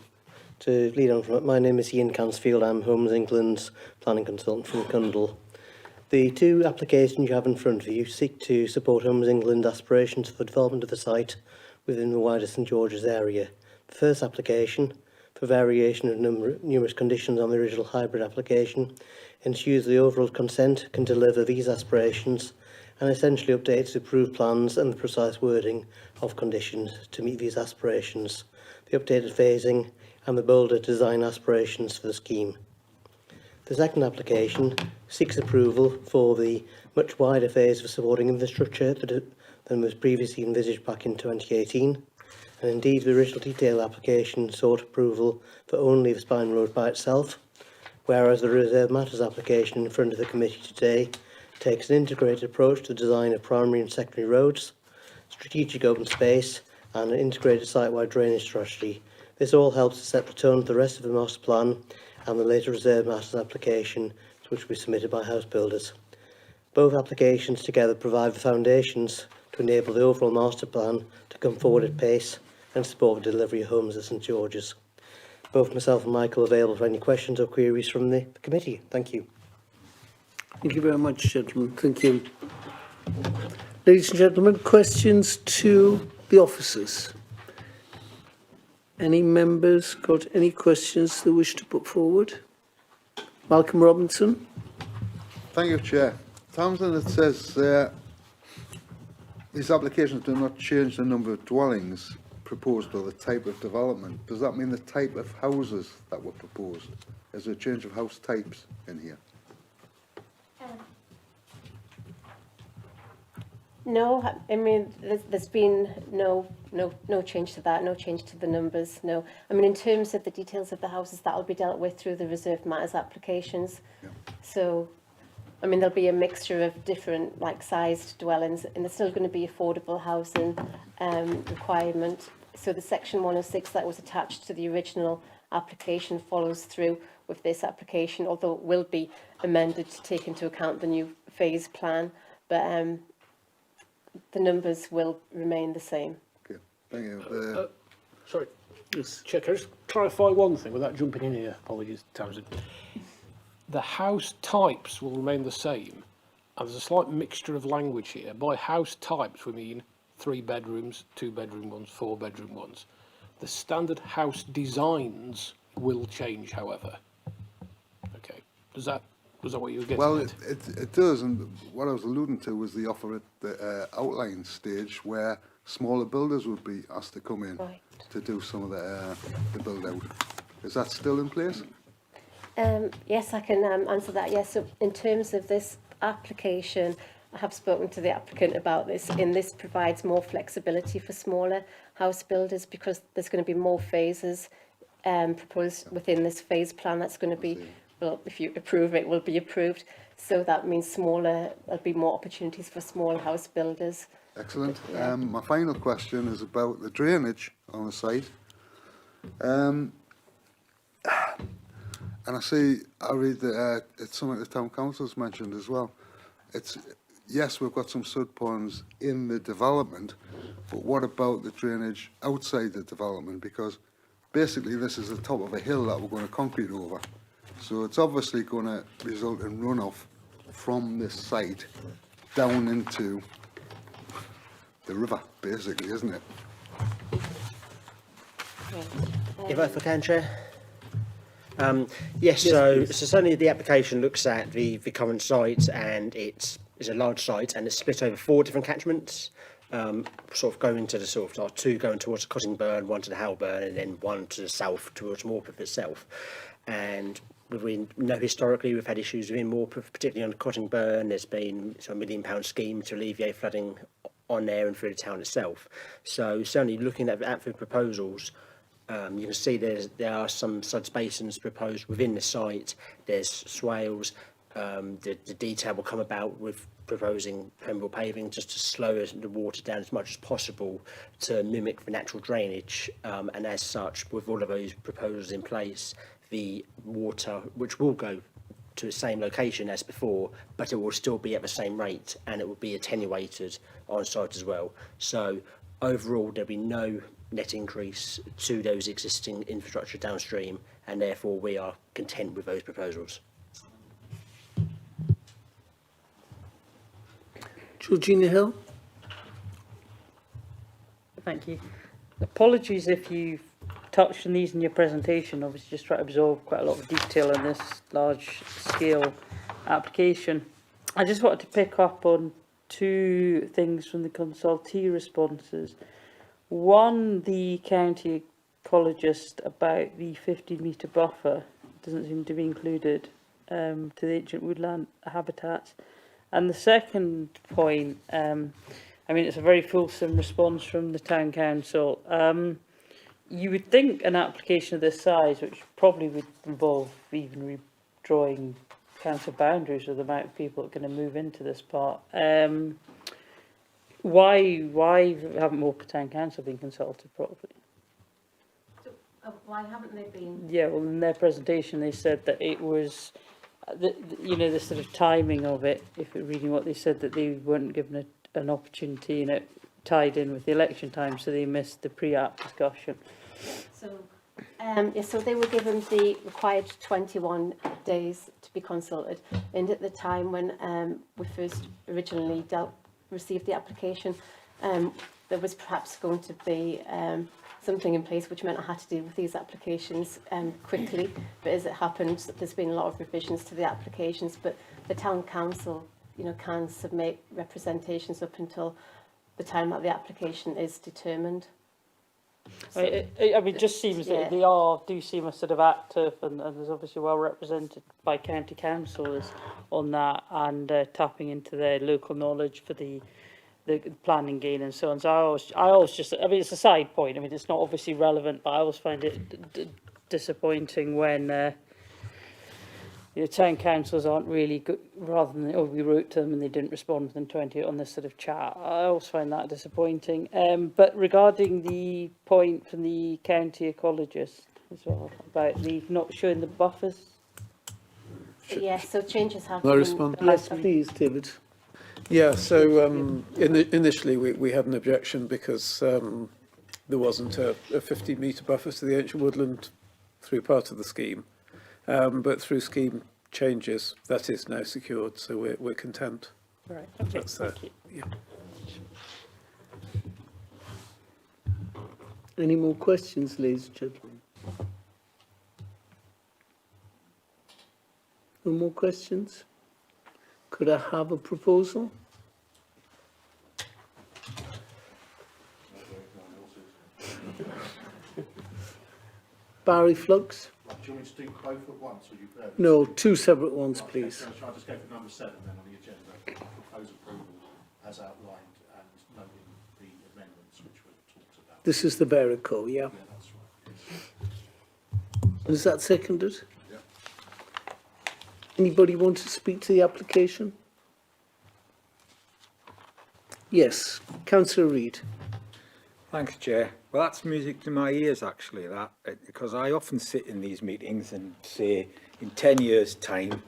To lead on from it, my name is Ian Cansfield. I'm Homes England's planning consultant from Cundall. The two applications you have in front of you seek to support Homes England aspirations for development of the site within the wider St George's area. The first application, for variation of numerous conditions on the original hybrid application, ensures the overall consent can deliver these aspirations and essentially updates the approved plans and the precise wording of conditions to meet these aspirations, the updated phasing and the bolder design aspirations for the scheme. The second application seeks approval for the much wider phase of supporting infrastructure than was previously envisaged back in 2018, and indeed the original detailed application sought approval for only the spine road by itself, whereas the reserve matters application in front of the committee today takes an integrated approach to the design of primary and secondary roads, strategic open space and an integrated site-wide drainage strategy. This all helps to set the tone for the rest of the master plan and the later reserve matters application, which will be submitted by house builders. Both applications together provide the foundations to enable the overall master plan to come forward at pace and support the delivery of homes at St George's. Both myself and Michael are available for any questions or queries from the committee. Thank you. Thank you very much, gentlemen. Thank you. Ladies and gentlemen, questions to the officers? Any members got any questions they wish to put forward? Malcolm Robinson. Thank you, Chair. Tamsin, it says these applications do not change the number of dwellings proposed or the type of development. Does that mean the type of houses that were proposed? Is there a change of house types in here? No, I mean, there's been no change to that, no change to the numbers, no. I mean, in terms of the details of the houses, that'll be dealt with through the reserve matters applications. Yeah. So, I mean, there'll be a mixture of different, like, sized dwellings, and there's still going to be affordable housing requirement. So the section 106 that was attached to the original application follows through with this application, although it will be amended to take into account the new phase plan. But the numbers will remain the same. Okay, thank you. Sorry, yes. Chair, can I just clarify one thing without jumping in here? Apologies, Tamsin. The house types will remain the same, and there's a slight mixture of language here. By house types, we mean 3 bedrooms, 2 bedroom ones, 4 bedroom ones. The standard house designs will change, however. Okay, was that what you were getting Well, at? it does, and what I was alluding to was the offer at the outline stage where smaller builders would be asked to come in to do some of the build out. Is that still in place? Yes, I can answer that. Yes, so in terms of this application, I have spoken to the applicant about this, and this provides more flexibility for smaller house builders because there's going to be more phases proposed within this phase plan. That's going to be, well, if you approve it, will be approved. So that means there'll be more opportunities for small house builders. Excellent. Yeah. My final question is about the drainage on the site. And I read that it's something the town council's mentioned as well. Yes, we've got some sud ponds in the development, but what about the drainage outside the development? Because basically this is the top of a hill that we're going to concrete over. So it's obviously going to result in runoff from this site down into the river, basically, isn't it? If I can, Chair. Yes, so certainly the application looks at the current site, and it's a large site and it's split over 4 different catchments, sort of going to the sort of 2 going towards Cottingburn, 1 to the Halburn, and then 1 to the south towards Morpeth itself. And we know historically we've had issues within Morpeth, particularly on Cottingburn. There's been a £1 million scheme to alleviate flooding on there and through the town itself. So certainly looking at the proposals, you can see there are some suds basins proposed within the site. There's swales. The detail will come about with proposing permeable paving just to slow the water down as much as possible to mimic the natural drainage. And as such, with all of those proposals in place, the water, which will go to the same location as before, but it will still be at the same rate and it will be attenuated on site as well. So overall, there'll be no net increase to those existing infrastructure downstream, and therefore we are content with those proposals. Georgina Hill. Thank you. Apologies if you've touched on these in your presentation. Obviously, just try to absorb quite a lot of detail in this large scale application. I just wanted to pick up on 2 things from the consultee responses. One, the county ecologist about the 50-metre buffer doesn't seem to be included to the ancient woodland habitats. And the second point, I mean, it's a very fulsome response from the town council. You would think an application of this size, which probably would involve even redrawing council boundaries with the amount of people that are going to move into this part, why haven't more town council been consulted properly? Why haven't they been? Yeah, well, in their presentation they said that it was, the sort of timing of it, if you're reading what they said, that they weren't given an opportunity, and it tied in with the election time, so they missed the pre-app discussion. So, so they were given the required 21 days to be consulted, and at the time when we first originally received the application, there was perhaps going to be something in place which meant I had to deal with these applications quickly, but as it happened, there's been a lot of revisions to the applications, but the town council, can submit representations up until the time that the application is determined. So, I mean, it just seems that they do seem a sort of active, and there's obviously well represented by county councillors on that, and tapping into their local knowledge for the planning gain and so on. So I always just, I mean, it's a side point. I mean, it's not obviously relevant, but I always find it disappointing when town councils aren't really good, rather than, we wrote to them and they didn't respond within 20 on this sort of chat. I always find that disappointing. But regarding the point from the county ecologist as well, about the not showing the buffers. Yes, so changes have Can I respond? Yes, please, David. Yeah, so initially we had an objection because there wasn't a 50-metre buffer to the ancient woodland through part of the scheme. But through scheme changes, that is now secured, so we're content. Right, okay, That's thank you. Yeah. Any more questions, ladies and gentlemen? No more questions? Could I have a proposal? Barry Flux? Do you want me to do both at once, or you? No, two separate ones, please. Shall I just go for number 7 then on the agenda? Propose approval as outlined and noting the amendments which were talked about. This is the Verico, yeah? Yeah, that's right. Is that seconded? Yeah. Anybody want to speak to the application? Yes, Councillor Reid. Thanks, Chair. Well, that's music to my ears, actually, that, because I often sit in these meetings and say, in 10 years' time,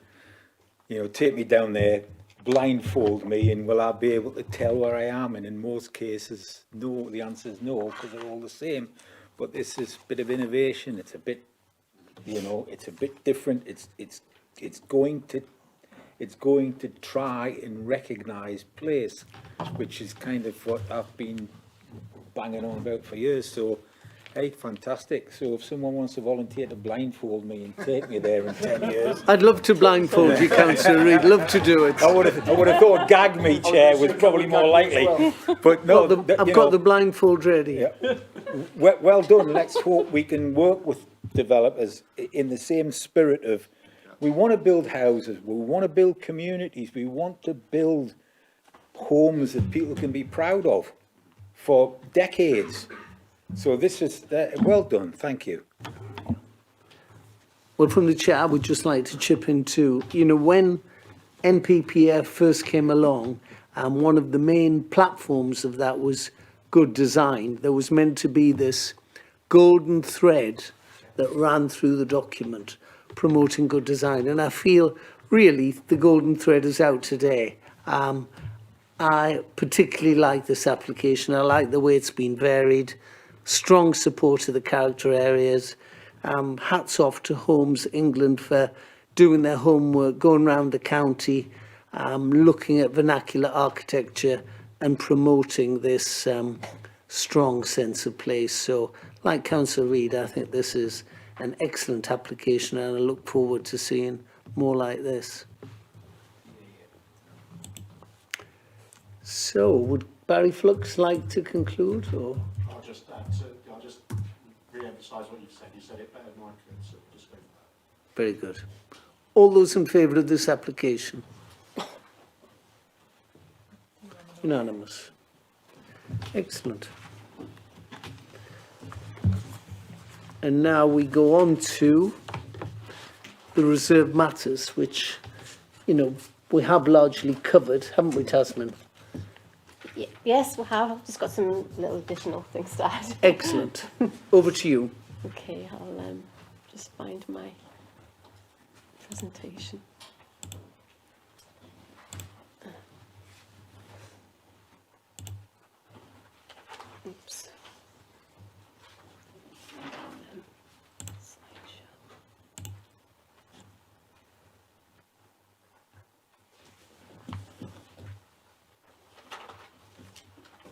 you know, take me down there, blindfold me, and will I be able to tell where I am? And in most cases, no, the answer is no, because they're all the same. But this is a bit of innovation. It's a bit, you know, it's a bit different. It's going to try and recognise place, which is kind of what I've been banging on about for years. So, hey, fantastic. So if someone wants to volunteer to blindfold me and take me there in 10 years... I'd love to blindfold you, Councillor Reid. Love to do it. I would have thought gag me, Chair, was probably more likely. But no, I've got the blindfold ready. Yeah. Well done. Let's hope we can work with developers in the same spirit of, we want to build houses, we want to build communities, we want to build homes that people can be proud of for decades. So this is, well done, thank you. Well, from the chair, I would just like to chip in too. You know, when NPPF first came along, one of the main platforms of that was good design. There was meant to be this golden thread that ran through the document promoting good design. And I feel really the golden thread is out today. I particularly like this application. I like the way it's been varied, strong support of the character areas. Hats off to Homes England for doing their homework, going around the county, looking at vernacular architecture and promoting this strong sense of place. So, like Councillor Reid, I think this is an excellent application and I look forward to seeing more like this. So, would Barry Flux like to conclude, or? I'll just re-emphasise what you've said. You said it better than I could, so just go for that. Very good. All those in favour of this application? Unanimous. Excellent. And now we go on to the reserved matters, which, you know, we have largely covered, haven't we, Tasman? Yes, we have. I've just got some little additional things to add. Excellent. Over to you. Okay, I'll just find my presentation. Oops.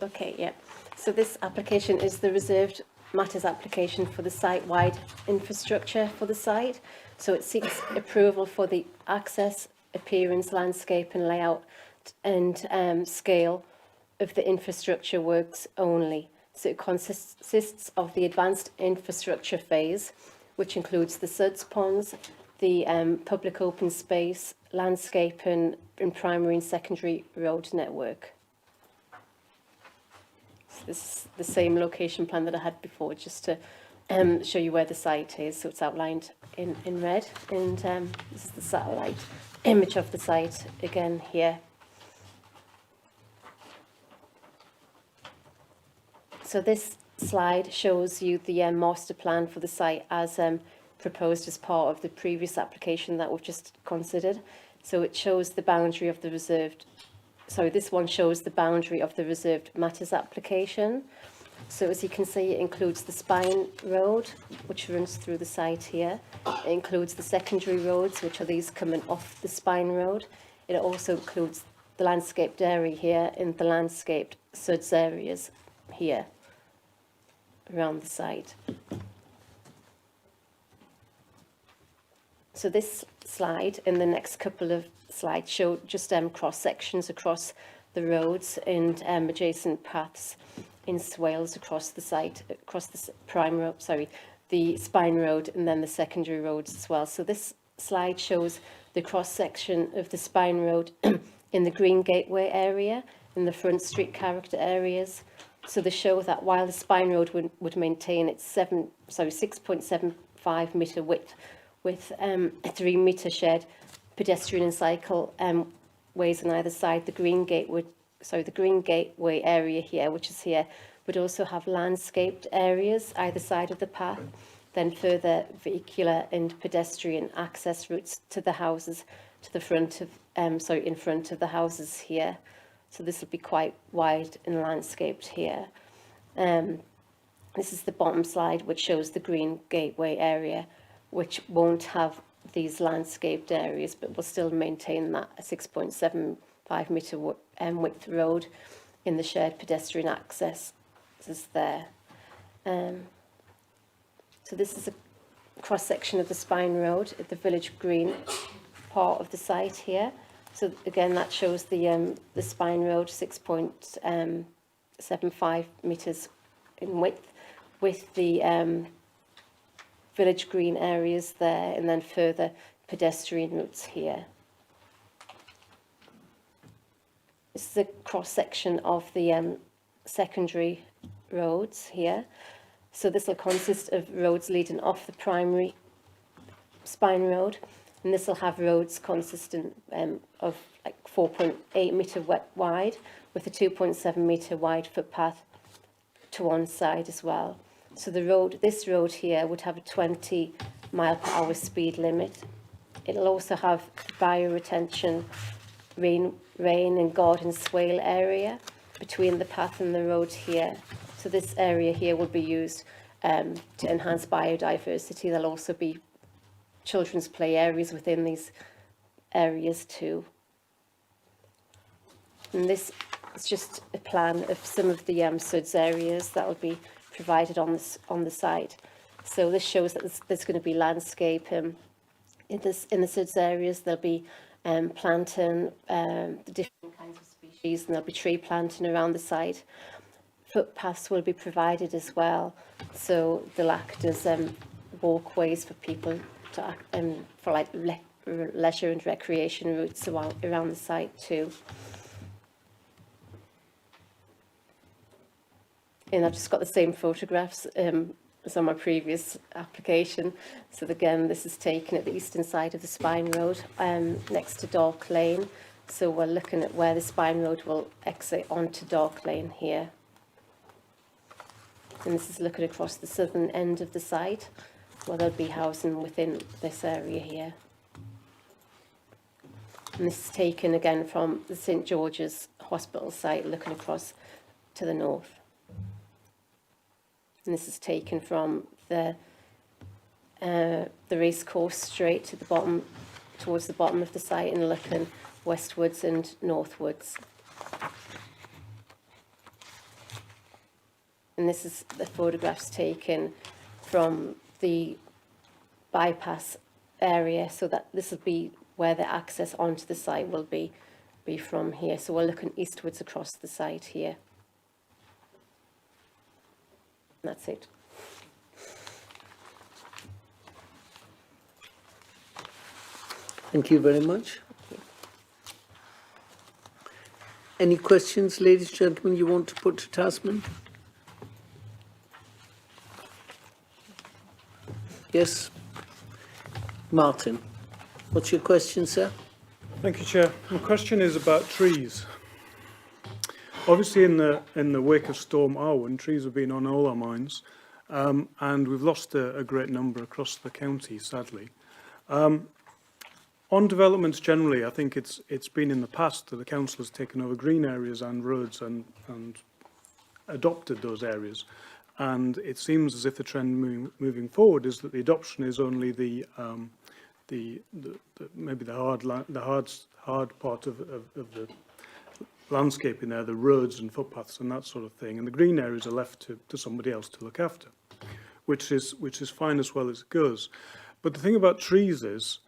Okay, yeah. So this application is the reserved matters application for the site-wide infrastructure for the site. So it seeks approval for the access, appearance, landscape and layout and scale of the infrastructure works only. So it consists of the advanced infrastructure phase, which includes the suds ponds, the public open space, landscape and primary and secondary road network. This is the same location plan that I had before, just to show you where the site is. So it's outlined in red, and this is the satellite image of the site again here. So this slide shows you the master plan for the site as proposed as part of the previous application that we've just considered. So it shows the boundary of the reserved. Sorry, this one shows the boundary of the reserved matters application. So as you can see, it includes the spine road, which runs through the site here. It includes the secondary roads, which are these coming off the spine road. It also includes the landscaped area here and the landscaped suds areas here around the site. So this slide and the next couple of slides show just cross sections across the roads and adjacent paths in swales across the site, across the prime road, sorry, the spine road and then the secondary roads as well. So this slide shows the cross section of the spine road in the Green Gateway area, in the front street character areas. So they show that while the spine road would maintain its 6.75 metre width with a 3 metre shared pedestrian and cycle ways on either side, the Green Gateway area here, which is here, would also have landscaped areas either side of the path, then further vehicular and pedestrian access routes to the houses to the front of, in front of the houses here. So this will be quite wide and landscaped here. This is the bottom slide, which shows the Green Gateway area, which won't have these landscaped areas, but will still maintain that 6.75 metre width road in the shared pedestrian access is there. So this is a cross section of the Spine Road at the Village Green part of the site here. So again, that shows the Spine Road 6.75 metres in width with the Village Green areas there and then further pedestrian routes here. This is a cross section of the secondary roads here. So this will consist of roads leading off the primary Spine Road, and this will have roads consistent of like 4.8 metre wide with a 2.7 metre wide footpath to one side as well. So this road here would have a 20 mile per hour speed limit. It'll also have bioretention, rain and garden swale area between the path and the road here. So this area here will be used to enhance biodiversity. There'll also be children's play areas within these areas too. And this is just a plan of some of the SUDS areas that will be provided on the site. So this shows that there's going to be landscape in the SUDS areas. There'll be planting, the different kinds of species, and there'll be tree planting around the site. Footpaths will be provided as well, so they'll act as walkways for people to for like leisure and recreation routes around the site too. And I've just got the same photographs as on my previous application. So again, this is taken at the eastern side of the Spine Road, next to Dark Lane. So we're looking at where the Spine Road will exit onto Dark Lane here. And this is looking across the southern end of the site, where there'll be housing within this area here. And this is taken again from the St George's Hospital site, looking across to the north. And this is taken from the racecourse straight to the bottom, towards the bottom of the site, and looking westwards and northwards. And this is the photographs taken from the bypass area, so that this will be where the access onto the site will be from here. So we're looking eastwards across the site here. And that's it. Thank you very much. Any questions, ladies and gentlemen, you want to put to Tasman? Yes. Martin, what's your question, sir? Thank you, Chair. My question is about trees. Obviously, in the wake of Storm Arwen, trees have been on all our minds, and we've lost a great number across the county, sadly. On developments generally, I think it's been in the past that the council has taken over green areas and roads and adopted those areas. And it seems as if the trend moving forward is that the adoption is only maybe the hard part of the landscape in there, the roads and footpaths and that sort of thing, and the green areas are left to somebody else to look after, which is fine as well as it goes. But the thing about trees is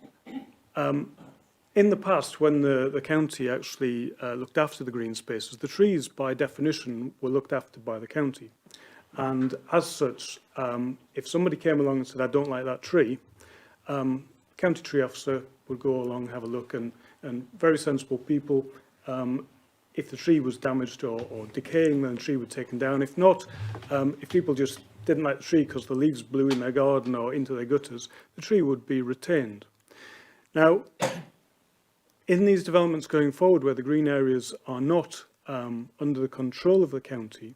In the past, when the county actually looked after the green spaces, the trees, by definition, were looked after by the county. And as such, if somebody came along and said, I don't like that tree, county tree officer would go along, have a look, and very sensible people, if the tree was damaged or decaying, then the tree would be taken down. If not, if people just didn't like the tree because the leaves blew in their garden or into their gutters, the tree would be retained. Now, in these developments going forward, where the green areas are not under the control of the county,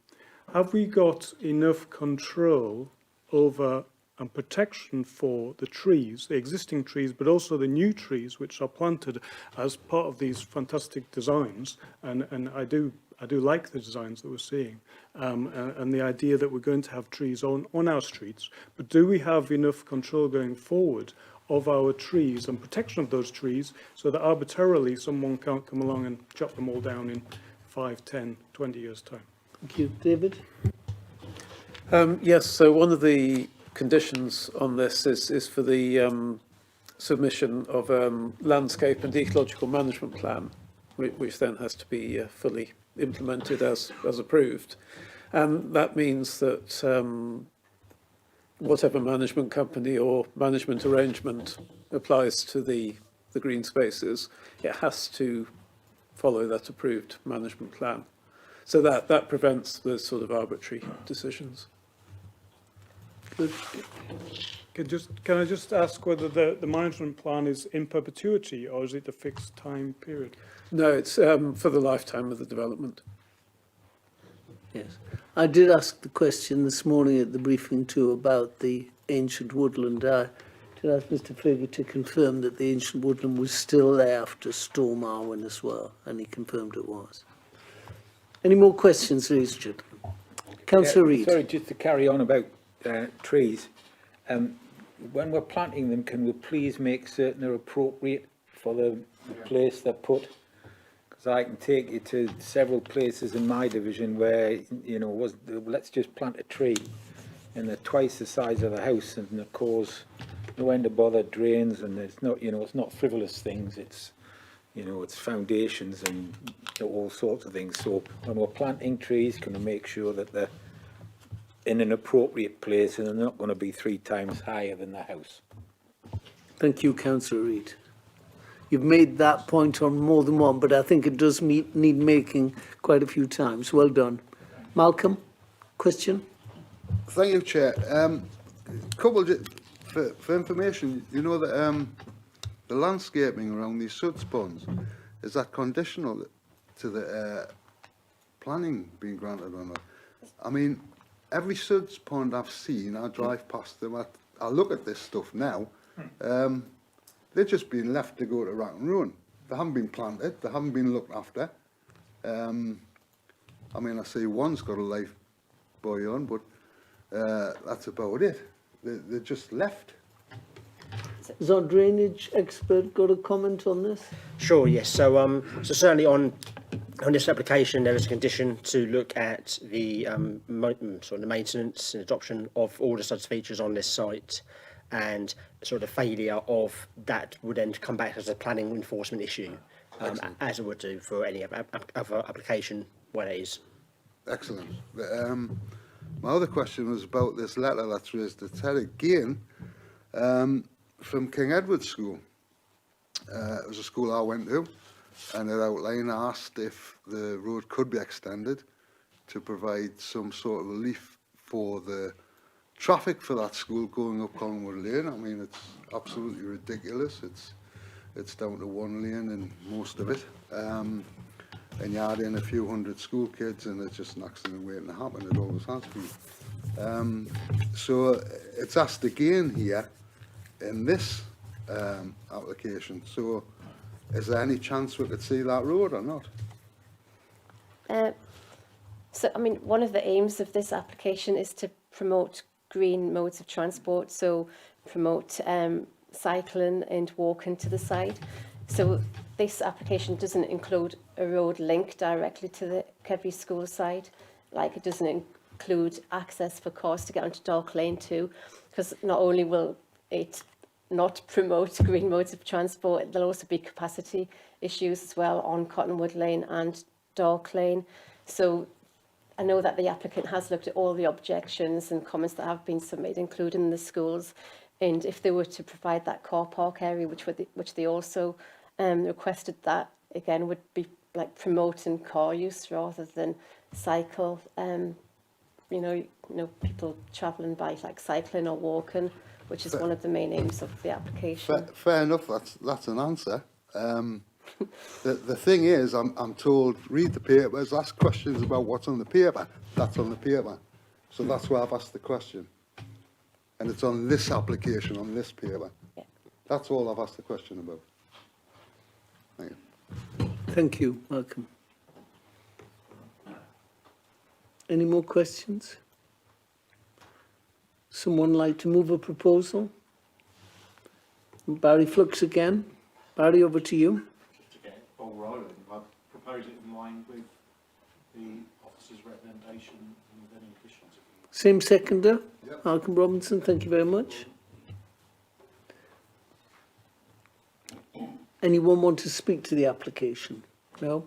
have we got enough control over and protection for the trees, the existing trees, but also the new trees which are planted as part of these fantastic designs? And I do like the designs that we're seeing, and the idea that we're going to have trees on our streets. But do we have enough control going forward of our trees and protection of those trees, so that arbitrarily someone can't come along and chop them all down in 5, 10, 20 years' time? Thank you. David? Yes, so one of the conditions on this is for the submission of landscape and ecological management plan, which then has to be fully implemented as approved. And that means that whatever management company or management arrangement applies to the green spaces, it has to follow that approved management plan. So that prevents those sort of arbitrary decisions. Good. Can I just ask whether the management plan is in perpetuity, or is it a fixed time period? No, it's for the lifetime of the development. Yes. I did ask the question this morning at the briefing too about the ancient woodland. I did ask Mr. Fergie to confirm that the ancient woodland was still there after Storm Arwen as well, and he confirmed it was. Any more questions, ladies and gentlemen? Councillor Reid. Sorry, just to carry on about trees. When we're planting them, can we please make certain they're appropriate for the place they're put? Because I can take you to several places in my division where, you know, let's just plant a tree and they're twice the size of the house, and of course no end of bother drains, and it's not, you know, it's not frivolous things, it's, you know, it's foundations and all sorts of things. So when we're planting trees, can we make sure that they're in an appropriate place and they're not going to be 3 times higher than the house? Thank you, Councillor Reid. You've made that point on more than one, but I think it does need making quite a few times. Well done. Malcolm, question? Thank you, Chair. For information, you know that the landscaping around these suds ponds, is that conditional to the planning being granted or not? I mean, every suds pond I've seen, I drive past them, I look at this stuff now, they're just being left to go to rack and ruin. They haven't been planted, they haven't been looked after. I mean, I see one's got a life buoy on, but that's about it. They're just left. Has our drainage expert got a comment on this? Sure, yes. So certainly on this application, there is a condition to look at the sort of the maintenance and adoption of all the such features on this site, and sort of failure of that would then come back as a planning enforcement issue, as it would do for any other application when it is. Excellent. My other question was about this letter that's raised to Ted again, from King Edward School. It was a school I went to, and it outlined, asked if the road could be extended to provide some sort of relief for the traffic for that school going up Collingwood Lane. I mean, it's absolutely ridiculous. It's down to 1 lane in most of it. And you add in a few hundred school kids and it's just an accident waiting to happen. It always has been. So it's asked again here in this application. So is there any chance we could see that road or not? So, I mean, one of the aims of this application is to promote green modes of transport, so promote cycling and walking to the site. So this application doesn't include a road link directly to the Kevry school site, like it doesn't include access for cars to get onto Dark Lane too, because not only will it not promote green modes of transport. There'll also be capacity issues as well on Cottonwood Lane and Dark Lane. So I know that the applicant has looked at all the objections and comments that have been submitted, including the schools. And if they were to provide that car park area, which they also requested, that again would be like promoting car use rather than cycle. You know, people travelling by like cycling or walking, which is one of the main aims of the application. Fair enough, that's an answer. The thing is, I'm told, read the papers, ask questions about what's on the paper. That's on the paper. So that's why I've asked the question. And it's on this application, on this paper. Yeah. That's all I've asked the question about. Thank you. Thank you, Malcolm. Any more questions? Someone like to move a proposal? Barry Flux again. Barry, over to you. Just to get it ball rolling, I propose it in line with the officer's recommendation and with any additions. Same seconder, Malcolm Robinson, thank you very much. Anyone want to speak to the application? No?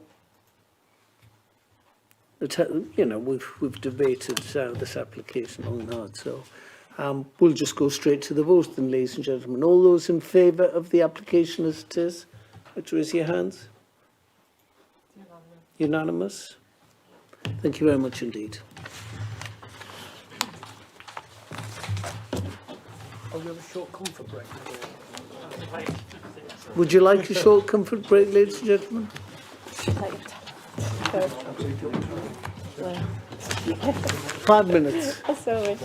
You know, we've debated this application long and hard, so we'll just go straight to the vote then, ladies and gentlemen. All those in favour of the application as it is, let's raise your hands. Unanimous? Thank you very much indeed. I'll have a short comfort break. Would you like a short comfort break, ladies and gentlemen? 5 minutes. Sorry.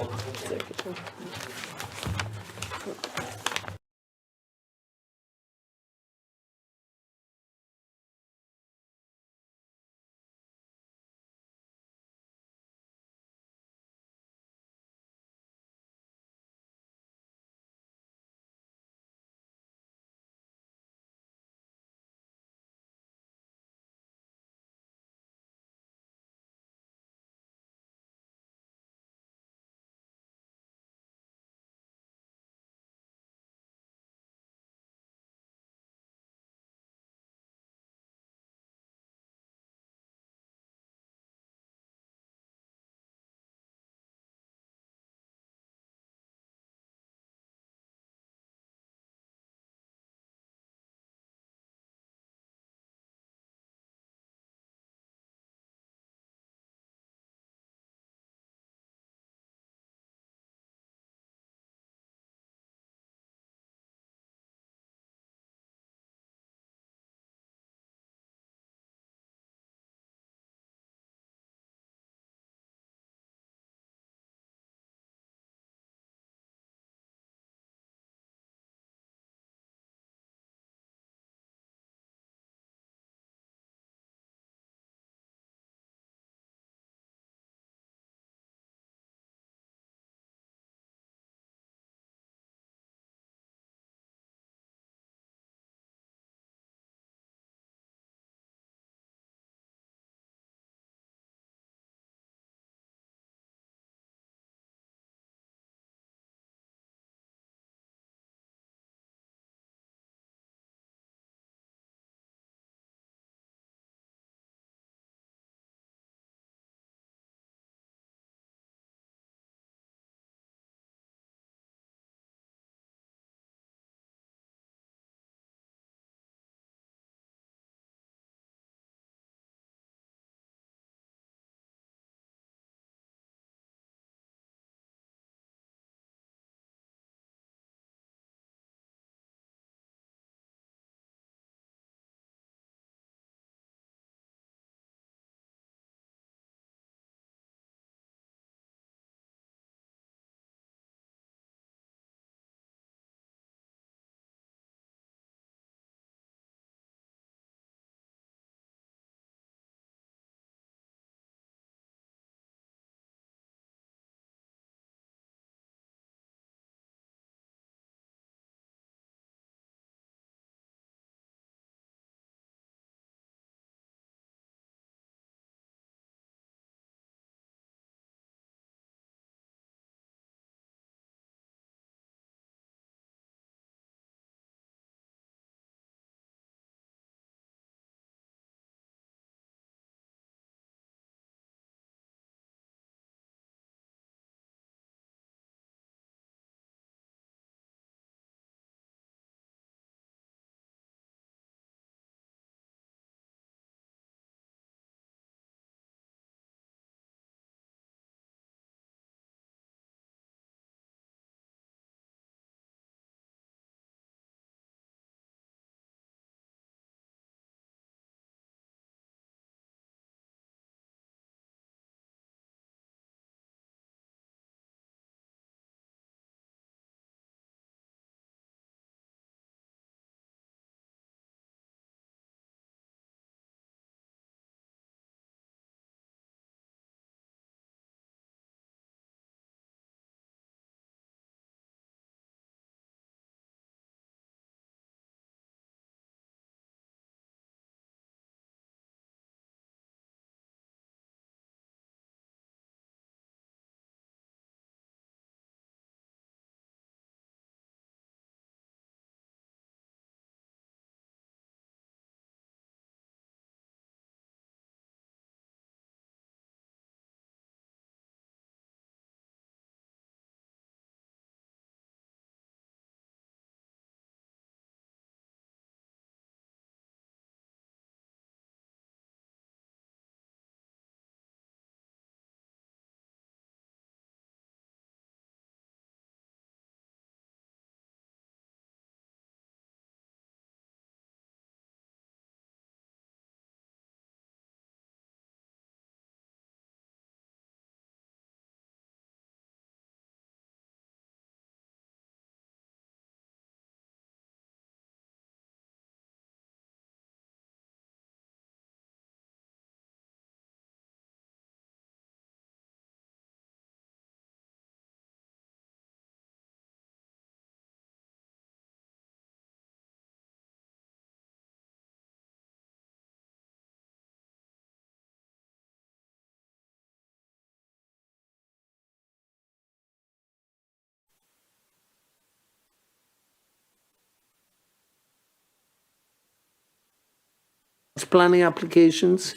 to planning applications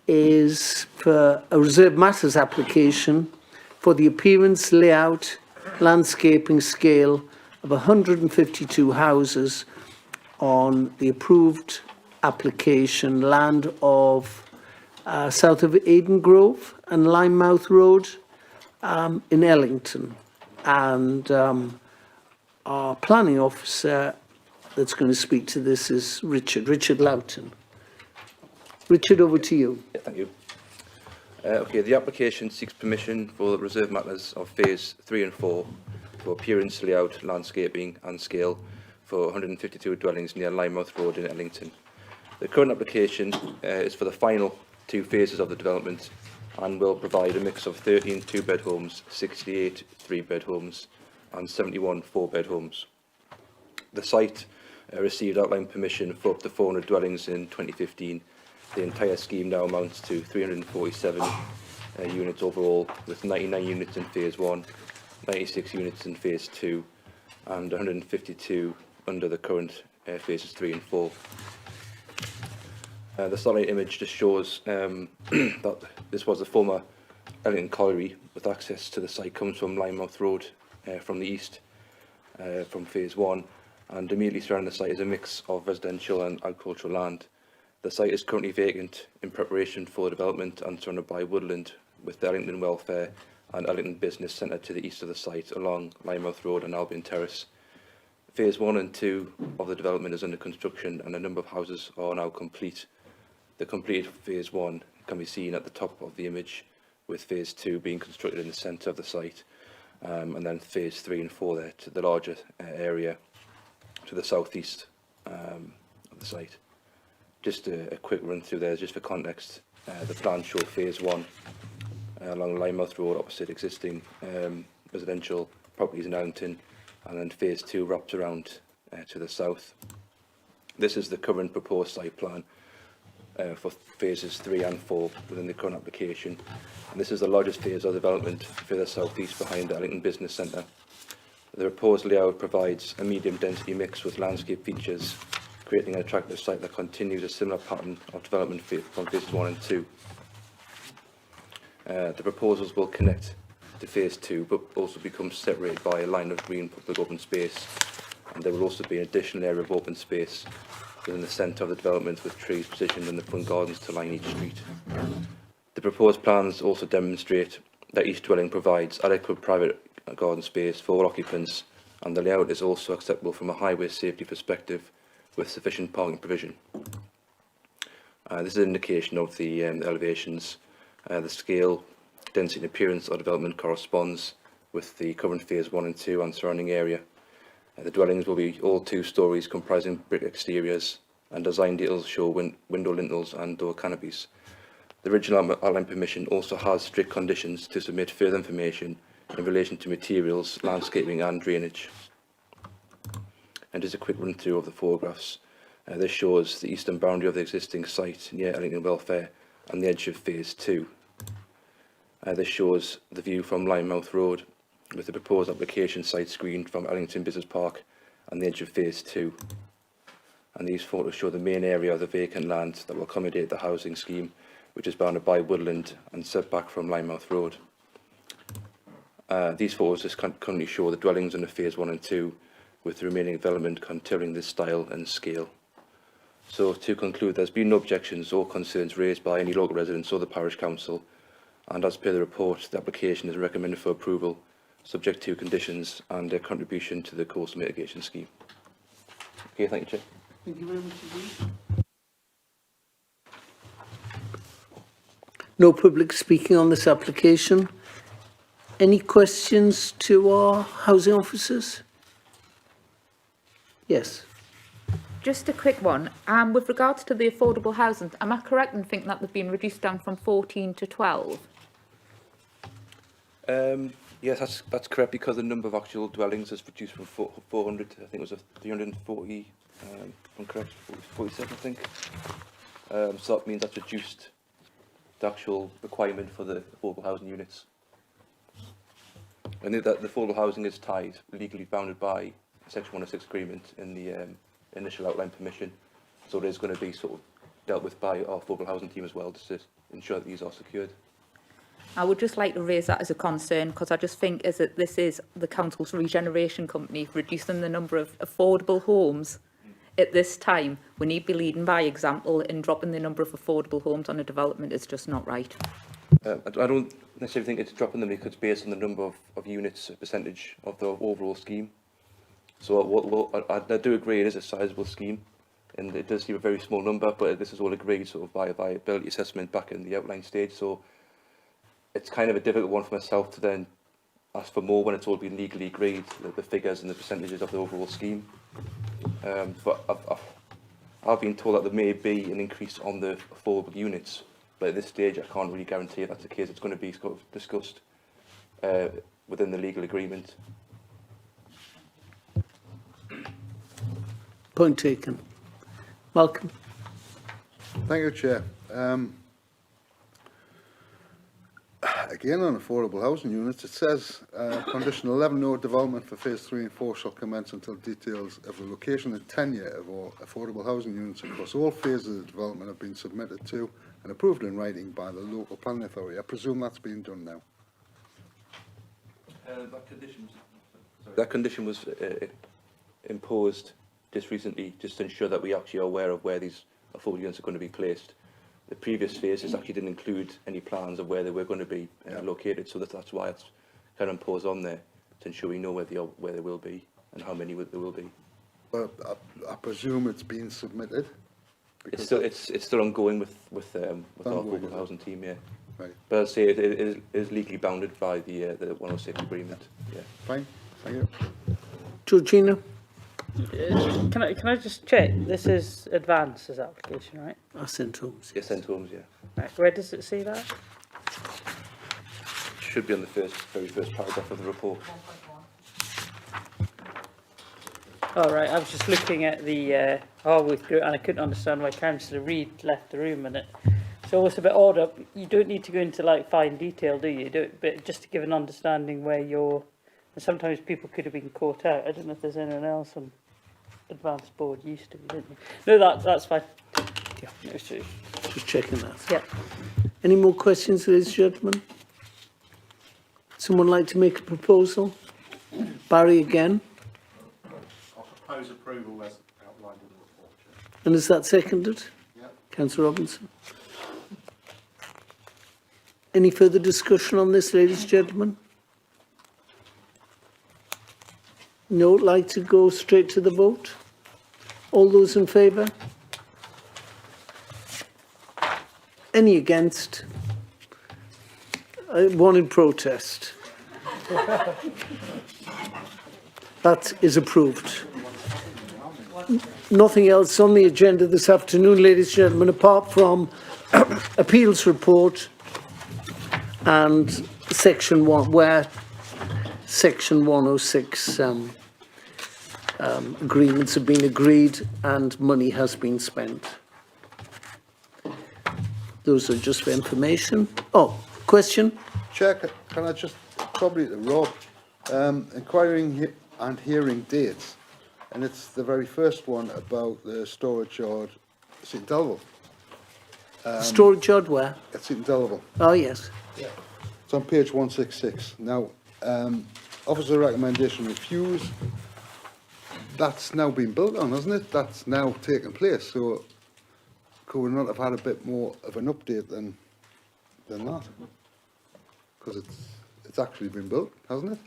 is for a reserve matters application for the appearance, layout, landscaping scale of 152 houses on the approved application land of south of Eden Grove and Linemouth Road in Ellington. And our planning officer that's going to speak to this is Richard Loughton. Richard, over to you. Yeah, thank you. Okay, the application seeks permission for the reserve matters of phase 3 and 4 for appearance, layout, landscaping and scale for 152 dwellings near Linemouth Road in Ellington. The current application is for the final 2 phases of the development and will provide a mix of 13 2-bed homes, 68 3-bed homes and 71 4-bed homes. The site received outline permission for up to 400 dwellings in 2015. The entire scheme now amounts to 347 units overall, with 99 units in phase 1, 96 units in phase 2 and 152 under the current phases 3 and 4. The satellite image just shows that this was a former Ellington colliery, with access to the site comes from Linemouth Road from the east, from phase 1, and immediately surrounding the site is a mix of residential and agricultural land. The site is currently vacant in preparation for development and surrounded by woodland, with the Ellington Welfare and Ellington Business Centre to the east of the site along Linemouth Road and Albion Terrace. Phase 1 and 2 of the development is under construction and a number of houses are now complete. The completed phase 1 can be seen at the top of the image, with phase 2 being constructed in the centre of the site, and then phase 3 and 4 there to the larger area to the southeast of the site. Just a quick run through there, just for context. The plans show phase 1 along Linemouth Road opposite existing residential properties in Ellington, and then phase 2 wraps around to the south. This is the current proposed site plan for phases 3 and 4 within the current application, and this is the largest phase of development further southeast behind the Ellington Business Centre. The proposed layout provides a medium density mix with landscape features, creating an attractive site that continues a similar pattern of development from phases 1 and 2. The proposals will connect to phase 2 but also become separated by a line of green public open space, and there will also be an additional area of open space within the centre of the development, with trees positioned in the front gardens to line each street. The proposed plans also demonstrate that each dwelling provides adequate private garden space for all occupants, and the layout is also acceptable from a highway safety perspective with sufficient parking provision. This is an indication of the elevations. The scale, density and appearance of development corresponds with the current phase 1 and 2 and surrounding area. The dwellings will be all 2 stories comprising brick exteriors, and design details show window lintels and door canopies. The original outline permission also has strict conditions to submit further information in relation to materials, landscaping and drainage. And just a quick run through of the photographs. This shows the eastern boundary of the existing site near Ellington Welfare and the edge of phase 2. This shows the view from Linemouth Road, with the proposed application site screened from Ellington Business Park and the edge of phase 2. And these photos show the main area of the vacant land that will accommodate the housing scheme, which is bounded by woodland and set back from Linemouth Road. These photos just currently show the dwellings under phase 1 and 2, with the remaining development continuing this style and scale. So to conclude, there's been no objections or concerns raised by any local residents or the parish council, and as per the report, the application is recommended for approval, subject to conditions and their contribution to the coastal mitigation scheme. Okay, thank you, Chair. Thank you very much indeed. No public speaking on this application. Any questions to our housing officers? Yes. Just a quick one. With regards to the affordable housing, am I correct in thinking that they've been reduced down from 14 to 12? Yes, that's correct, because the number of actual dwellings is reduced from 400 to, I think it was 340, I'm correct, 47, I think. So that means that's reduced the actual requirement for the affordable housing units. And that the affordable housing is tied, legally bounded by Section 106 agreement in the initial outline permission. So there's going to be sort of dealt with by our affordable housing team as well, just to ensure that these are secured. I would just like to raise that as a concern, because I just think is that this is the council's regeneration company reducing the number of affordable homes at this time. We need to be leading by example, and dropping the number of affordable homes on a development is just not right. I don't necessarily think it's dropping them because it's based on the number of units, a percentage of the overall scheme. So I do agree it is a sizable scheme, and it does seem a very small number, but this is all agreed sort of by a viability assessment back in the outline stage. So it's kind of a difficult one for myself to then ask for more when it's all been legally agreed, the figures and the percentages of the overall scheme. But I've been told that there may be an increase on the affordable units, but at this stage I can't really guarantee if that's the case. It's going to be sort of discussed within the legal agreement. Point taken. Malcolm. Thank you, Chair. Again, on affordable housing units, it says, condition 11, no development for phase 3 and 4 shall commence until details of the location and tenure of all affordable housing units across all phases of the development have been submitted to and approved in writing by the local planning authority. I presume that's being done now. That condition was imposed just recently, just to ensure that we actually are aware of where these affordable units are going to be placed. The previous phases actually didn't include any plans of where they were going to be located, so that's why it's kind of imposed on there, to ensure we know where they will be and how many there will be. But I presume it's been submitted. It's still ongoing with our affordable housing team, yeah. Right. But I'd say it is legally bounded by the 106 agreement. Yeah. Fine. Thank you. Georgina. Can I just check? This is Advance's application, right? St Homes. Yes, St Homes, yeah. Right. Where does it say that? Should be on the very first paragraph of the report. Oh, right. I was just looking at the and I couldn't understand why Councillor Reid left the room, and it's almost a bit odd. You don't need to go into like fine detail, do you? But just to give an understanding where you're. And sometimes people could have been caught out. I don't know if there's anyone else on Advance board used to be, didn't you? No, that's fine. Yeah, no, just checking that. Yeah. Any more questions, ladies and gentlemen? Someone like to make a proposal? Barry again. I'll propose approval as outlined in the report, Chair. And is that seconded? Yep. Councillor Robinson. Any further discussion on this, ladies and gentlemen? No, like to go straight to the vote? All those in favour? Any against? One in protest. That is approved. Nothing else on the agenda this afternoon, ladies and gentlemen, apart from appeals report and section 1, where section 106 agreements have been agreed and money has been spent. Those are just for information. Oh, question? Chair, can I just, probably to Rob, inquiring and hearing dates, and it's the very first one about the storage yard at St Delville. Storage yard where? At St Delville. Oh, yes. Yeah. It's on page 166. Now, officer recommendation refused. That's now been built on, hasn't it? That's now taken place. So could we not have had a bit more of an update than that? Because it's actually been built, hasn't it?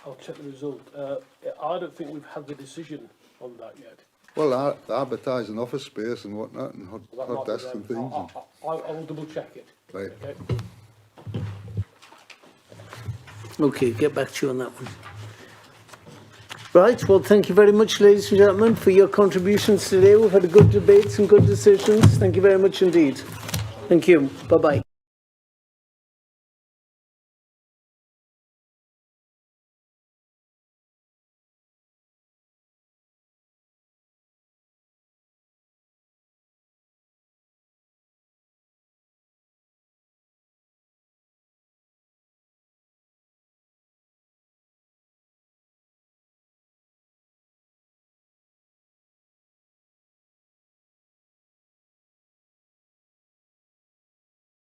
I'll check the result. I don't think we've had the decision on that yet. Well, advertising office space and whatnot, and hot desks and things. I will double check it. Right. Okay. Okay, get back to you on that one. Right, well, thank you very much, ladies and gentlemen, for your contributions today. We've had a good debate, some good decisions. Thank you very much indeed. Thank you. Bye-bye.